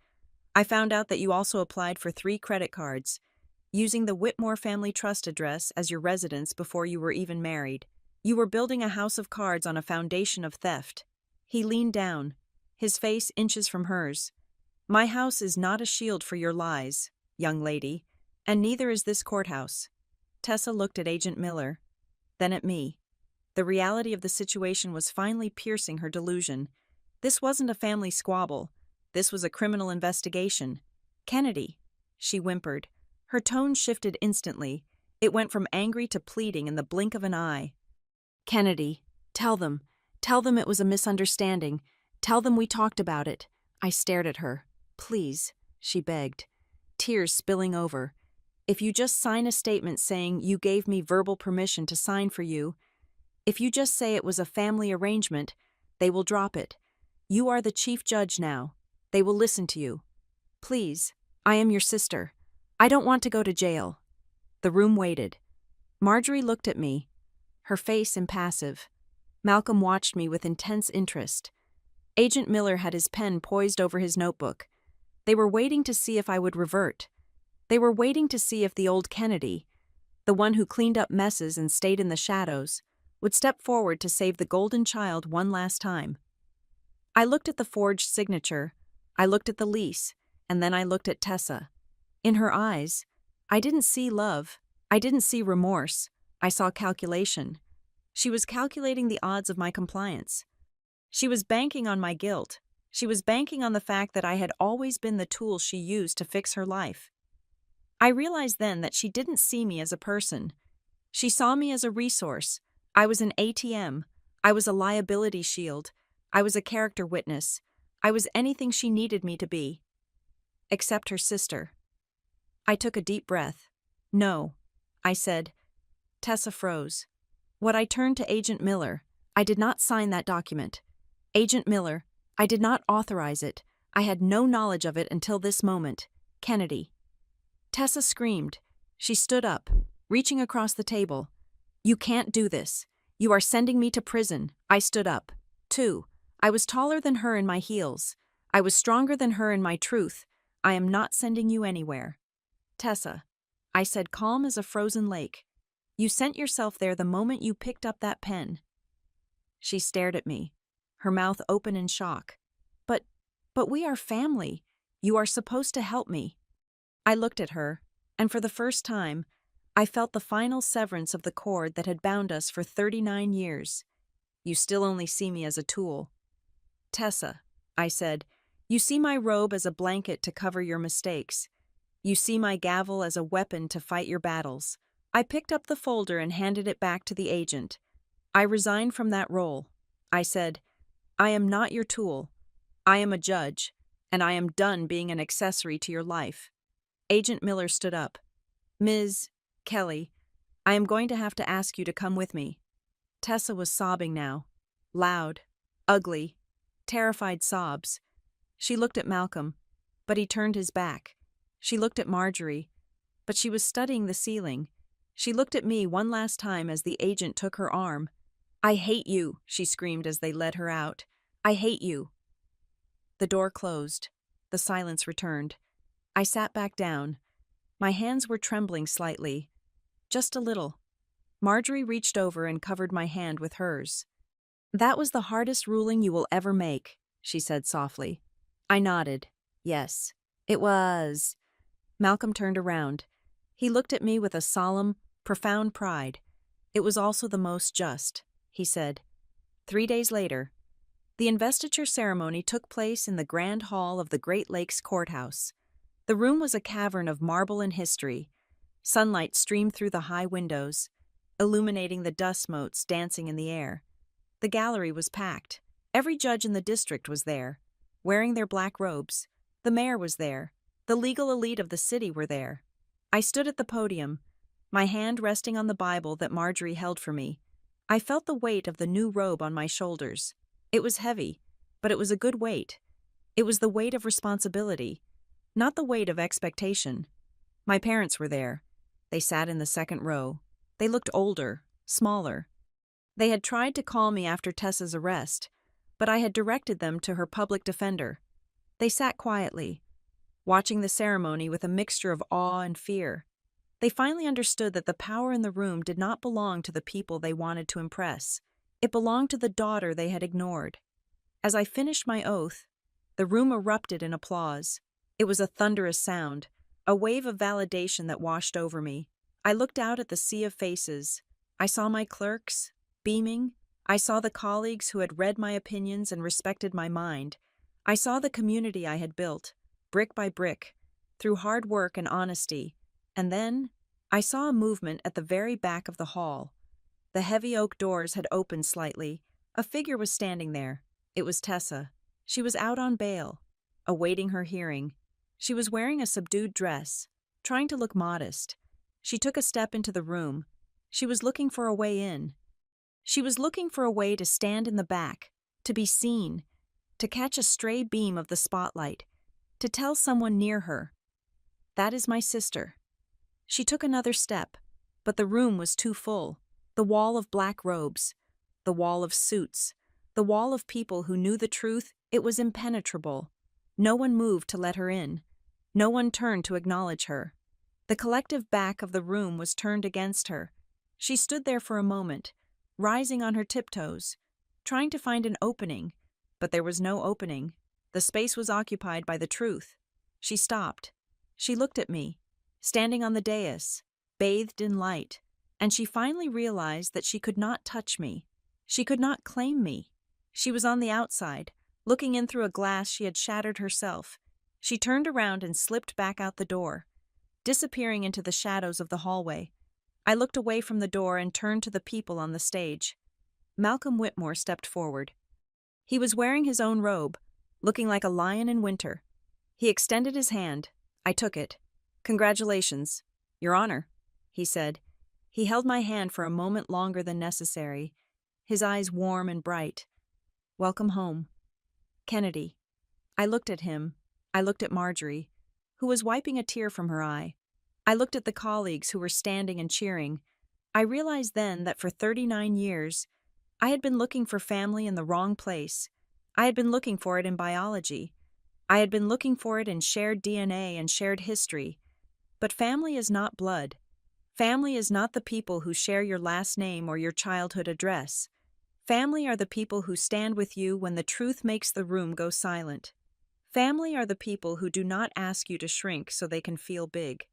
"I found out that you also applied for 3 credit cards, using the Whitmore family trust address as your residence before you were even married. You were building a house of cards on a foundation of theft." He leaned down, his face inches from hers. "My house is not a shield for your lies, young lady, and neither is this courthouse." Tessa looked at Agent Miller, then at me. The reality of the situation was finally piercing her delusion. This wasn't a family squabble. This was a criminal investigation. "Kennedy," she whimpered. Her tone shifted instantly. It went from angry to pleading in the blink of an eye. "Kennedy, tell them it was a misunderstanding. Tell them we talked about it." I stared at her. "Please," she begged, tears spilling over. "If you just sign a statement saying you gave me verbal permission to sign for you, if you just say it was a family arrangement, they will drop it. You are the chief judge now. They will listen to you. Please, I am your sister. I don't want to go to jail." The room waited. Marjorie looked at me, her face impassive. Malcolm watched me with intense interest. Agent Miller had his pen poised over his notebook. They were waiting to see if I would revert. They were waiting to see if the old Kennedy, the one who cleaned up messes and stayed in the shadows, would step forward to save the golden child one last time. I looked at the forged signature, I looked at the lease, and then I looked at Tessa. In her eyes, I didn't see love. I didn't see remorse. I saw calculation. She was calculating the odds of my compliance. She was banking on my guilt. She was banking on the fact that I had always been the tool she used to fix her life. I realized then that she didn't see me as a person. She saw me as a resource. I was an ATM. I was a liability shield. I was a character witness. I was anything she needed me to be. Except her sister. I took a deep breath. No, I said. Tessa froze. What I turned to Agent Miller. I did not sign that document. Agent Miller, I did not authorize it. I had no knowledge of it until this moment. Kennedy. Tessa screamed. She stood up, reaching across the table. You can't do this. You are sending me to prison. I stood up. 2. I was taller than her in my heels. I was stronger than her in my truth. I am not sending you anywhere. Tessa, I said, calm as a frozen lake. You sent yourself there the moment you picked up that pen. She stared at me, her mouth open in shock. But we are family. You are supposed to help me. I looked at her, and for the first time, I felt the final severance of the cord that had bound us for 39 years. You still only see me as a tool. Tessa, I said, you see my robe as a blanket to cover your mistakes. You see my gavel as a weapon to fight your battles. I picked up the folder and handed it back to the agent. I resigned from that role. I said, I am not your tool. I am a judge, and I am done being an accessory to your life. Agent Miller stood up. Ms. Kelly, I am going to have to ask you to come with me. Tessa was sobbing now. Loud, ugly, terrified sobs. She looked at Malcolm, but he turned his back. She looked at Marjorie, but she was studying the ceiling. She looked at me one last time as the agent took her arm. I hate you, she screamed as they led her out. I hate you. The door closed. The silence returned. I sat back down. My hands were trembling slightly. Just a little. Marjorie reached over and covered my hand with hers. That was the hardest ruling you will ever make, she said softly. I nodded. Yes, it was. Malcolm turned around. He looked at me with a solemn, profound pride. It was also the most just, he said. 3 days later, the investiture ceremony took place in the Grand Hall of the Great Lakes Courthouse. The room was a cavern of marble and history. Sunlight streamed through the high windows, illuminating the dust motes dancing in the air. The gallery was packed. Every judge in the district was there, wearing their black robes. The mayor was there. The legal elite of the city were there. I stood at the podium, my hand resting on the Bible that Marjorie held for me. I felt the weight of the new robe on my shoulders. It was heavy, but it was a good weight. It was the weight of responsibility, not the weight of expectation. My parents were there. They sat in the second row. They looked older, smaller. They had tried to call me after Tessa's arrest, but I had directed them to her public defender. They sat quietly, watching the ceremony with a mixture of awe and fear. They finally understood that the power in the room did not belong to the people they wanted to impress. It belonged to the daughter they had ignored. As I finished my oath, the room erupted in applause. It was a thunderous sound, a wave of validation that washed over me. I looked out at the sea of faces. I saw my clerks, beaming. I saw the colleagues who had read my opinions and respected my mind. I saw the community I had built, brick by brick, through hard work and honesty. And then, I saw a movement at the very back of the hall. The heavy oak doors had opened slightly. A figure was standing there. It was Tessa. She was out on bail, awaiting her hearing. She was wearing a subdued dress, trying to look modest. She took a step into the room. She was looking for a way in. She was looking for a way to stand in the back, to be seen, to catch a stray beam of the spotlight, to tell someone near her, "That is my sister." She took another step, but the room was too full. The wall of black robes, the wall of suits, the wall of people who knew the truth, it was impenetrable. No one moved to let her in. No one turned to acknowledge her. The collective back of the room was turned against her. She stood there for a moment, rising on her tiptoes, trying to find an opening, but there was no opening. The space was occupied by the truth. She stopped. She looked at me, standing on the dais, bathed in light, and she finally realized that she could not touch me. She could not claim me. She was on the outside, looking in through a glass she had shattered herself. She turned around and slipped back out the door, disappearing into the shadows of the hallway. I looked away from the door and turned to the people on the stage. Malcolm Whitmore stepped forward. He was wearing his own robe, looking like a lion in winter. He extended his hand. I took it. "Congratulations, Your Honor," he said. He held my hand for a moment longer than necessary, his eyes warm and bright. "Welcome home, Kennedy." I looked at him. I looked at Marjorie, who was wiping a tear from her eye. I looked at the colleagues who were standing and cheering. I realized then that for 39 years, I had been looking for family in the wrong place. I had been looking for it in biology. I had been looking for it in shared DNA and shared history. But family is not blood. Family is not the people who share your last name or your childhood address. Family are the people who stand with you when the truth makes the room go silent. Family are the people who do not ask you to shrink so they can feel big.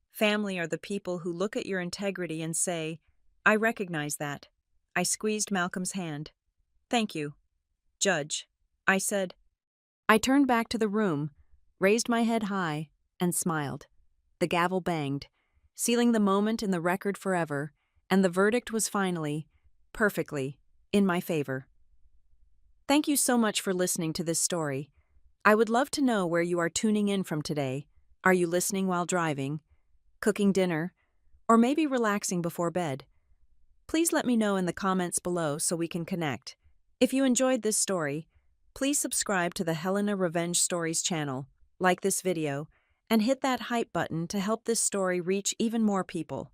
Family are the people who look at your integrity and say, "I recognize that." I squeezed Malcolm's hand. "Thank you, Judge," I said. I turned back to the room, raised my head high, and smiled. The gavel banged, sealing the moment in the record forever, and the verdict was finally, perfectly, in my favor. Thank you so much for listening to this story. I would love to know where you are tuning in from today. Are you listening while driving, cooking dinner, or maybe relaxing before bed? Please let me know in the comments below so we can connect. If you enjoyed this story, please subscribe to the Helena Revenge Stories channel, like this video, and hit that hype button to help this story reach even more people.